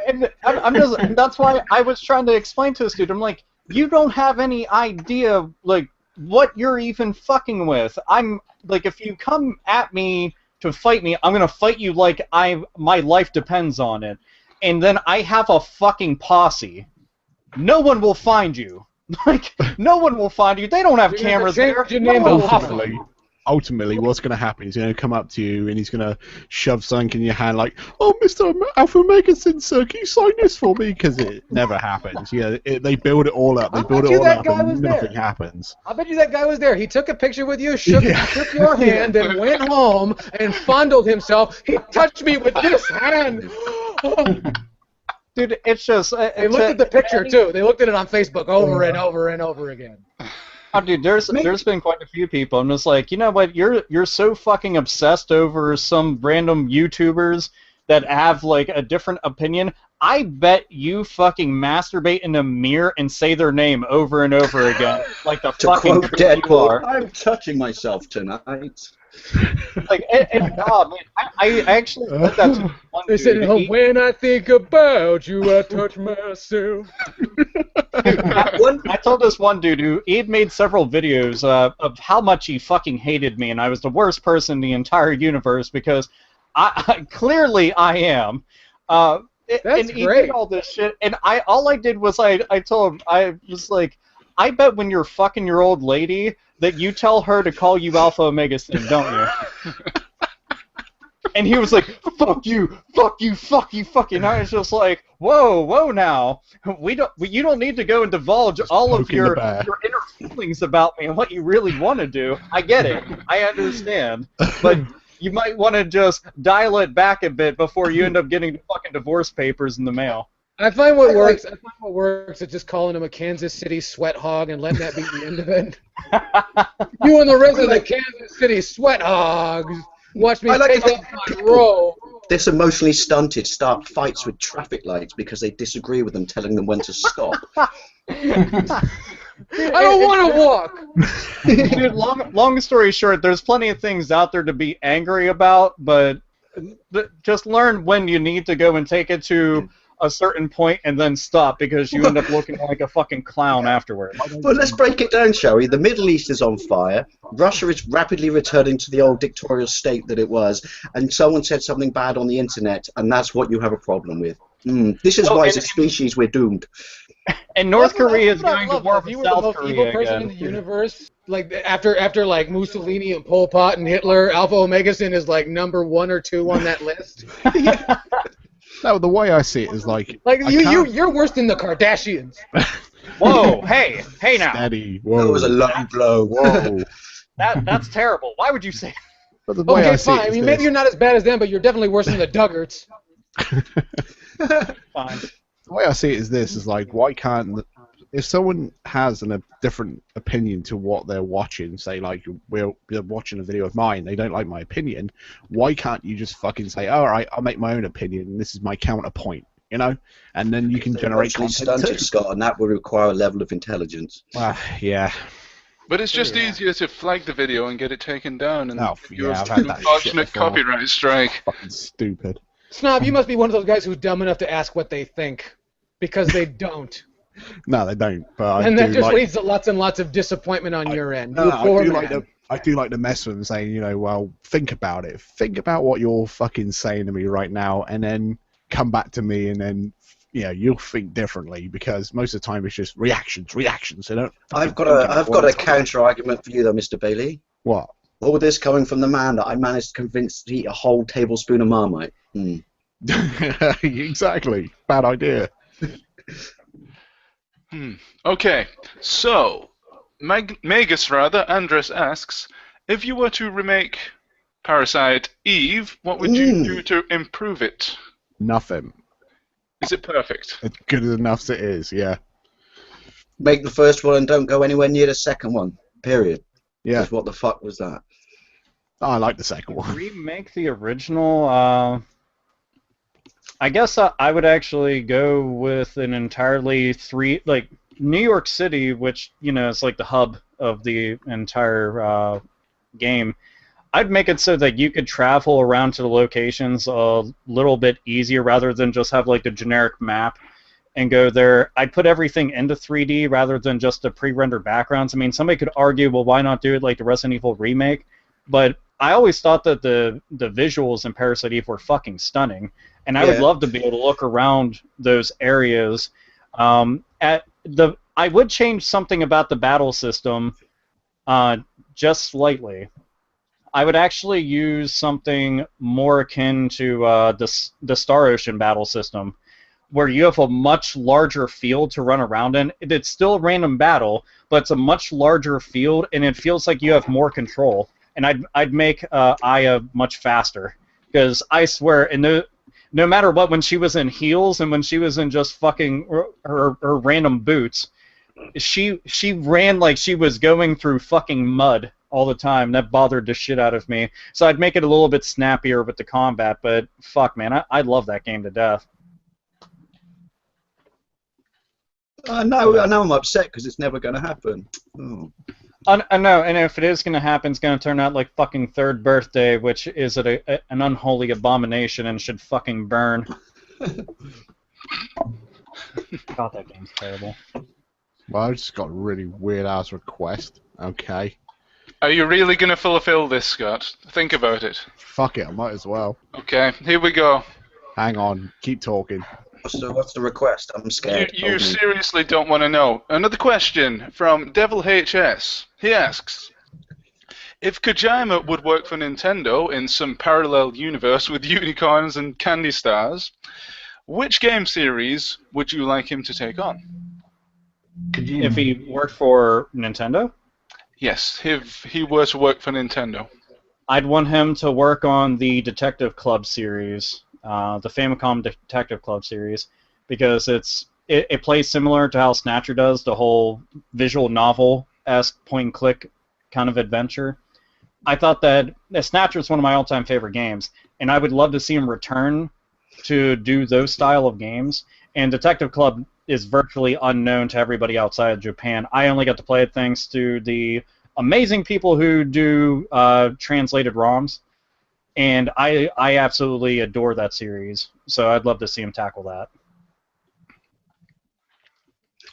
And I'm just, that's why I was trying to explain to this dude. I'm like, you don't have any idea, like, what you're even fucking with. I'm like, if you come at me to fight me, I'm gonna fight you like my life depends on it. And then I have a fucking posse. No one will find you. Like, no one will find you. They don't have cameras there. Ultimately, what's going to happen? He's going to come up to you and he's going to shove something in your hand like, "Oh, Mr. Alpha Megasin, sir, can you sign this for me?" Because it never happens. Yeah, they build it all up. They build it all up and nothing happens. I bet you that guy was there. He took a picture with you, shook your hand, and went home and fondled himself. He touched me with this hand. Dude, it's just... They looked at the picture, too. They looked at it on Facebook over and over and over again. Oh, dude, there's been quite a few people. I'm just like, you know what? You're so fucking obsessed over some random YouTubers that have, like, a different opinion. I bet you fucking masturbate in a mirror and say their name over and over again, like the To fucking quote creep you Deadpool, are. I'm touching myself tonight. Like, oh, man, I actually said that to one They said, dude. when I think about you, I touch myself. I told this one dude who he'd made several videos of how much he fucking hated me, and I was the worst person in the entire universe because clearly I am. That's and he great. did all this shit, and all I did was I told him, I was like, I bet when you're fucking your old lady that you tell her to call you Alpha Omega Sin, don't you? And he was like, fuck you, fuck you, fuck you, fuck you. And I was just like, whoa now. You don't need to go and divulge all of your inner feelings about me and what you really want to do. I get it. I understand. But you might want to just dial it back a bit before you end up getting the fucking divorce papers in the mail. I find what works is just calling him a Kansas City sweat hog and letting that be the end of it. You and the rest of the Kansas City sweat hogs watch me take off my robe. This emotionally stunted start fights with traffic lights because they disagree with them telling them when to stop. I don't want to walk. Dude, long story short, there's plenty of things out there to be angry about, but just learn when you need to go and take it to a certain point and then stop because you end up looking like a fucking clown afterward. But let's break it down, shall we? The Middle East is on fire. Russia is rapidly returning to the old dictatorial state that it was, and someone said something bad on the internet, and that's what you have a problem with. This is why as a species we're doomed. And North Korea is going to war with You were South the most Korea evil person in again. the universe. Like after like Mussolini and Pol Pot and Hitler, Alpha Omega Sin is like number 1 or 2 on that list. No, the way I see it is like You're worse than the Kardashians. Whoa, hey now. Steady. Whoa. That was a low blow. Whoa. That's terrible. Why would you say But the way I Okay, see it fine. I is mean, this. maybe you're not as bad as them, but you're definitely worse than the Duggarts. fine? The way I see it is this: is like, why can't if someone has a different opinion to what they're watching, say like we're watching a video of mine, they don't like my opinion, why can't you just fucking say, all right, I'll make my own opinion, and this is my counterpoint, you know, and then you can generate content Stunted, too. Scott, and that would require a level of intelligence. Yeah. But it's just easier to flag the video and get it taken down, and Oh, you're yeah, I've had that shit unfortunate before. copyright strike. Fucking stupid. Snob, you must be one of those guys who's dumb enough to ask what they think, because they don't. No, they don't. But And that just like, leads to lots and lots of disappointment on your end. No, You I poor do man. like to mess with them, saying, you know, well, think about it. Think about what you're fucking saying to me right now, and then come back to me, and then, you know, you'll think differently, because most of the time it's just reactions. They don't. I've got a counter argument for you though, Mr. Bailey. What? All this coming from the man that I managed to convince to eat a whole tablespoon of Marmite. Exactly. Bad idea. Okay, so Magus Andres asks, if you were to remake Parasite Eve, what would you do to improve it? Nothing. Is it perfect? It's good enough as it is. Yeah. Make the first one and don't go anywhere near the second one. Period. Yeah. Because what the fuck was that? I like the second one. Remake the original. I guess I would actually go with an entirely New York City, which, you know, is like the hub of the entire game. I'd make it so that you could travel around to the locations a little bit easier rather than just have like the generic map and go there. I'd put everything into 3D rather than just the pre-rendered backgrounds. I mean, somebody could argue, well, why not do it like the Resident Evil remake? But I always thought that the visuals in Parasite Eve were fucking stunning, and I would love to be able to look around those areas. I would change something about the battle system, just slightly. I would actually use something more akin to the Star Ocean battle system, where you have a much larger field to run around in. It's still a random battle, but it's a much larger field, and it feels like you have more control. And I'd make Aya much faster, because I swear, no matter what, when she was in heels and when she was in just fucking her random boots, she ran like she was going through fucking mud all the time. That bothered the shit out of me. So I'd make it a little bit snappier with the combat, but fuck, man, I love that game to death. I know I'm upset because it's never going to happen. Oh. I know, and if it is going to happen, it's going to turn out like fucking Third Birthday, which is an unholy abomination and should fucking burn. God, that game's terrible. Well, I just got a really weird-ass request. Okay. Are you really going to fulfill this, Scott? Think about it. Fuck it, I might as well. Okay, here we go. Hang on, keep talking. So what's the request? I'm scared. You seriously don't want to know. Another question from Devil HS. He asks, if Kojima would work for Nintendo in some parallel universe with unicorns and candy stars, which game series would you like him to take on? If he worked for Nintendo? Yes, if he were to work for Nintendo. I'd want him to work on the Detective Club series. The Famicom Detective Club series, because it plays similar to how Snatcher does, the whole visual novel-esque point-and-click kind of adventure. I thought that Snatcher is one of my all-time favorite games, and I would love to see him return to do those style of games. And Detective Club is virtually unknown to everybody outside of Japan. I only got to play it thanks to the amazing people who do translated ROMs. And I absolutely adore that series, so I'd love to see him tackle that.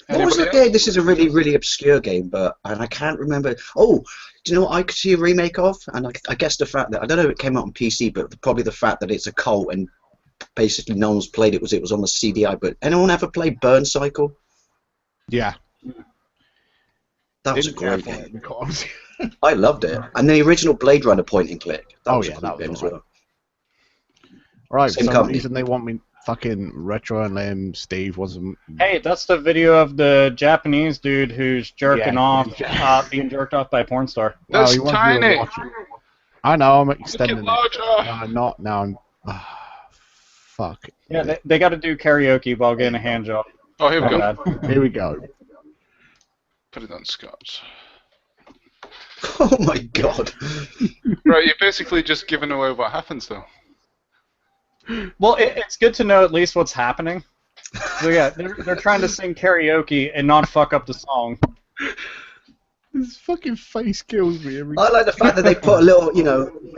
What was the game? This is a really, really obscure game, and I can't remember. Oh, do you know what I could see a remake of? And I guess the fact that, I don't know if it came out on PC, but probably the fact that it's a cult and basically no one's played it was on the CDI. But anyone ever played Burn Cycle? Yeah. That was a great game. I loved it. And the original Blade Runner point and click. That was a cool game as well. Right, for some reason they want me fucking Retro Unlim. Steve wasn't. Hey, that's the video of the Japanese dude who's jerking off, being jerked off by a porn star. That's tiny. I know, I'm extending it. Larger. Not now. Fuck. Yeah, they got to do karaoke while getting a hand job. Oh, here we go. Here we go. Put it on Scott. Oh my god. Right, you're basically just giving away what happens, though. Well, it's good to know at least what's happening. So yeah, they're trying to sing karaoke and not fuck up the song. This fucking face kills me every I like the fact that they put a little,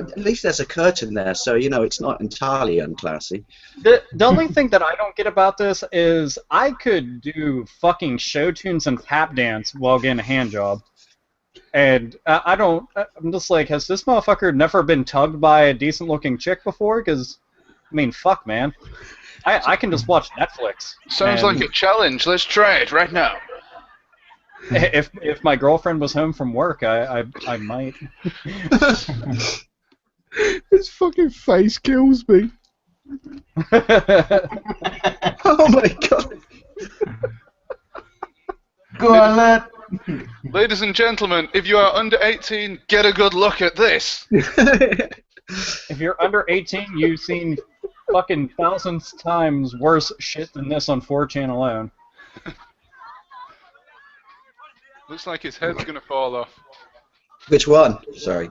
at least there's a curtain there, so, it's not entirely unclassy. The only thing that I don't get about this is I could do fucking show tunes and tap dance while getting a hand job. And I'm just like, has this motherfucker never been tugged by a decent-looking chick before? Because, I mean, fuck, man. I can just watch Netflix. Sounds like a challenge. Let's try it right now. If my girlfriend was home from work, I might. His fucking face kills me. Oh my god. Go on, lad. Ladies and gentlemen, if you are under 18, get a good look at this. If you're under 18, you've seen fucking thousands times worse shit than this on 4chan alone. Looks like his head's gonna fall off. Which one? Sorry.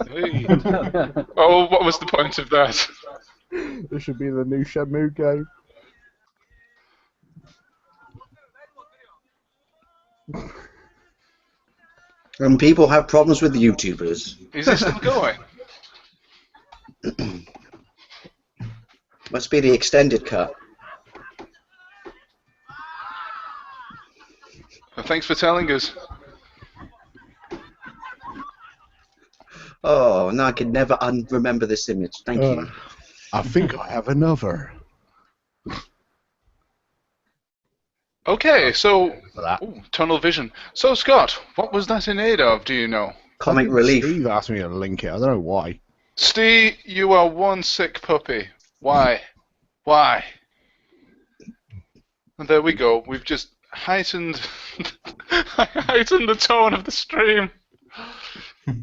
Hey. Oh, what was the point of that? This should be the new Shenmue game. And people have problems with the YouTubers. Is it still going? Must be the extended cut. Well, thanks for telling us. Oh, no, I can never remember this image. Thank you. I think I have another. Okay, so... Ooh, tunnel vision. So, Scott, what was that in aid of, do you know? Comic relief. Steve asked me to link it. I don't know why. Steve, you are one sick puppy. Why? Why? And there we go. We've just heightened the tone of the stream.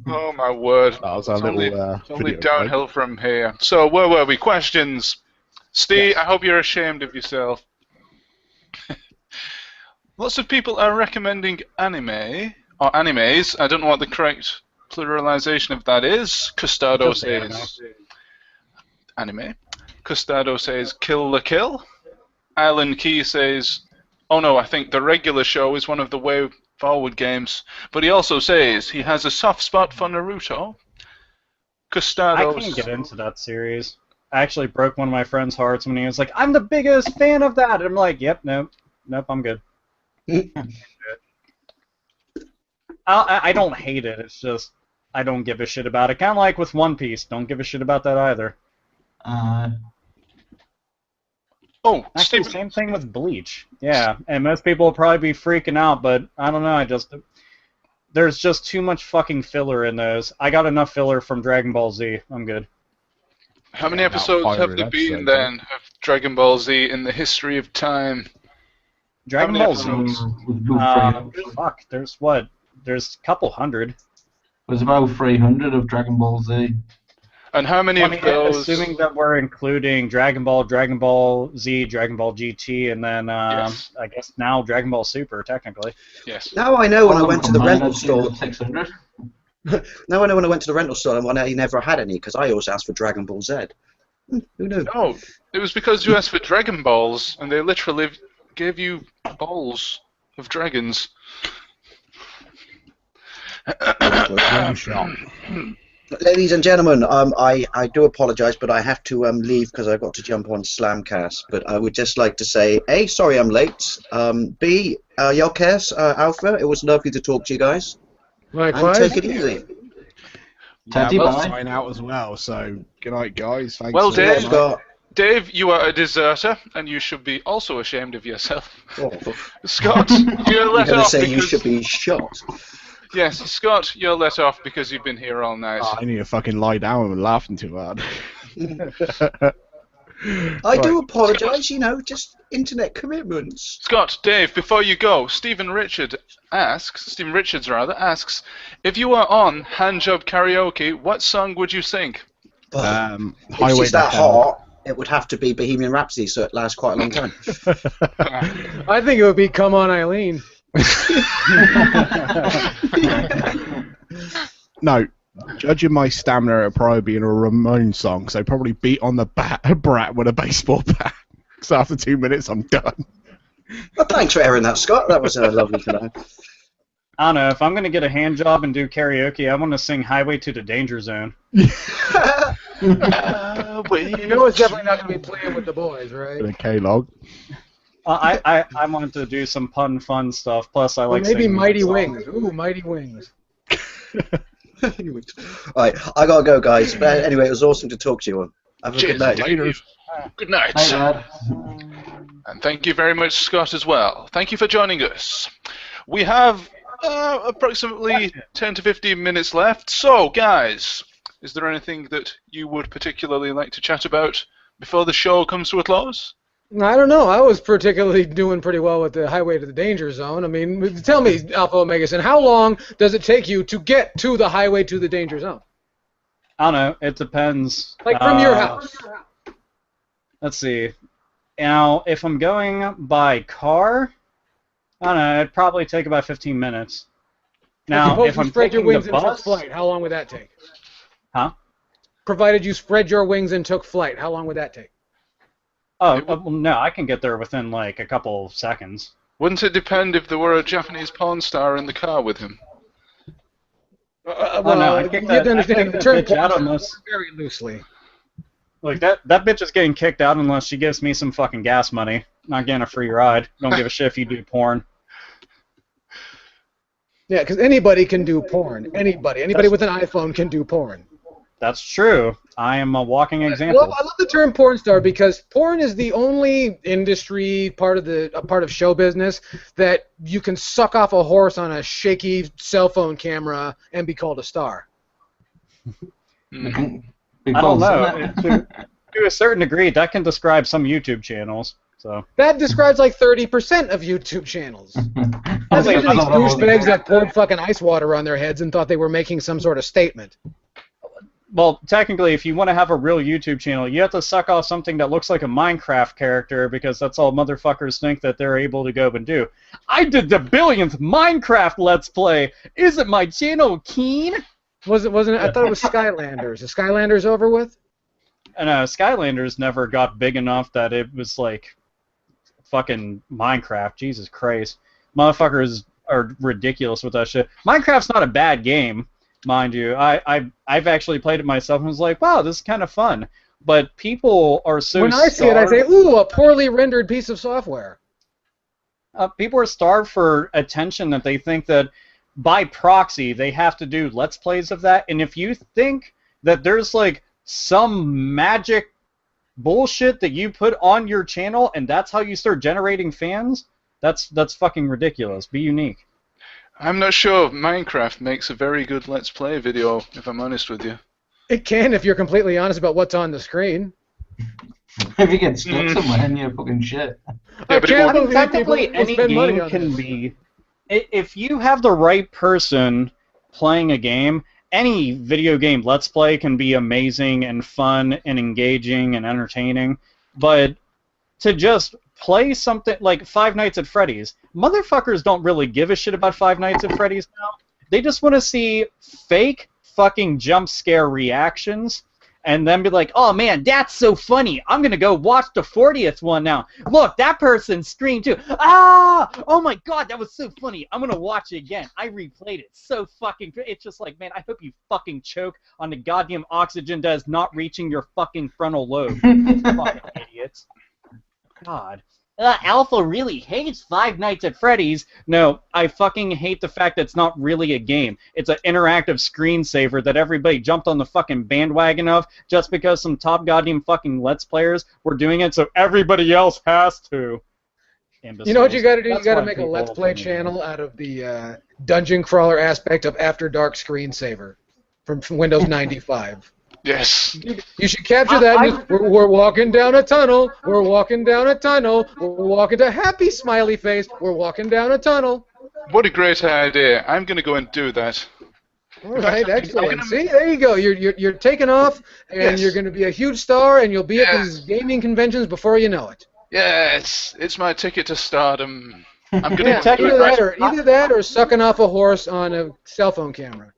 Oh my word. That was our it's little only downhill from here. So where were we? Questions. Steve, Yes. I hope you're ashamed of yourself. Lots of people are recommending anime, or animes. I don't know what the correct pluralization of that is. Custado Just anime. says anime. Custado says Kill la Kill. Alan Key says, oh no, I think the regular show is one of the Way Forward games. But he also says he has a soft spot for Naruto. Custado. I can't get into that series. I actually broke one of my friend's hearts when he was like, I'm the biggest fan of that. And I'm like, yep, nope, I'm good. I don't hate it. It's just I don't give a shit about it. Kind of like with One Piece. Don't give a shit about that either. Oh, Actually, Stephen. same thing with Bleach. Yeah, and most people will probably be freaking out, but I don't know. There's just too much fucking filler in those. I got enough filler from Dragon Ball Z. I'm good. How many about episodes have 500 there been episodes, then of Dragon Ball Z in the history of time? Dragon many Ball Z. episodes? Fuck. There's what? There's a couple hundred. There's about 300 of Dragon Ball Z. And how many of those? Assuming that we're including Dragon Ball Z, Dragon Ball GT, and then Yes. I guess now Dragon Ball Super, technically. Yes. Now I know when I went to the Combined, rental I'd say store. about 600. Now I know when I went to the rental store and I never had any because I always asked for Dragon Ball Z. Who knew? No, it was because you asked for Dragon Balls, and they literally gave you balls of dragons. One shot. Ladies and gentlemen, I do apologise, but I have to leave because I've got to jump on Slamcast. But I would just like to say, A, sorry I'm late. B, Yelkes, Alpha, it was lovely to talk to you guys. And Likewise. take it easy. Teddy, I'll bye. sign out as well. So good night, guys. Thanks. Well, for Dave. Scott. Dave, you are a deserter, and you should be also ashamed of yourself. Oh, Scott, you're I'm let going to off say you because... should be shot. Yes, Scott, you're let off because you've been here all night. I need to fucking lie down. I'm laughing too hard. I do apologise, just internet commitments. Scott, Dave, before you go, Stephen Richards asks, if you were on Handjob Karaoke, what song would you sing? If Highway she's to that Hell. hot, it would have to be Bohemian Rhapsody, so it lasts quite a long time. I think it would be Come On Eileen. No, judging my stamina, it'd probably be in a Ramones song, so I'd probably beat on the brat with a baseball bat. So after 2 minutes, I'm done. Well, thanks for airing that, Scott. That was a lovely fellow. I don't know. If I'm going to get a hand job and do karaoke, I want to sing Highway to the Danger Zone. You know it's definitely not going to be playing with the boys, right? With a K-log. I wanted to do some fun stuff. Plus, I Or like maybe singing Mighty songs. Wings. Ooh, Mighty Wings. Alright, I gotta go, guys. But anyway, it was awesome to talk to you all. Have a Cheers, good night. Dave. Good night. Hi, Dad. And thank you very much, Scott, as well. Thank you for joining us. We have approximately 10 to 15 minutes left. So, guys, is there anything that you would particularly like to chat about before the show comes to a close? I don't know. I was particularly doing pretty well with the Highway to the Danger Zone. I mean, tell me, Alpha Omegason, how long does it take you to get to the Highway to the Danger Zone? I don't know. It depends. Like from your house. Let's see. Now, if I'm going by car, I don't know. It'd probably take about 15 minutes. Now, Suppose if you I'm spread your taking wings the and took bus, flight, how long would that take? Huh? Provided you spread your wings and took flight, how long would that take? Oh, well, no, I can get there within like a couple seconds. Wouldn't it depend if there were a Japanese porn star in the car with him? Well, no, I you kicked have to that- I understand kicked the that term bitch out porn unless- very loosely. Like that bitch is getting kicked out unless she gives me some fucking gas money. Not getting a free ride. Don't give a shit if you do porn. Yeah, because anybody can do porn. Anybody with an iPhone can do porn. That's true. I am a walking I example. love the term porn star because porn is the only industry part of show business that you can suck off a horse on a shaky cell phone camera and be called a star. Mm. I don't know. To a certain degree, that can describe some YouTube channels. So That describes like 30% of YouTube channels. That's like, usually these I don't know. douchebags that poured fucking ice water on their heads and thought they were making some sort of statement. Well, technically, if you want to have a real YouTube channel, you have to suck off something that looks like a Minecraft character because that's all motherfuckers think that they're able to go and do. I did the billionth Minecraft Let's Play. Isn't my channel keen? Wasn't it? I thought it was Skylanders. Is Skylanders over with? And Skylanders never got big enough that it was like fucking Minecraft. Jesus Christ. Motherfuckers are ridiculous with that shit. Minecraft's not a bad game. Mind you, I've actually played it myself and was like, wow, this is kind of fun. But people are so When I see it, I say, ooh, a poorly rendered piece of software. People are starved for attention that they think that by proxy they have to do Let's Plays of that. And if you think that there's like some magic bullshit that you put on your channel and that's how you start generating fans, that's fucking ridiculous. Be unique. I'm not sure Minecraft makes a very good Let's Play video, if I'm honest with you. It can if you're completely honest about what's on the screen. If you get stuck somewhere and you're fucking shit. Yeah, but I mean, technically, any game can be... If you have the right person playing a game, any video game Let's Play can be amazing and fun and engaging and entertaining. But to just play something like Five Nights at Freddy's, motherfuckers don't really give a shit about Five Nights at Freddy's now. They just want to see fake fucking jump scare reactions and then be like, oh man, that's so funny. I'm going to go watch the 40th one now. Look, that person screamed too. Ah! Oh my god, that was so funny. I'm going to watch it again. I replayed it. So fucking good. It's just like, man, I hope you fucking choke on the goddamn oxygen that is not reaching your fucking frontal lobe. Fucking idiots. God. Alpha really hates Five Nights at Freddy's. No, I fucking hate the fact that it's not really a game. It's an interactive screensaver that everybody jumped on the fucking bandwagon of just because some top goddamn fucking Let's Players were doing it, so everybody else has to. Imbeciles. You know what you gotta do? That's You gotta why make a people Let's Play opinion. channel out of the dungeon crawler aspect of After Dark screensaver from Windows 95. Yes. You should capture that. We're walking down a tunnel. We're walking down a tunnel. We're walking to happy smiley face. We're walking down a tunnel. What a great idea. I'm going to go and do that. All right, excellent. See, there you go. You're taking off, and Yes. You're going to be a huge star, and you'll be at these gaming conventions before you know it. Yes, it's my ticket to stardom. I'm going Yeah, to either that or sucking off a horse on a cell phone camera.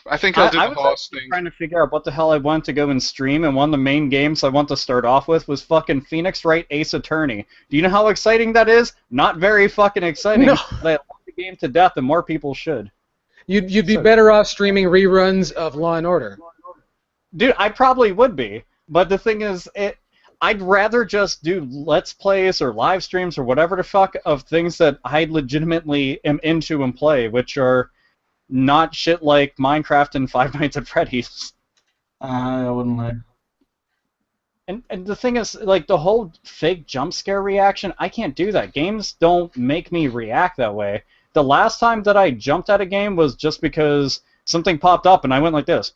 I think I'll do I the was horse actually thing. trying to figure out what the hell I want to go and stream, and one of the main games I want to start off with was fucking Phoenix Wright Ace Attorney. Do you know how exciting that is? Not very fucking exciting. No. But I love the game to death, and more people should. You'd be better off streaming reruns of Law and Order. Dude, I probably would be. But the thing is, I'd rather just do Let's Plays or live streams or whatever the fuck of things that I legitimately am into and play, which are not shit like Minecraft and Five Nights at Freddy's. I wouldn't lie. And the thing is, like, the whole fake jump scare reaction, I can't do that. Games don't make me react that way. The last time that I jumped at a game was just because something popped up and I went like this.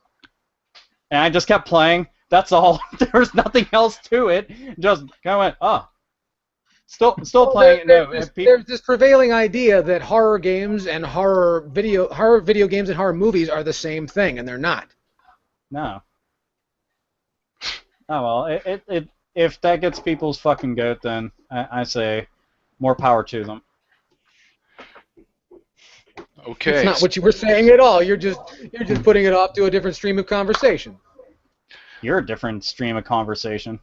And I just kept playing. That's all. There's nothing else to it. Just kind of went, oh. Still playing. There's this prevailing idea that horror games and horror video games and horror movies are the same thing, and they're not. No. Oh well, if that gets people's fucking goat, then I say more power to them. Okay. It's not what you were saying at all. You're just putting it off to a different stream of conversation. You're a different stream of conversation.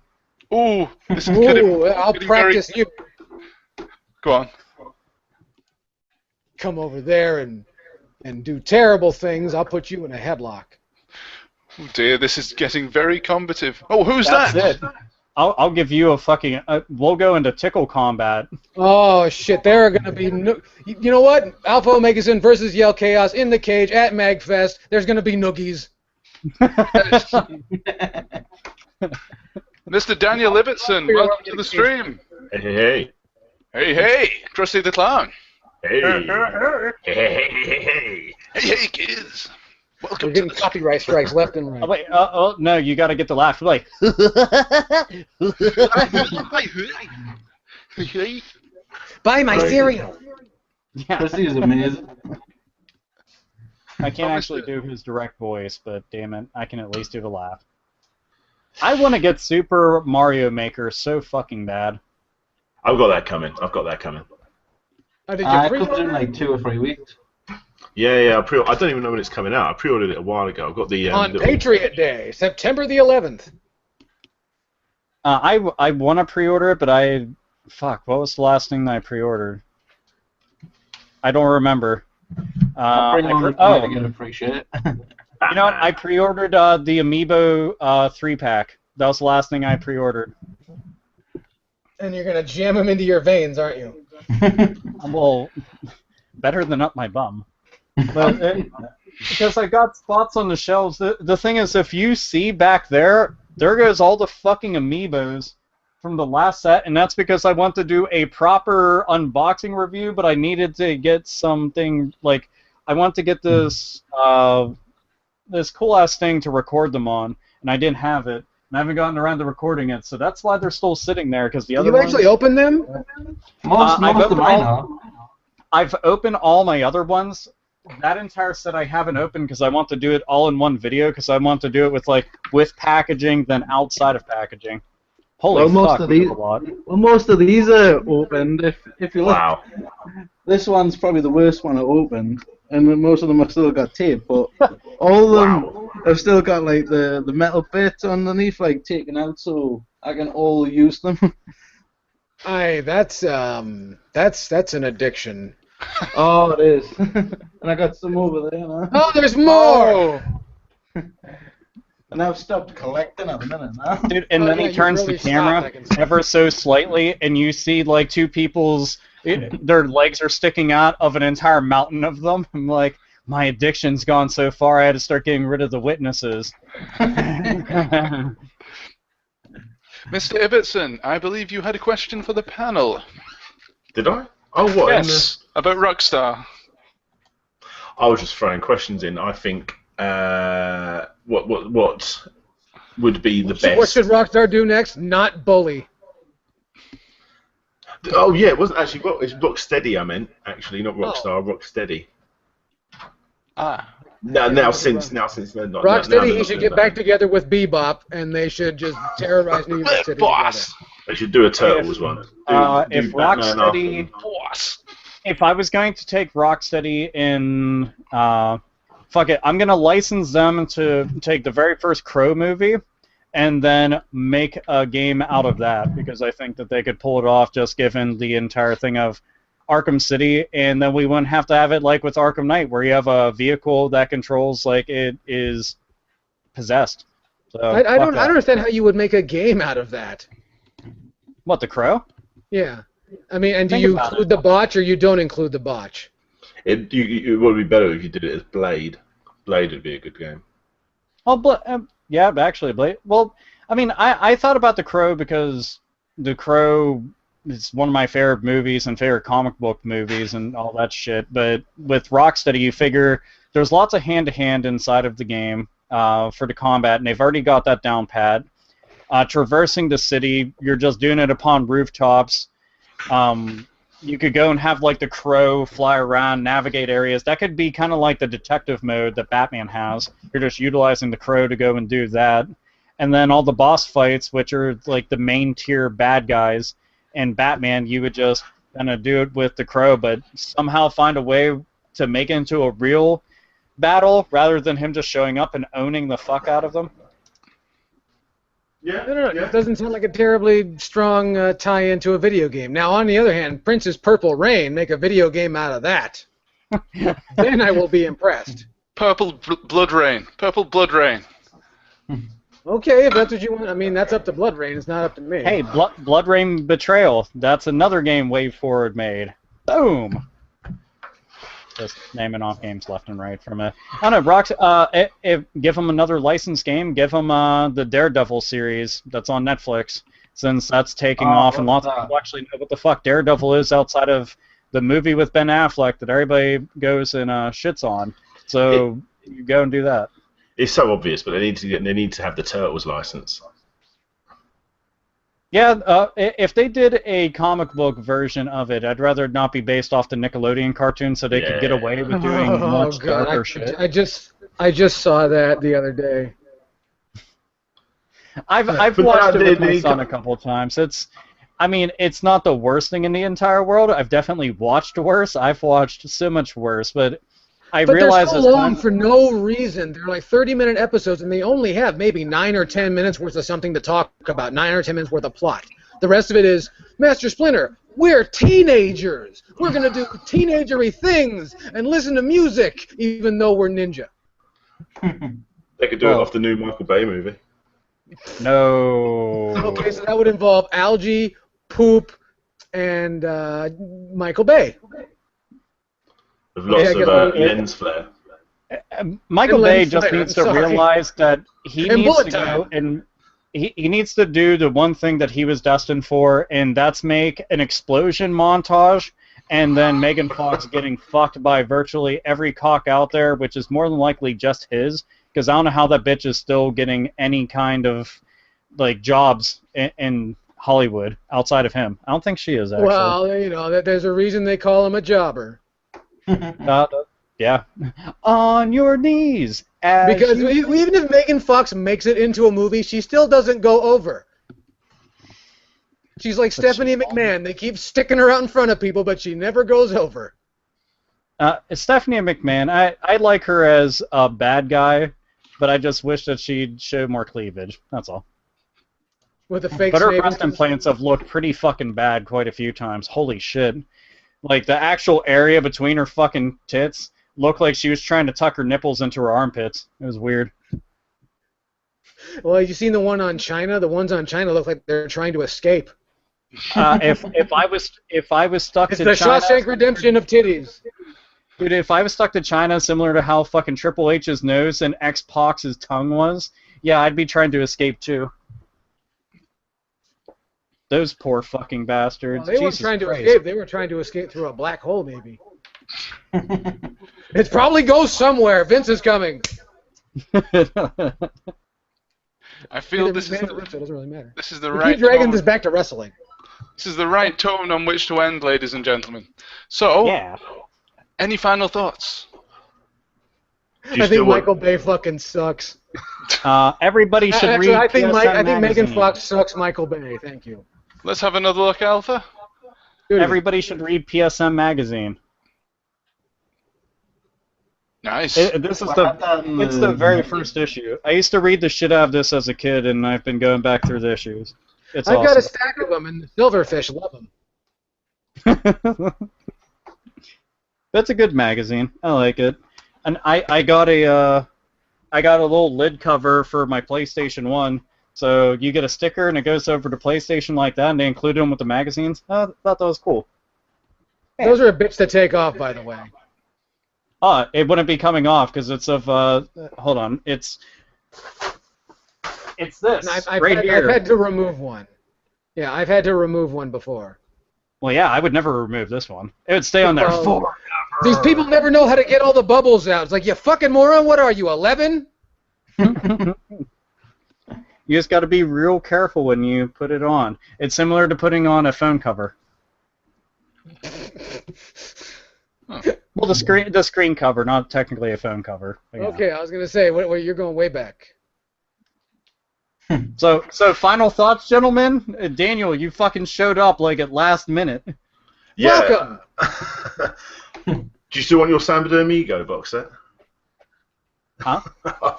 Ooh, this is getting, Ooh, I'll getting practice you. Go on. Come over there and do terrible things. I'll put you in a headlock. Oh dear, this is getting very combative. Oh, who's That's that? it. I'll give you a fucking. We'll go into tickle combat. Oh shit! There are gonna be you know what? Alpha Omegazin versus Yell Chaos in the cage at Magfest. There's gonna be noogies. Mr. Daniel Ibbotson, welcome to the stream. Hey, hey, hey. Hey, hey, Krusty the Clown. Hey. Hey, hey, hey, hey. Hey, hey, kids. Welcome We're getting to copyright strikes left and right. Oh wait, no, you got to get the laugh. Like, the... Buy my cereal. yeah. Chrissy is amazing. I can't actually do his direct voice, but damn it, I can at least do the laugh. I want to get Super Mario Maker so fucking bad. I've got that coming. Did you I pre-order? comes in like 2 or 3 weeks. Yeah. I don't even know when it's coming out. I pre-ordered it a while ago. I've got the On little... Patriot Day, September the 11th. I want to pre-order it, but fuck, what was the last thing that I pre-ordered? I don't remember. I can appreciate it. You know what? I pre-ordered the Amiibo 3-pack. That was the last thing I pre-ordered. And you're gonna jam them into your veins, aren't you? Well, better than up my bum. But because I got spots on the shelves. The thing is, if you see back there goes all the fucking Amiibos from the last set, and that's because I want to do a proper unboxing review, but I needed to get something, like, I want to get this this cool-ass thing to record them on, and I didn't have it, and I haven't gotten around to recording it, so that's why they're still sitting there, because the other You actually opened them? Most of mine are. I've opened all my other ones. That entire set I haven't opened because I want to do it all in one video, because I want to do it with packaging, then outside of packaging. Holy fuck, we have a lot. Well, most of these are opened. If you look, Wow. this one's probably the worst one I opened, and then most of them have still got tape, but all of them have still got like the metal bits underneath, like taken out, so I can all use them. Aye, that's an addiction. Oh, it is. And I got some over there now. Oh, there's more! And I've stopped collecting at the minute now. Dude, and then yeah, he you turns really the camera stopped, I can see. ever so slightly, and you see like two people's, their legs are sticking out of an entire mountain of them. I'm like, my addiction's gone so far, I had to start getting rid of the witnesses. Mr. Ibbotson, I believe you had a question for the panel. Did I? Oh, what? Yes, about Rockstar. I was just throwing questions in. I think what would be the best? What should Rockstar do next? Not bully. Oh yeah, it wasn't actually it's Rocksteady. I meant actually, not Rockstar. Rocksteady. Ah. Now since they're not. Rocksteady, he should get back together with Bebop, and they should just terrorize New York City Boss. They should do a Turtles one. If Rocksteady, if I was going to take Rocksteady in, fuck it, I'm gonna license them to take the very first Crow movie, and then make a game out of that, because I think that they could pull it off, just given the entire thing of Arkham City, and then we wouldn't have to have it like with Arkham Knight, where you have a vehicle that controls like it is possessed. So I don't understand how you would make a game out of that. What, the Crow? Yeah. I mean, and do Think you about include the botch, or you don't include the botch? It would be better if you did it as Blade. Blade would be a good game. Well, yeah, actually, Blade. Well, I mean, I thought about the Crow because the Crow is one of my favorite movies and favorite comic book movies and all that shit. But with Rocksteady, you figure there's lots of hand-to-hand inside of the game for the combat, and they've already got that down pat. Traversing the city, you're just doing it upon rooftops. You could go and have like the Crow fly around, navigate areas. That could be kind of like the detective mode that Batman has. You're just utilizing the Crow to go and do that. And then all the boss fights, which are like the main tier bad guys, and Batman, you would just kind of do it with the Crow, but somehow find a way to make it into a real battle rather than him just showing up and owning the fuck out of them. Yeah, no. It doesn't sound like a terribly strong tie-in to a video game. Now, on the other hand, Prince's Purple Rain, make a video game out of that. Then I will be impressed. Purple Blood Rain. Purple Blood Rain. Okay, if that's what you want. I mean, that's up to Blood Rain. It's not up to me. Hey, Blood Rain Betrayal. That's another game Wave Forward made. Boom! Just naming off games left and right from it. I don't know, give them another licensed game. Give them the Daredevil series that's on Netflix, since that's taking off, and lots of people actually know what the fuck Daredevil is outside of the movie with Ben Affleck that everybody goes and shits on. So you go and do that. It's so obvious, but they need to have the Turtles license. Yeah, if they did a comic book version of it, I'd rather it not be based off the Nickelodeon cartoon, so they could get away with doing much darker shit. I just saw that the other day. I've watched it with my son a couple of times. It's not the worst thing in the entire world. I've definitely watched worse. I've watched so much worse, but I realize they're so long for no reason. They're like 30-minute episodes, and they only have maybe 9 or 10 minutes worth of something to talk about, 9 or 10 minutes worth of plot. The rest of it is, Master Splinter, we're teenagers. We're going to do teenagery things and listen to music, even though we're ninja. They could do it off the new Michael Bay movie. No. Okay, so that would involve algae, poop, and Michael Bay. With lots of lens flare. Michael Bay just needs to realize that he needs to go and he needs to do the one thing that he was destined for, and that's make an explosion montage, and then Megan Fox getting fucked by virtually every cock out there, which is more than likely just his, because I don't know how that bitch is still getting any kind of like jobs in Hollywood outside of him. I don't think she is, actually. Well, there's a reason they call him a jobber. Yeah. On your knees. Because even if Megan Fox makes it into a movie, she still doesn't go over. She's like Stephanie McMahon. They keep sticking her out in front of people, but she never goes over. Stephanie McMahon, I like her as a bad guy, but I just wish that she'd show more cleavage. That's all. With the fake. But her breast implants have looked pretty fucking bad quite a few times. Holy shit. Like, the actual area between her fucking tits looked like she was trying to tuck her nipples into her armpits. It was weird. Well, have you seen the one on China? The ones on China look like they're trying to escape. If I was stuck to China... It's the Shawshank Redemption of titties. Dude, if I was stuck to China, similar to how fucking Triple H's nose and X-Pac's tongue was, yeah, I'd be trying to escape too. Those poor fucking bastards. Well, they weren't trying to escape. They were trying to escape through a black hole, maybe. It probably goes somewhere. Vince is coming. I feel this is it doesn't really matter. This is the we right. Keep dragging tone. this back to wrestling. This is the right tone on which to end, ladies and gentlemen. So, yeah. Any final thoughts? I think Michael Bay fucking sucks. Everybody should read. I think Megan Fox sucks. Michael Bay. Thank you. Let's have another look, Alpha. Everybody should read PSM magazine. Nice. It's the very first issue. I used to read the shit out of this as a kid, and I've been going back through the issues. It's awesome. I've got a stack of them, and the Silverfish love them. That's a good magazine. I like it. And I got a little lid cover for my PlayStation 1. So you get a sticker, and it goes over to PlayStation like that, and they included them with the magazines. I thought that was cool. Yeah. Those are a bitch to take off, by the way. It wouldn't be coming off because it's of. Hold on, it's this right here. I've had to remove one. Yeah, I've had to remove one before. Well, yeah, I would never remove this one. It would stay on there forever. These people never know how to get all the bubbles out. It's like, you fucking moron. What are you, 11? You just got to be real careful when you put it on. It's similar to putting on a phone cover. Well, the screen cover, not technically a phone cover. Okay, I was gonna say, you're going way back. So final thoughts, gentlemen. Daniel, you fucking showed up like at last minute. Yeah. Welcome. Do you still want your Sambo de Amigo box set? Huh?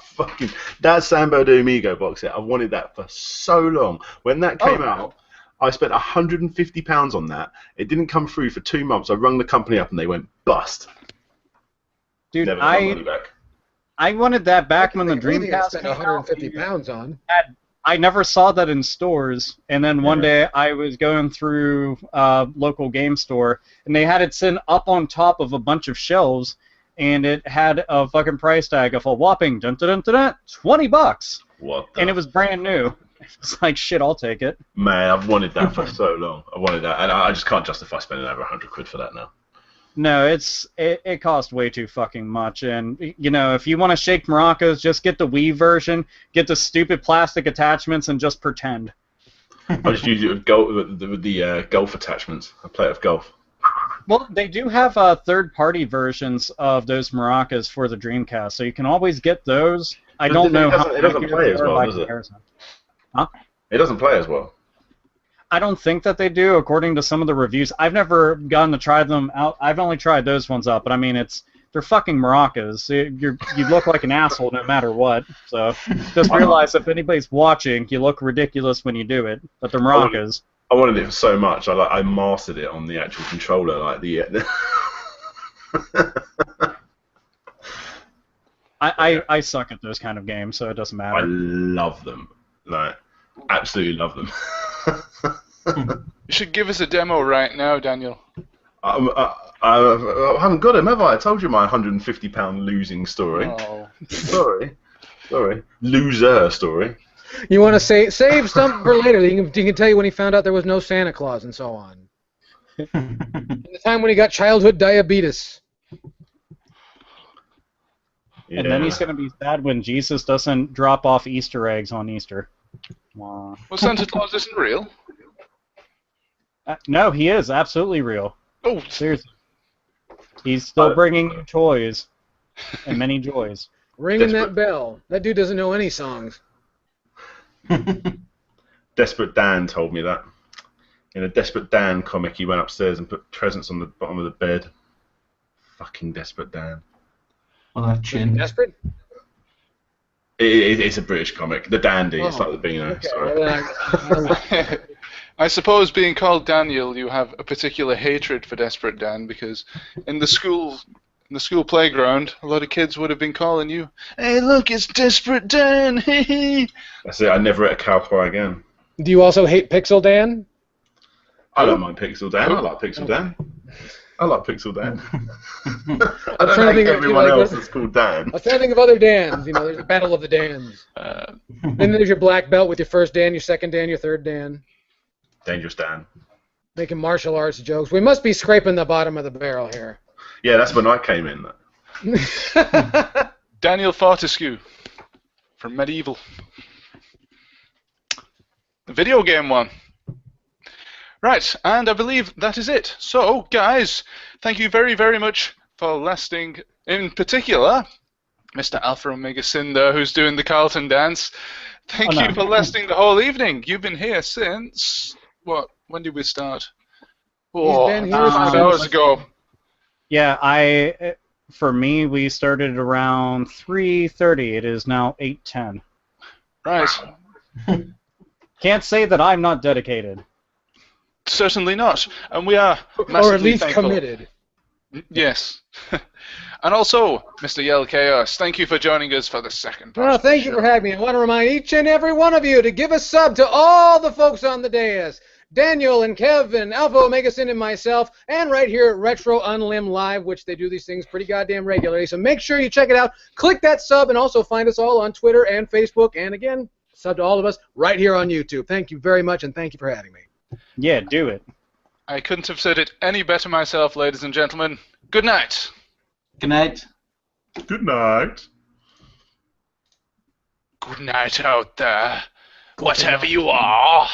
Fucking that Sambo de Amigo box set. I've wanted that for so long. When that came out, I spent £150 on that. It didn't come through for 2 months. I rung the company up and they went bust. Dude, Never got money back. I wanted that back when the Dreamcast spent £150 on. I never saw that in stores, and then one day I was going through a local game store, and they had it sitting up on top of a bunch of shelves, and it had a fucking price tag of a whopping $20. What? And it was brand new. It's like, shit, I'll take it. Man, I've wanted that for so long. I wanted that, and I just can't justify spending over £100 for that now. No, it cost way too fucking much, and you know, if you want to shake maracas, just get the Wii version, get the stupid plastic attachments, and just pretend. I just use it with the golf attachments. I play it with golf. Well, they do have third-party versions of those maracas for the Dreamcast, so you can always get those. I don't know how it doesn't play as well, does it? Huh? It doesn't play as well. I don't think that they do, according to some of the reviews. I've never gotten to try them out. I've only tried those ones out, but I mean, they're fucking maracas. You look like an asshole no matter what. So just realize if anybody's watching, you look ridiculous when you do it. But they're maracas. I wanted it so much. I mastered it on the actual controller, like I suck at those kind of games, so it doesn't matter. I love them. Like, absolutely love them. You should give us a demo right now, Daniel. I haven't got him, have I? I told you my £150 losing story. Oh. Sorry. Loser story. You want to save something for later. He can tell you when he found out there was no Santa Claus and so on. And the time when he got childhood diabetes. Yeah. And then he's going to be sad when Jesus doesn't drop off Easter eggs on Easter. Wow. Well, Santa Claus isn't real. No, he is absolutely real. Oh, Seriously. He's still bringing you toys and many joys. Ringing that bell. That dude doesn't know any songs. Desperate Dan told me that. In a Desperate Dan comic, he went upstairs and put presents on the bottom of the bed. Fucking Desperate Dan. Well, that chin. Desperate? It's a British comic. The Dandy. It's like the Beano. Okay. Sorry. I suppose being called Daniel, you have a particular hatred for Desperate Dan because in the school playground, a lot of kids would have been calling you, "Hey, look, it's Desperate Dan!" That's it. I never ate a cow pie again. Do you also hate Pixel Dan? I don't mind Pixel Dan. I like Pixel Dan. I like Pixel Dan. I don't trying to like think of, everyone like, else that's called Dan. I was trying to think of other Dans. You know, there's a battle of the Dans. Then there's your black belt with your first Dan, your second Dan, your third Dan. Dangerous Dan. Making martial arts jokes. We must be scraping the bottom of the barrel here. Yeah, that's when I came in. Daniel Fortescue from Medieval. The video game one. Right, and I believe that is it. So, guys, thank you very, very much for lasting, in particular, Mr. Alpha Omega Cinder, who's doing the Carlton dance. Thank you for lasting the whole evening. You've been here since, what, when did we start? Oh, been here 5 hours ago. Yeah, for me, we started around 3:30. It is now 8:10. Right. Can't say that I'm not dedicated. Certainly not. And we are massively Or at least thankful. committed. Yes. And also, Mr. Yell Chaos, thank you for joining us for the second part. Well, thank you for having me. I want to remind each and every one of you to give a sub to all the folks on the dais. Daniel and Kevin, Alpha Omega Sin and myself, and right here at Retro Unlim Live, which they do these things pretty goddamn regularly. So make sure you check it out. Click that sub and also find us all on Twitter and Facebook. And again, sub to all of us right here on YouTube. Thank you very much, and thank you for having me. Yeah, do it. I couldn't have said it any better myself, ladies and gentlemen. Good night. Good night. Good night. Good night out there, whatever you are.